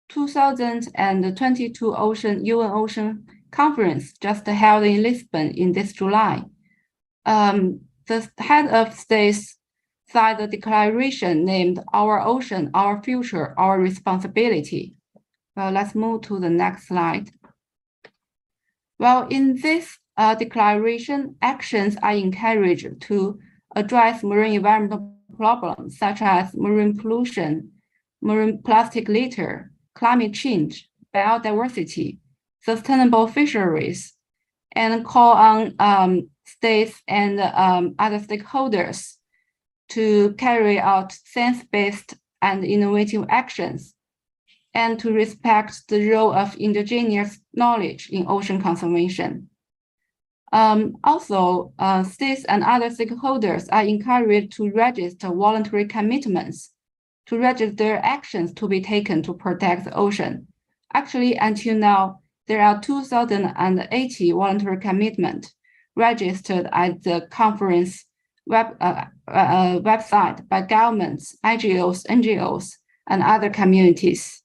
2022 UN Ocean Conference just held in Lisbon in this July, the head of states signed a declaration named "Our Ocean, Our Future, Our Responsibility." Well, let's move to the next slide. Well, in this declaration, actions are encouraged to address marine environmental problems such as marine pollution, marine plastic litter, climate change, biodiversity, sustainable fisheries, and call on states and other stakeholders to carry out science-based and innovative actions, and to respect the role of indigenous knowledge in ocean conservation. Also, states and other stakeholders are encouraged to register voluntary commitments, to register their actions to be taken to protect the ocean. Actually, until now, there are 2,080 voluntary commitments registered at the conference website by governments, IGOs, NGOs, and other communities.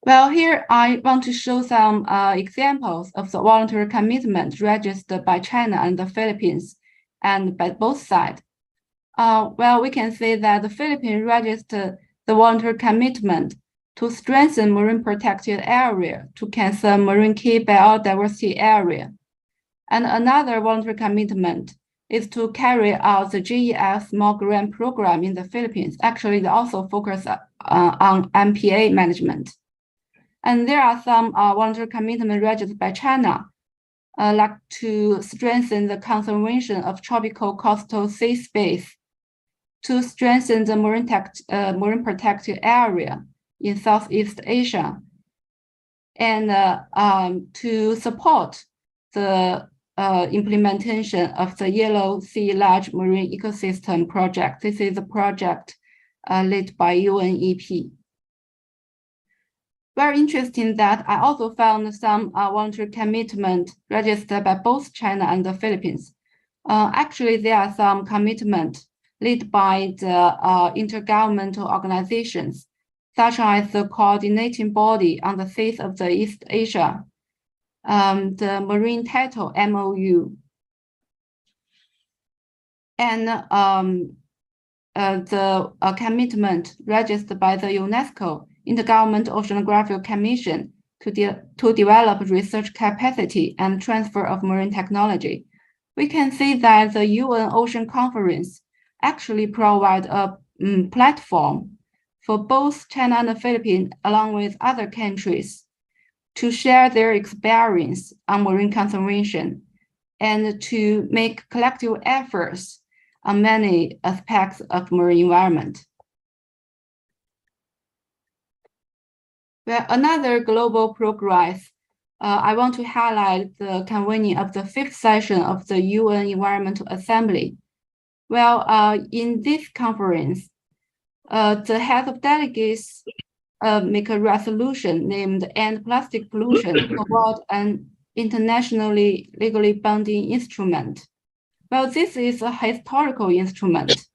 Well, here I want to show some examples of the voluntary commitment registered by China and the Philippines, and by both sides. Well, we can say that the Philippines registered the voluntary commitment to strengthen marine protected area to conserve marine key biodiversity area. And another voluntary commitment is to carry out the GEF small grant program in the Philippines. Actually, they also focus on MPA management. And there are some voluntary commitments registered by China, like to strengthen the conservation of tropical coastal sea space, to strengthen the marine protected area in Southeast Asia, and to support the implementation of the Yellow Sea Large Marine Ecosystem Project. This is a project led by UNEP. Very interesting that I also found some voluntary commitment registered by both China and the Philippines. Actually, there are some commitment led by the intergovernmental organizations, such as the coordinating body on the seas of the East Asia, the Marine Title MOU, and the commitment registered by the UNESCO Intergovernmental Oceanographic Commission to develop research capacity and transfer of marine technology. We can see that the UN Ocean Conference actually provide a platform for both China and the Philippines, along with other countries, to share their experience on marine conservation and to make collective efforts on many aspects of marine environment. Well, another global progress, I want to highlight the convening of the 5th session of the UN Environmental Assembly. Well, in this conference, the head of delegates make a resolution named "End Plastic Pollution" toward an internationally legally binding instrument. Well, this is a historical instrument.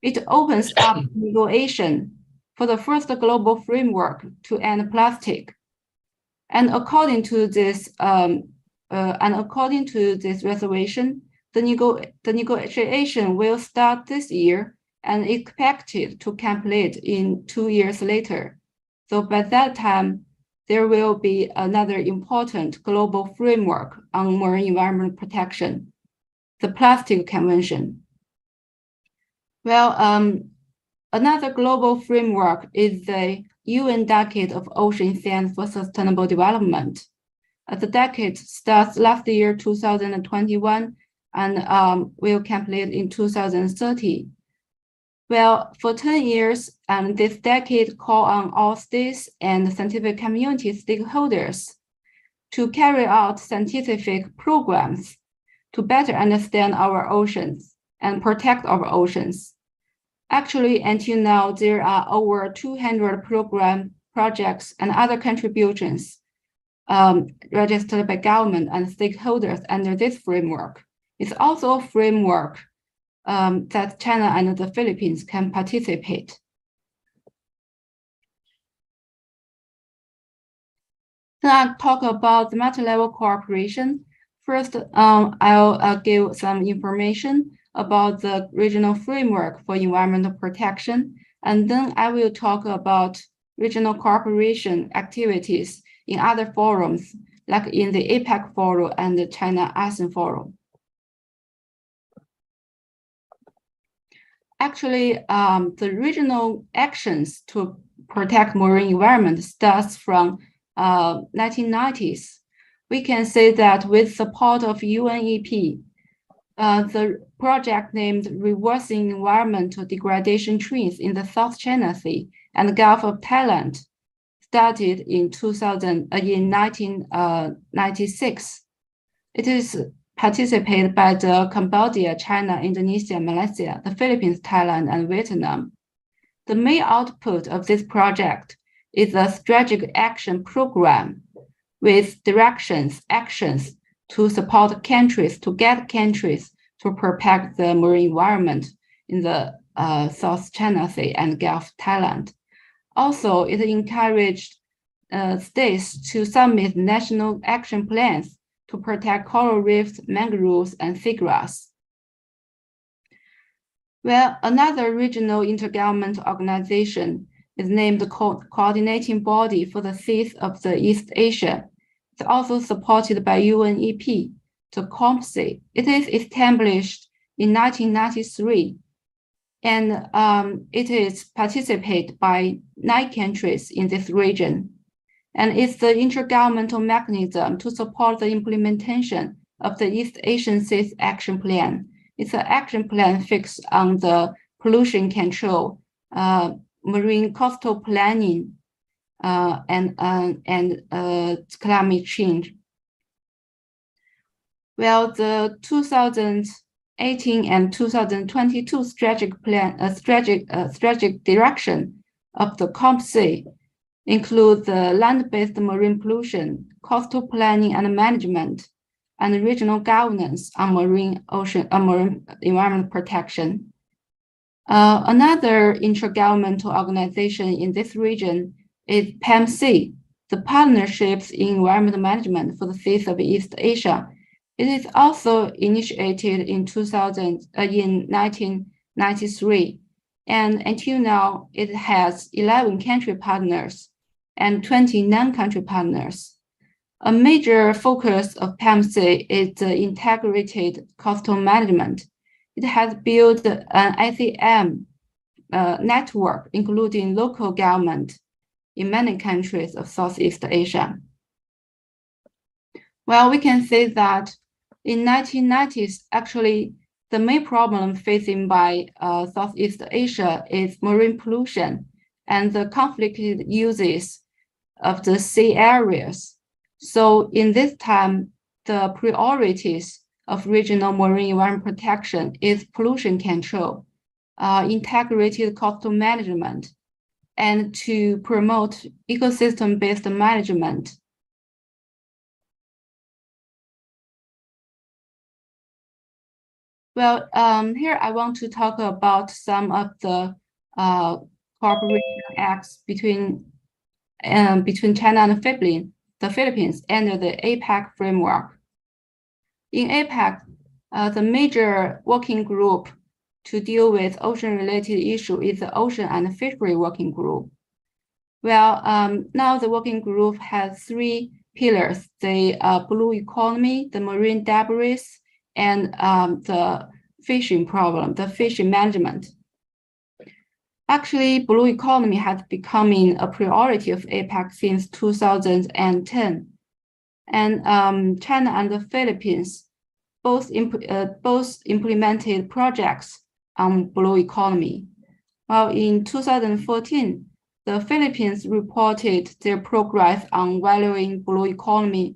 It opens up negotiation for the first global framework to end plastic. And according to this resolution, the negotiation will start this year and expected to complete in 2 years later. So by that time, there will be another important global framework on marine environment protection, the Plastic Convention. Well, another global framework is the UN Decade of Ocean Science for Sustainable Development. The decade starts last year, 2021, and will complete in 2030. Well, for 10 years, this decade call on all states and scientific community stakeholders to carry out scientific programs to better understand our oceans and protect our oceans. Actually, until now, there are over 200 projects and other contributions registered by government and stakeholders under this framework. It's also a framework that China and the Philippines can participate. Then I'll talk about the multi-level cooperation. First, I'll give some information about the regional framework for environmental protection, and then I will talk about regional cooperation activities in other forums, like in the APEC forum and the China ASEAN forum. Actually, the regional actions to protect marine environment starts from 1990s. We can say that with support of UNEP, the project named Reversing Environmental Degradation Trends in the South China Sea and the Gulf of Thailand started in 1996. It is participated by the Cambodia, China, Indonesia, Malaysia, the Philippines, Thailand, and Vietnam. The main output of this project is a strategic action program with actions to support countries, to get countries to protect the marine environment in the South China Sea and Gulf of Thailand. Also, it encouraged states to submit national action plans to protect coral reefs, mangroves, and seagrass. Well, another regional intergovernmental organization is named the Coordinating Body for the Seas of the East Asia. It's also supported by UNEP, the COMSI. It is established in 1993, and it is participated by 9 countries in this region. And it's the intergovernmental mechanism to support the implementation of the East Asian Seas Action Plan. It's an action plan fixed on the pollution control, marine coastal planning, and climate change. Well, the 2018 and 2022 strategic plan, strategic direction of the COMSI include the land-based marine pollution, coastal planning and management, and regional governance on marine environment protection. Another intergovernmental organization in this region is PAMC, the Partnerships in Environmental Management for the Seas of East Asia. It is also initiated in 1993, and until now it has 11 country partners and 20 non-country partners. A major focus of PAMC is the integrated coastal management. It has built an ICM network, including local government in many countries of Southeast Asia. Well, we can say that in 1990s, actually, the main problem facing by Southeast Asia is marine pollution and the conflicted uses of the sea areas. So in this time, the priorities of regional marine environment protection is pollution control, integrated coastal management, and to promote ecosystem-based management. Well, here I want to talk about some of the cooperation acts between China and the Philippines under the APEC framework. In APEC, the major working group to deal with ocean-related issues is the Ocean and Fishery Working Group. Well, now the working group has 3 pillars: the blue economy, the marine debris, and the fishing problem, the fishing management. Actually, blue economy has becoming a priority of APEC since 2010. And China and the Philippines both implemented projects on blue economy. While in 2014, the Philippines reported their progress on valuing blue economy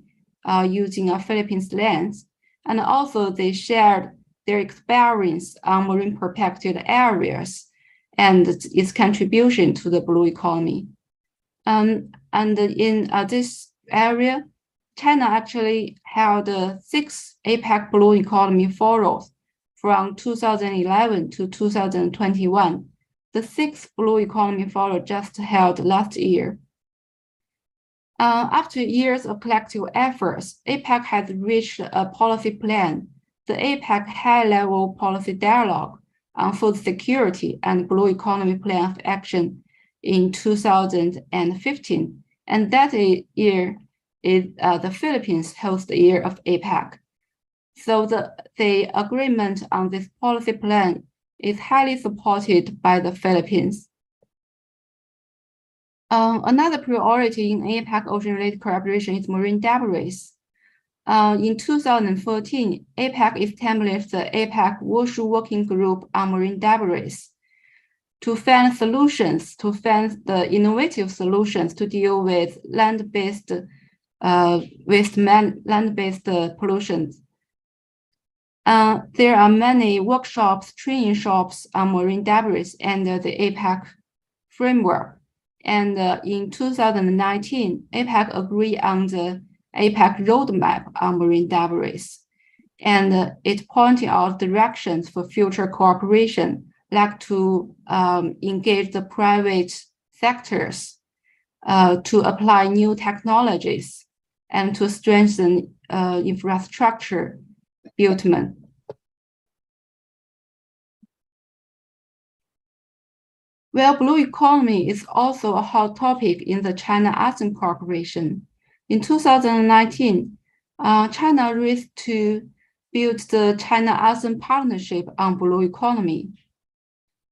using a Philippines lens, and also they shared their experience on marine protected areas and its contribution to the blue economy. And in this area, China actually held 6 APEC blue economy forums from 2011 to 2021. The 6th Blue Economy Forum just held last year. After years of collective efforts, APEC has reached a policy plan, the APEC High-Level Policy Dialogue on Food Security and Blue Economy Plan of Action in 2015. And that year is the Philippines host the year of APEC. So the agreement on this policy plan is highly supported by the Philippines. Another priority in APEC ocean-related cooperation is marine debris. In 2014, APEC established the APEC WUSHU Working Group on Marine Debris to find solutions, to find the innovative solutions to deal with land-based land-based pollution. There are many workshops, training shops on marine debris under the APEC framework. And in 2019, APEC agreed on the APEC roadmap on marine debris. And it pointed out directions for future cooperation, like to engage the private sectors to apply new technologies and to strengthen infrastructure buildment. Well, blue economy is also a hot topic in the China-ASEAN cooperation. In 2019, China raised to build the China-ASEAN partnership on blue economy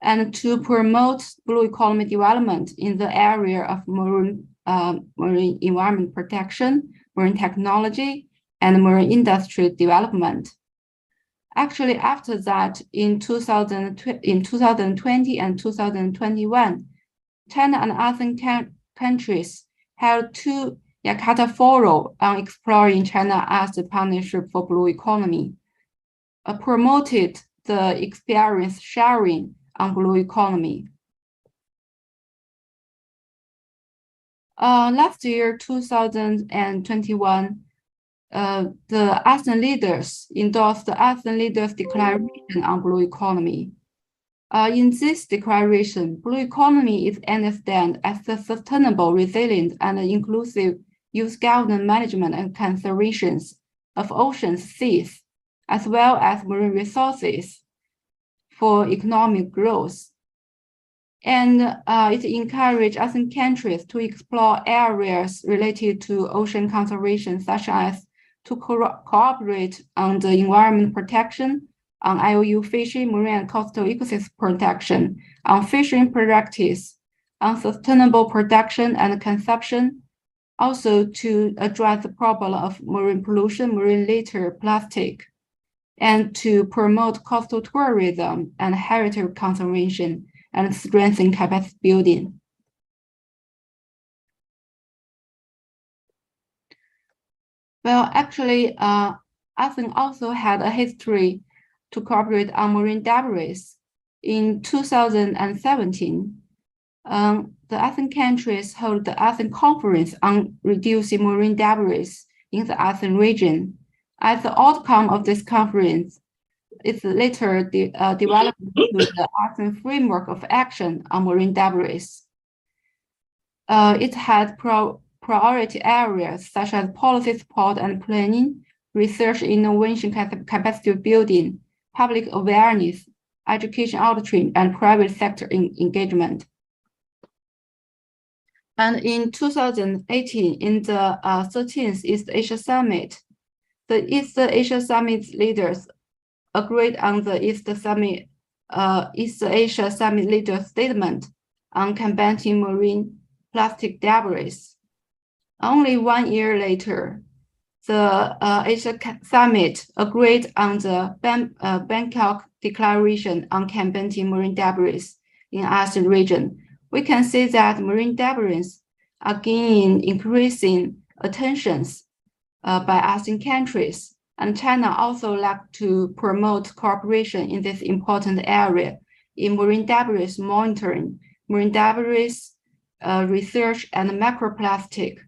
and to promote blue economy development in the area of marine environment protection, marine technology, and marine industry development. Actually, after that, in 2020 and 2021, China and ASEAN countries held 2 Jakarta Forum on exploring China as a partnership for blue economy, promoted the experience sharing on blue economy. Last year, 2021, the ASEAN leaders endorsed the ASEAN Leaders Declaration on Blue Economy. In this declaration, blue economy is understood as the sustainable, resilient, and inclusive use, governance, management, and conservation of oceans, seas, as well as marine resources for economic growth. And it encourages ASEAN countries to explore areas related to ocean conservation, such as to cooperate on the environment protection, on IOU fishing, marine and coastal ecosystem protection, on fishing practice, on sustainable production and consumption, also to address the problem of marine pollution, marine litter, plastic, and to promote coastal tourism and heritage conservation and strengthen capacity building. Well, actually, ASEAN also had a history to cooperate on marine debris. In 2017, the ASEAN countries held the ASEAN Conference on Reducing Marine Debris in the ASEAN region. As the outcome of this conference, it's later developed into the ASEAN Framework of Action on Marine Debris. It had priority areas such as policy support and planning, research, innovation, capacity building, public awareness, education outreach, and private sector engagement. And in 2018, in the 13th East Asia Summit, the East Asia Summit leaders agreed on the East Asia Summit leader statement on combating marine plastic debris. Only 1 year later, the Asia Summit agreed on the Bangkok Declaration on combating marine debris in ASEAN region. We can see that marine debris are gaining increasing attentions by ASEAN countries, and China also like to promote cooperation in this important area in marine debris monitoring, marine debris research, and microplastic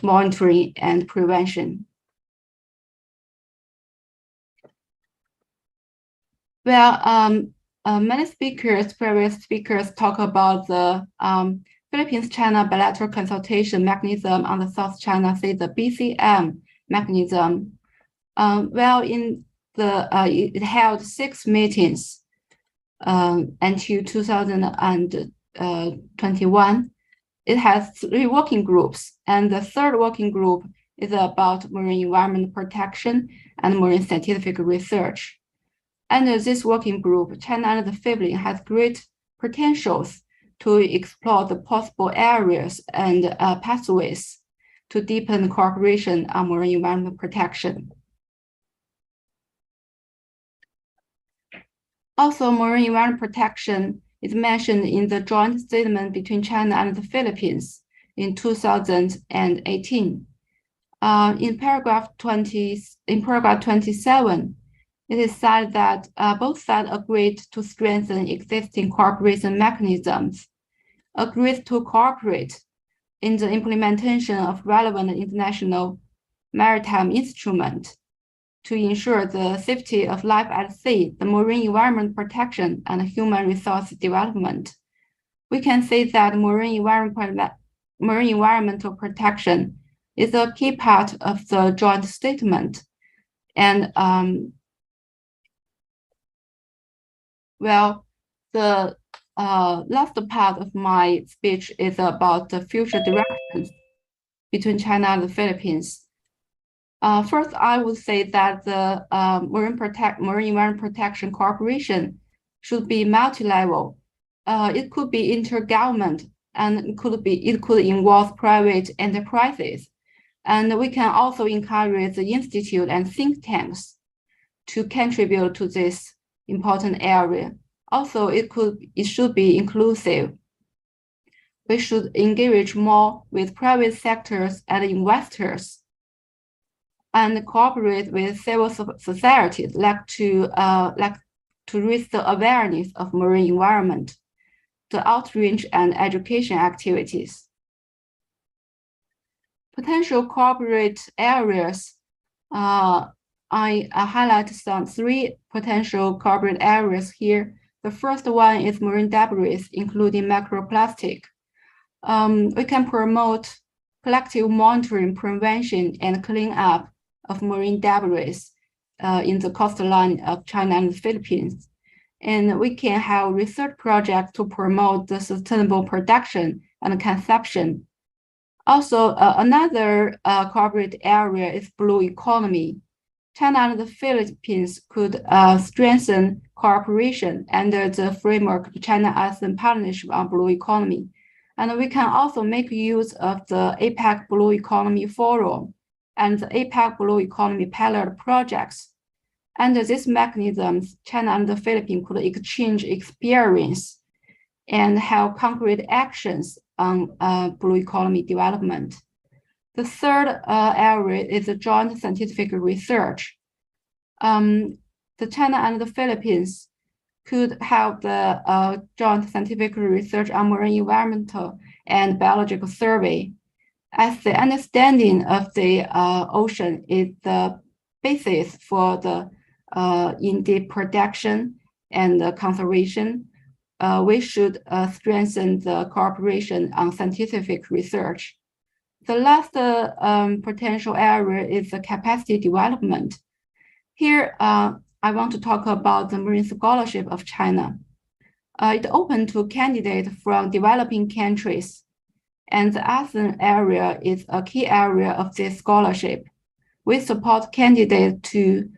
monitoring and prevention. Well, many previous speakers talk about the Philippines-China bilateral consultation mechanism on the South China Sea, the BCM mechanism. Well, it held 6 meetings until 2021. It has 3 working groups, and the 3rd working group is about marine environment protection and marine scientific research. Under this working group, China and the Philippines has great potentials to explore the possible areas and pathways to deepen cooperation on marine environment protection. Also, marine environment protection is mentioned in the joint statement between China and the Philippines in 2018. In paragraph 27, it is said that both sides agreed to strengthen existing cooperation mechanisms, agreed to cooperate in the implementation of relevant international maritime instruments to ensure the safety of life at sea, the marine environment protection, and human resource development. We can say that marine environmental protection is a key part of the joint statement. And well, the last part of my speech is about the future directions between China and the Philippines. First, I would say that the marine environment protection cooperation should be multi-level. It could be intergovernment, and it could involve private enterprises. And we can also encourage the institute and think tanks to contribute to this important area. Also, it should be inclusive. We should engage more with private sectors and investors, and cooperate with civil societies like to raise the awareness of marine environment, the outreach and education activities. Potential cooperate areas. I highlight 3 potential cooperate areas here. The first one is marine debris, including microplastic. We can promote collective monitoring, prevention, and cleanup of marine debris in the coastline of China and the Philippines. And we can have research projects to promote the sustainable production and consumption. Also, another cooperate area is blue economy. China and the Philippines could strengthen cooperation under the framework of China-ASEAN Partnership on Blue Economy. And we can also make use of the APEC Blue Economy Forum and the APEC Blue Economy pilot projects. Under these mechanisms, China and the Philippines could exchange experience and have concrete actions on blue economy development. The third area is the joint scientific research. The China and the Philippines could have the joint scientific research on marine environmental and biological survey, as the understanding of the ocean is the basis for the in-depth protection and the conservation. We should strengthen the cooperation on scientific research. The last potential area is the capacity development. Here, I want to talk about the marine scholarship of China. It's open to candidates from developing countries. and the ASEAN area is a key area of this scholarship. We support candidates to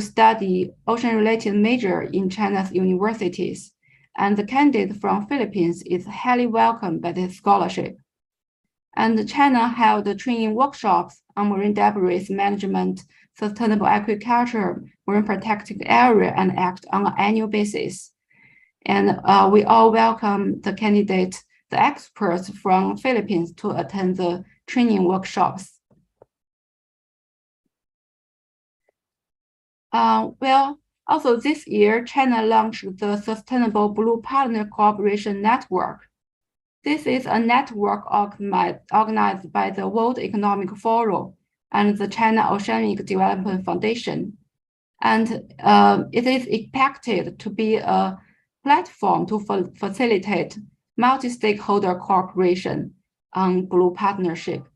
study ocean-related major in China's universities, and the candidate from Philippines is highly welcomed by this scholarship. And China held training workshops on marine debris management, sustainable aquaculture, marine protected area, and act on an annual basis. And we all welcome the candidates, the experts from Philippines to attend the training workshops. Also this year, China launched the Sustainable Blue Partner Cooperation Network. This is a network organized by the World Economic Forum and the China Oceanic Development Foundation. And it is expected to be a platform to facilitate multi-stakeholder cooperation on blue partnership,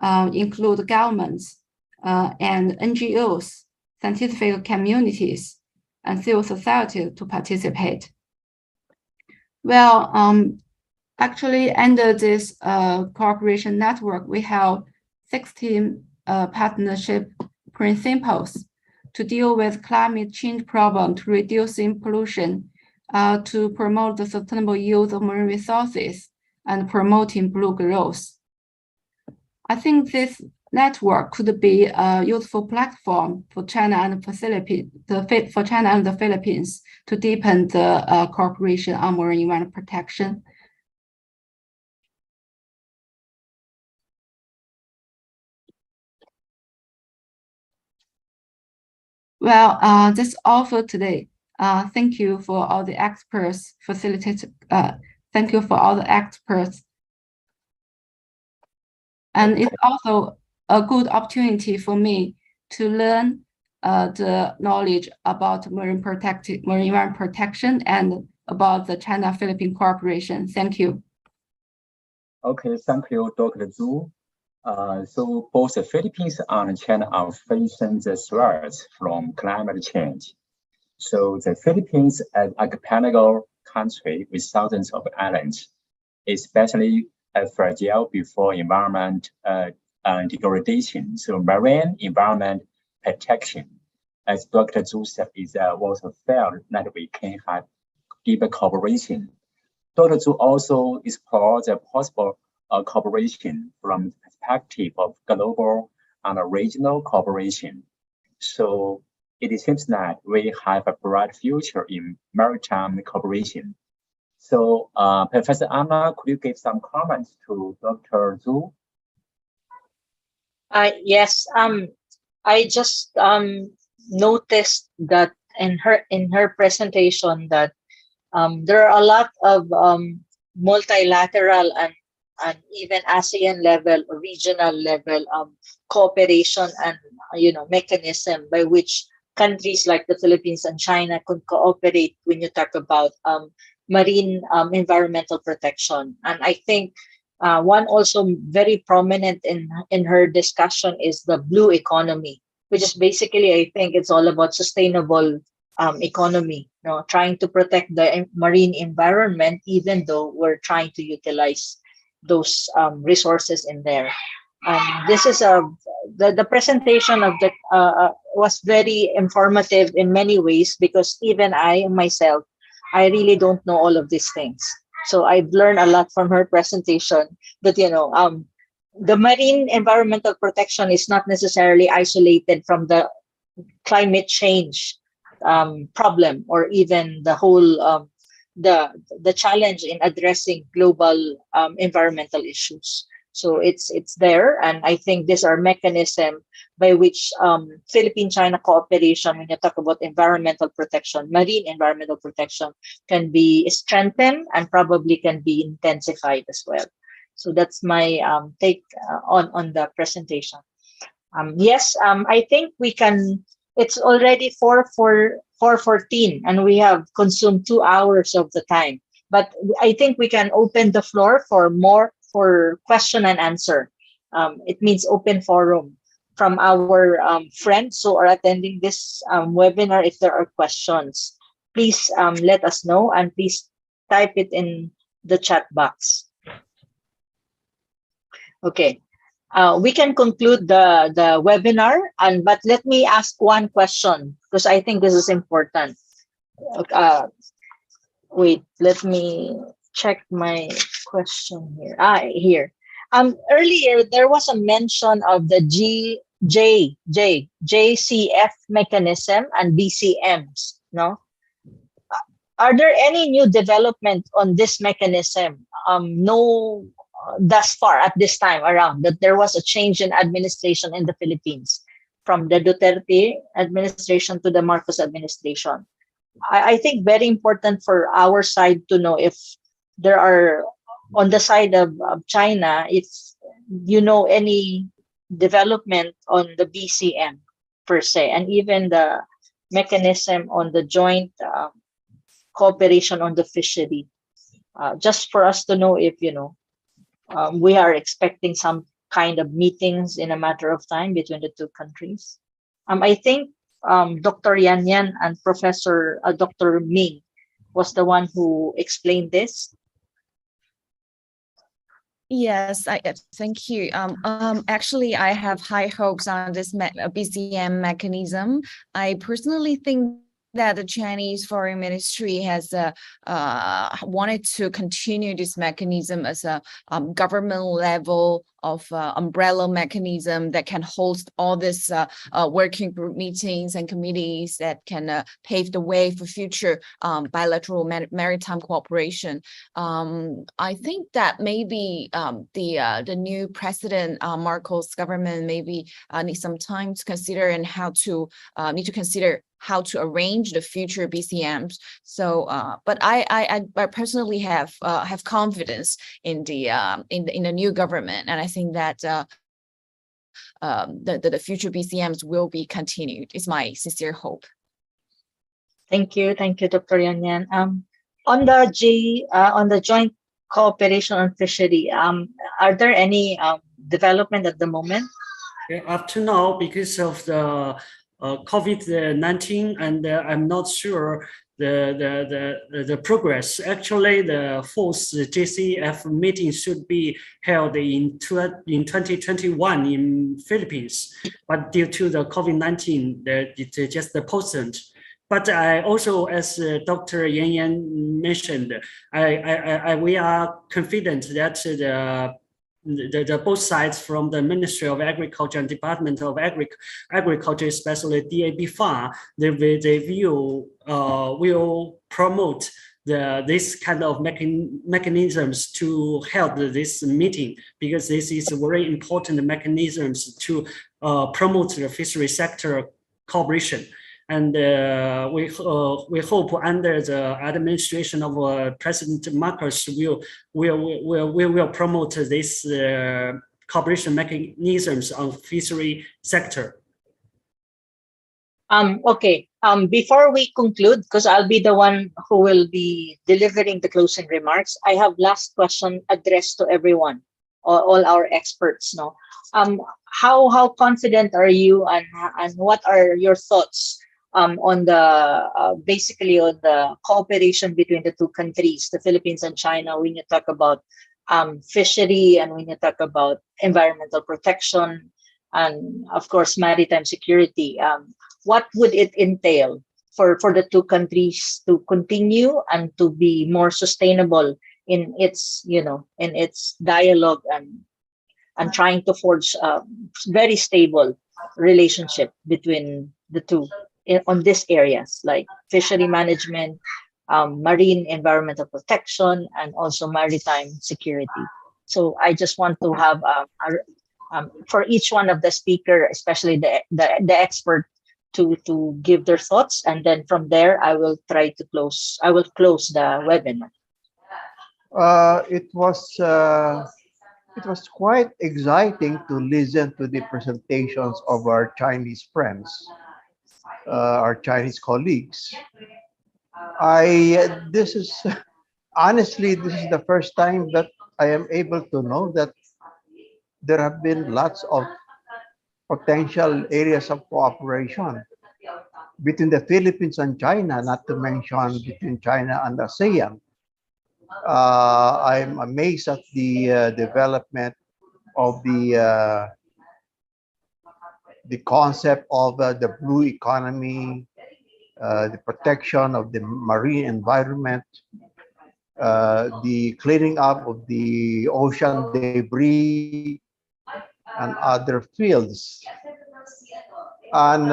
include governments and NGOs, scientific communities, and civil society to participate. Well, actually, under this cooperation network, we have 16 partnership principles to deal with climate change problem, to reducing pollution, to promote the sustainable use of marine resources, and promoting blue growth. I think this network could be a useful platform for China and the Philippines to deepen the cooperation on marine environment protection. Well, that's all for today. Thank you for all the experts thank you for all the experts. And it's also a good opportunity for me to learn the knowledge about marine environment protection and about the China-Philippine cooperation. Thank you. Okay, thank you, Dr. Zhu. So both the Philippines and China are facing the threats from climate change. So the Philippines, as an archipelago country with thousands of islands, especially fragile before environment degradation. So marine environment protection, as Dr. Zhu said, is was a field that we can have deeper cooperation. Dr. Zhu also explored the possible cooperation from the perspective of global and regional cooperation. So it seems that we have a bright future in maritime cooperation. So Professor Anna, could you give some comments to Dr. Zhu? Yes, I just noticed that in her presentation that there are a lot of multilateral and even ASEAN level, regional level cooperation and mechanism by which countries like the Philippines and China could cooperate when you talk about marine environmental protection. And I think one also very prominent in her discussion is the blue economy, which is basically, I think it's all about sustainable economy, trying to protect the marine environment, even though we're trying to utilize those resources in there. This is the presentation of the was very informative in many ways, because even I myself, I really don't know all of these things. So I've learned a lot from her presentation that, the marine environmental protection is not necessarily isolated from the climate change problem, or even the whole the challenge in addressing global environmental issues. So it's there, and I think these are mechanisms by which Philippine-China cooperation, when you talk about environmental protection, marine environmental protection, can be strengthened and probably can be intensified as well. So that's my take on the presentation. Yes, I think we can. It's already 4:14, and we have consumed 2 hours of the time. But I think we can open the floor for question and answer. It means open forum from our friends who are attending this webinar. If there are questions, please let us know, and please type it in the chat box. Okay. We can conclude the webinar, but let me ask one question because I think this is important. Wait, let me check my question here. Here. Earlier there was a mention of the JCF mechanism and BCMs. No, are there any new development on this mechanism? No, thus far at this time around that there was a change in administration in the Philippines from the Duterte administration to the Marcos administration. I think very important for our side to know if there are on the side of China, if you know any development on the BCM per se, and even the mechanism on the joint cooperation on the fishery, just for us to know if we are expecting some kind of meetings in a matter of time between the two countries. I think Dr. Yan Yan and Professor Dr. Ming was the one who explained this. Yes, thank you. Actually, I have high hopes on this BCM mechanism. I personally think that the Chinese Foreign Ministry has wanted to continue this mechanism as a government level of umbrella mechanism that can host all this working group meetings and committees that can pave the way for future bilateral maritime cooperation. I think that maybe the new president Marcos government maybe needs some time to consider and need to consider how to arrange the future BCMs. So, but I personally have confidence in the new government, and I think that the future BCMs will be continued. Is my sincere hope. Thank you, Dr. Yan Yan. On the joint cooperation on fishery, are there any development at the moment? Up to now, because of the COVID-19, and I'm not sure the progress. Actually, the fourth JCF meeting should be held in 2021 in Philippines, but due to the COVID-19, it just postponed. But I also, as Dr. Yan Yan mentioned, we are confident that the both sides from the Ministry of Agriculture and Department of Agriculture, especially DAB-FA, they will promote this kind of mechanisms to help this meeting, because this is very important mechanisms to promote the fishery sector cooperation. And we hope under the administration of President Marcos will promote this cooperation mechanisms on fishery sector. Okay. Before we conclude, because I'll be the one who will be delivering the closing remarks, I have last question addressed to everyone, all our experts. No, how confident are you, and what are your thoughts on the basically on the cooperation between the two countries, the Philippines and China, when you talk about fishery, and when you talk about environmental protection, and of course maritime security? What would it entail for the two countries to continue and to be more sustainable in its in its dialogue and trying to forge a very stable relationship between the two on these areas like fishery management, marine environmental protection, and also maritime security? So I just want to have for each one of the speaker, especially the expert, to give their thoughts, and then from there I will close the webinar. It was quite exciting to listen to the presentations of our Chinese friends, our Chinese colleagues. This is honestly, this is the first time that I am able to know that there have been lots of potential areas of cooperation between the Philippines and China, not to mention between China and ASEAN. I'm amazed at the development of the concept of the blue economy, the protection of the marine environment, the cleaning up of the ocean debris, and other fields. And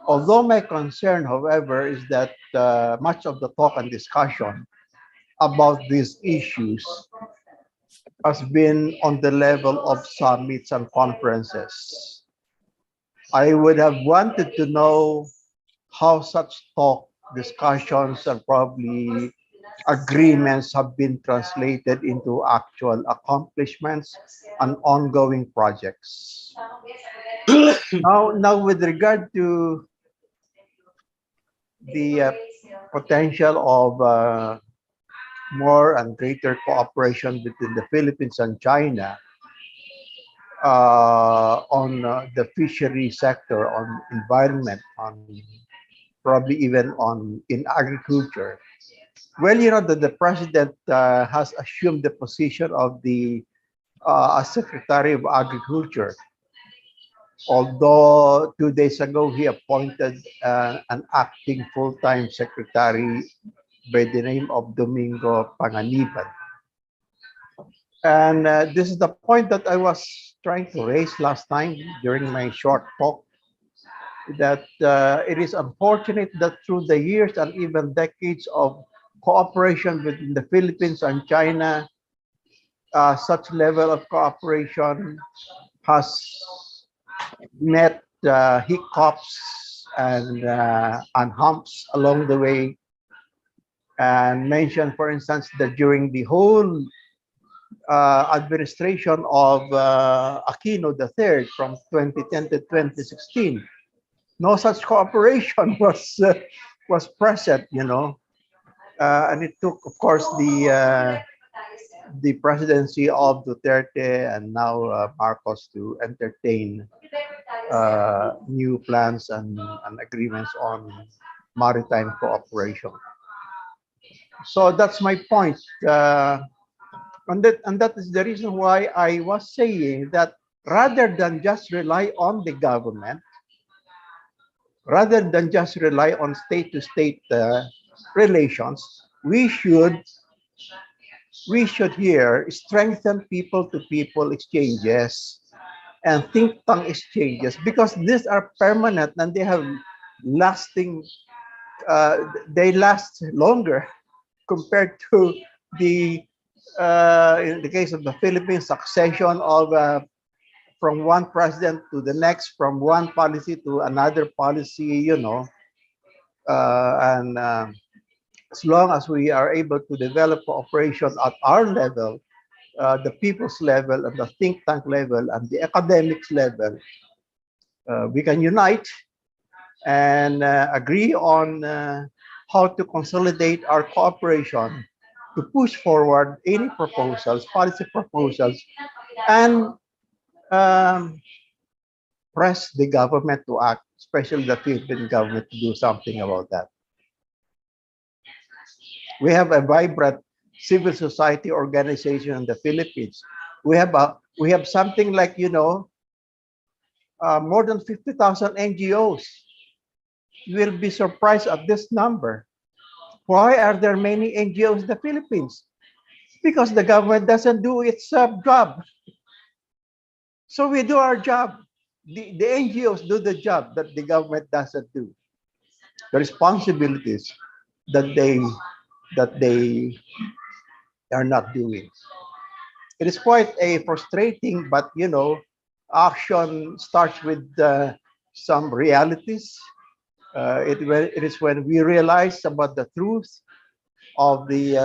although my concern, however, is that much of the talk and discussion about these issues has been on the level of summits and conferences. I would have wanted to know how such talk, discussions, and probably agreements have been translated into actual accomplishments and ongoing projects. Now, with regard to the potential of more and greater cooperation between the Philippines and China on the fishery sector, on environment, on probably even on in agriculture. Well, you know that the president has assumed the position of the Secretary of Agriculture. Although 2 days ago he appointed an acting full-time secretary by the name of Domingo Panganiban. And this is the point that I was trying to raise last time during my short talk, that it is unfortunate that through the years and even decades of cooperation between the Philippines and China, such level of cooperation has met hiccups and humps along the way, and mentioned, for instance, that during the whole administration of Aquino III from 2010 to 2016, no such cooperation was present, you know, and it took, of course, the presidency of Duterte and now Marcos to entertain new plans and agreements on maritime cooperation. So that's my point. And that is the reason why I was saying that rather than just rely on the government, rather than just rely on state-to-state relations, we should here strengthen people-to-people exchanges and think tank exchanges, because these are permanent and they have lasting, they last longer compared to the in the case of the Philippines, succession of from one president to the next, from one policy to another policy, you know, and as long as we are able to develop cooperation at our level, the people's level, and the think tank level, and the academics level, we can unite and agree on how to consolidate our cooperation to push forward any proposals, policy proposals, and press the government to act, especially the Philippine government, to do something about that. We have a vibrant civil society organization in the Philippines. We have something like, you know, more than 50,000 NGOs. You will be surprised at this number. Why are there many NGOs in the Philippines? Because the government doesn't do its job. So we do our job. The NGOs do the job that the government doesn't do. The responsibilities that they are not doing. It is quite a frustrating, but you know, action starts with some realities. It is when we realize about the truth of the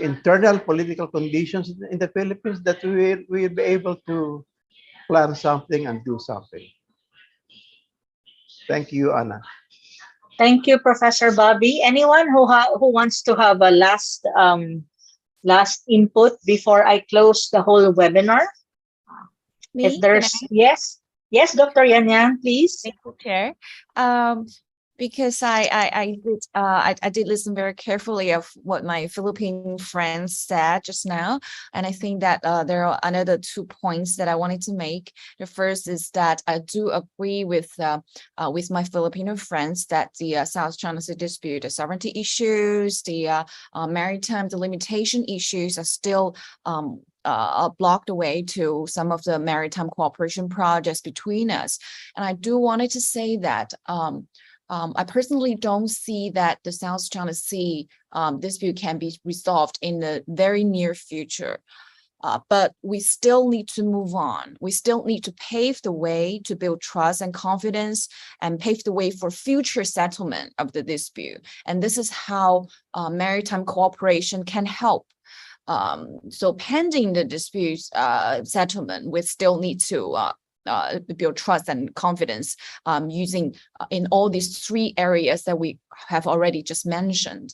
internal political conditions in the Philippines that we will be able to plan something and do something. Thank you, Anna. Thank you, Professor Bobby. Anyone who wants to have a last input before I close the whole webinar? Me? If there's yes, Dr. Yan Yang, please. Thank you, Chair. Because I did listen very carefully of what my Philippine friends said just now, and I think that there are another 2 points that I wanted to make. The first is that I do agree with my Filipino friends that the South China Sea dispute, the sovereignty issues, the maritime delimitation issues are still blocked away to some of the maritime cooperation projects between us. And I do wanted to say that I personally don't see that the South China Sea dispute can be resolved in the very near future. But we still need to move on. We still need to pave the way to build trust and confidence and pave the way for future settlement of the dispute. And this is how maritime cooperation can help. So pending the dispute settlement, we still need to build trust and confidence using in all these 3 areas that we have already just mentioned.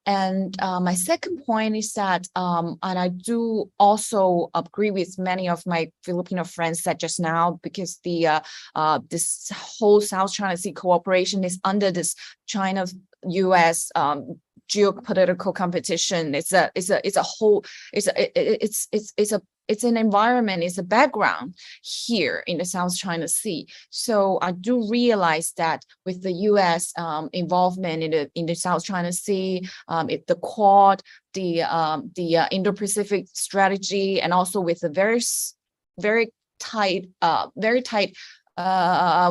And my second point is that, and I do also agree with many of my Filipino friends said just now, because the this whole South China Sea cooperation is under this China-US geopolitical competition. It's an environment, it's a background here in the South China Sea. So I do realize that with the U.S. Involvement in the South China Sea, the Quad, the Indo-Pacific strategy, and also with the very tight,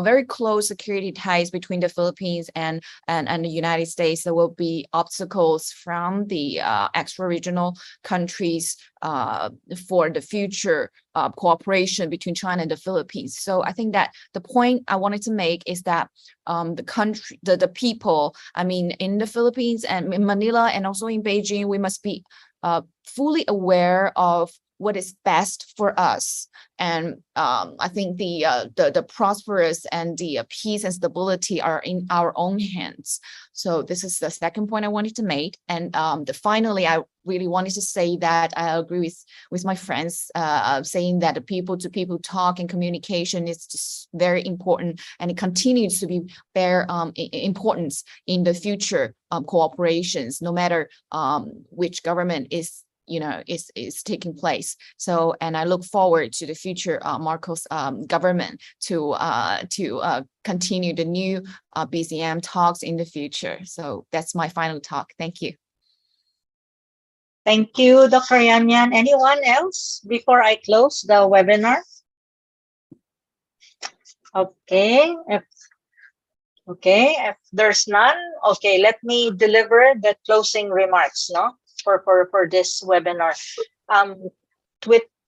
very close security ties between the Philippines and the United States, there will be obstacles from the extra-regional countries for the future cooperation between China and the Philippines. So I think that the point I wanted to make is that the people, I mean, in the Philippines and in Manila and also in Beijing, we must be fully aware of what is best for us. And I think the prosperous and the peace and stability are in our own hands. So this is the second point I wanted to make. And finally, I really wanted to say that I agree with my friends saying that the people-to-people talk and communication is just very important, and it continues to be very importance in the future cooperations, no matter which government is taking place. So, and I look forward to the future Marcos government to continue the new BCM talks in the future. So that's my final talk. Thank you. Thank you, Dr. Yanyan. Anyone else before I close the webinar? Okay. If there's none, okay, let me deliver the closing remarks, for this webinar.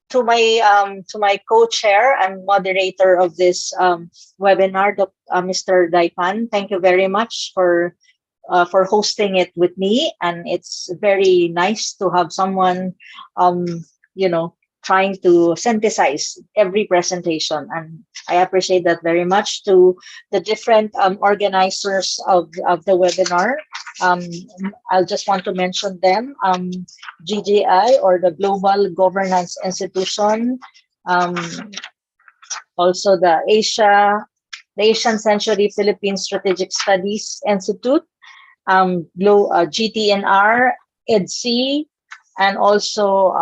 To my co-chair and moderator of this webinar, Mr. Daipan, thank you very much for hosting it with me, and it's very nice to have someone trying to synthesize every presentation, and I appreciate that very much. To the different organizers of the webinar, I'll just want to mention them: GGI, or the Global Governance Institution, also the Asian Century Philippines Strategic Studies Institute, GTNR, EDC, and also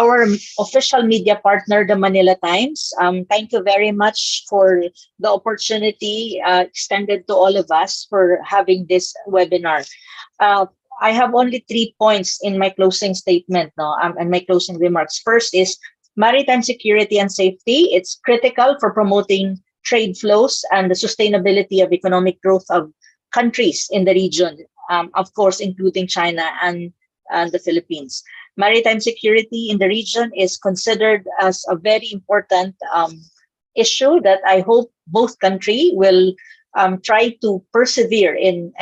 our official media partner, the Manila Times. Thank you very much for the opportunity extended to all of us for having this webinar. I have only 3 points in my closing statement and my closing remarks. First is maritime security and safety. It's critical for promoting trade flows and the sustainability of economic growth of countries in the region, of course, including China and the Philippines. Maritime security in the region is considered as a very important issue that I hope both countries will try to persevere in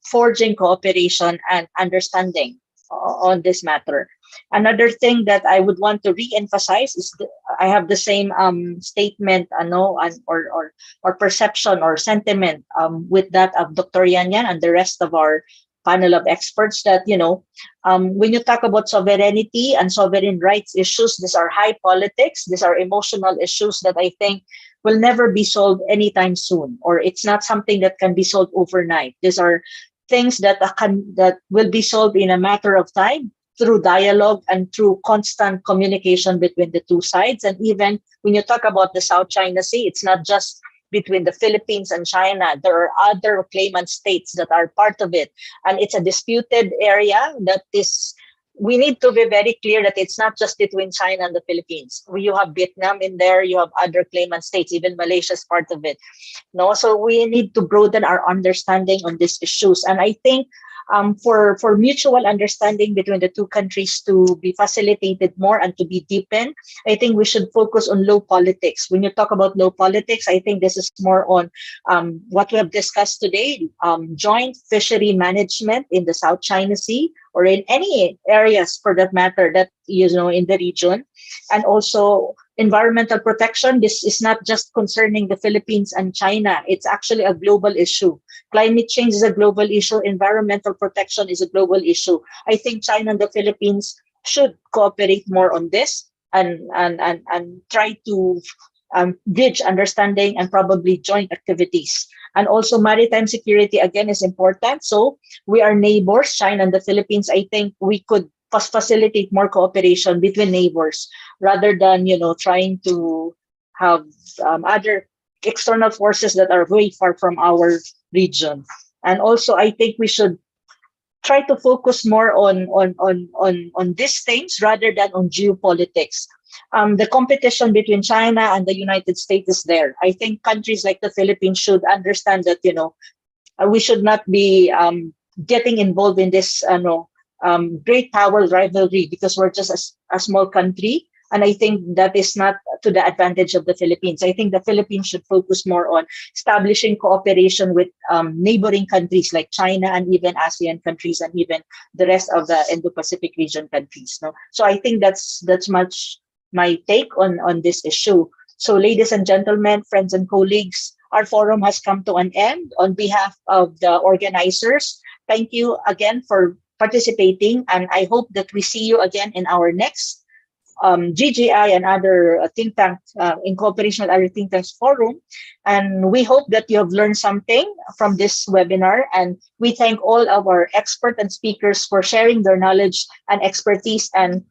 forging cooperation and understanding on this matter. Another thing that I would want to re-emphasize is I have the same statement, or perception or sentiment with that of Dr. Yanyan and the rest of our panel of experts, that when you talk about sovereignty and sovereign rights issues, these are high politics, these are emotional issues that I think will never be solved anytime soon, or it's not something that can be solved overnight. These are things that will be solved in a matter of time through dialogue and through constant communication between the two sides. And even when you talk about the South China Sea, it's not just between the Philippines and China. There are other claimant states that are part of it. And it's a disputed area that is, we need to be very clear that it's not just between China and the Philippines. You have Vietnam in there, you have other claimant states, even Malaysia is part of it. No, so we need to broaden our understanding on these issues. And I think for mutual understanding between the two countries to be facilitated more and to be deepened, I think we should focus on low politics. When you talk about low politics, I think this is more on what we have discussed today, joint fishery management in the South China Sea, or in any areas for that matter that, in the region. And also environmental protection. This is not just concerning the Philippines and China. It's actually a global issue. Climate change is a global issue. Environmental protection is a global issue. I think China and the Philippines should cooperate more on this and try to bridge understanding and probably joint activities. And also maritime security, again, is important. So we are neighbors, China and the Philippines. I think we could facilitate more cooperation between neighbors rather than, trying to have other external forces that are very far from our region. And also, I think we should try to focus more on these things rather than on geopolitics. The competition between China and the United States is there. I think countries like the Philippines should understand that, we should not be getting involved in this great power rivalry because we're just a small country. And I think that is not to the advantage of the Philippines. I think the Philippines should focus more on establishing cooperation with neighboring countries like China and even ASEAN countries and even the rest of the Indo-Pacific region countries. No? So I think that's much my take on this issue. So ladies and gentlemen, friends and colleagues, our forum has come to an end. On behalf of the organizers, thank you again for participating. And I hope that we see you again in our next GGI and other think tank in cooperation with other think tanks forum. And we hope that you have learned something from this webinar. And we thank all of our experts and speakers for sharing their knowledge and expertise. And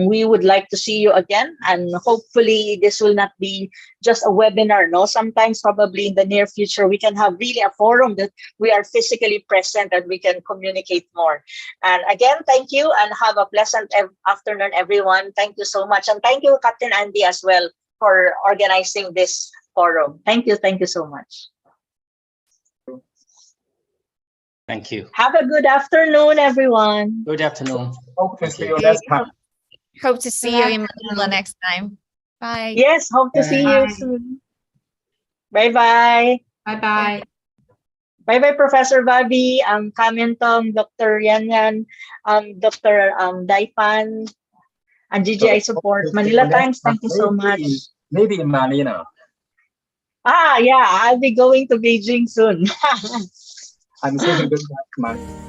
we would like to see you again. And hopefully this will not be just a webinar. No, sometimes probably in the near future, we can have really a forum that we are physically present and we can communicate more. And again, thank you and have a pleasant afternoon, everyone. Thank you so much. And thank you, Captain Andy, as well for organizing this forum. Thank you. Thank you so much. Thank you. Have a good afternoon, everyone. Good afternoon. Hope to see you next time. Hope to see you in Manila next time. Bye. Yes, hope to see you soon. Bye-bye. Bye-bye. Bye-bye, Professor Bobby, Mentong, Dr. Yan, Dr. Daipan, and GGI support. Manila Times, thank you so much. Maybe in Manila. Yeah, I'll be going to Beijing soon. I'm saying good luck, man.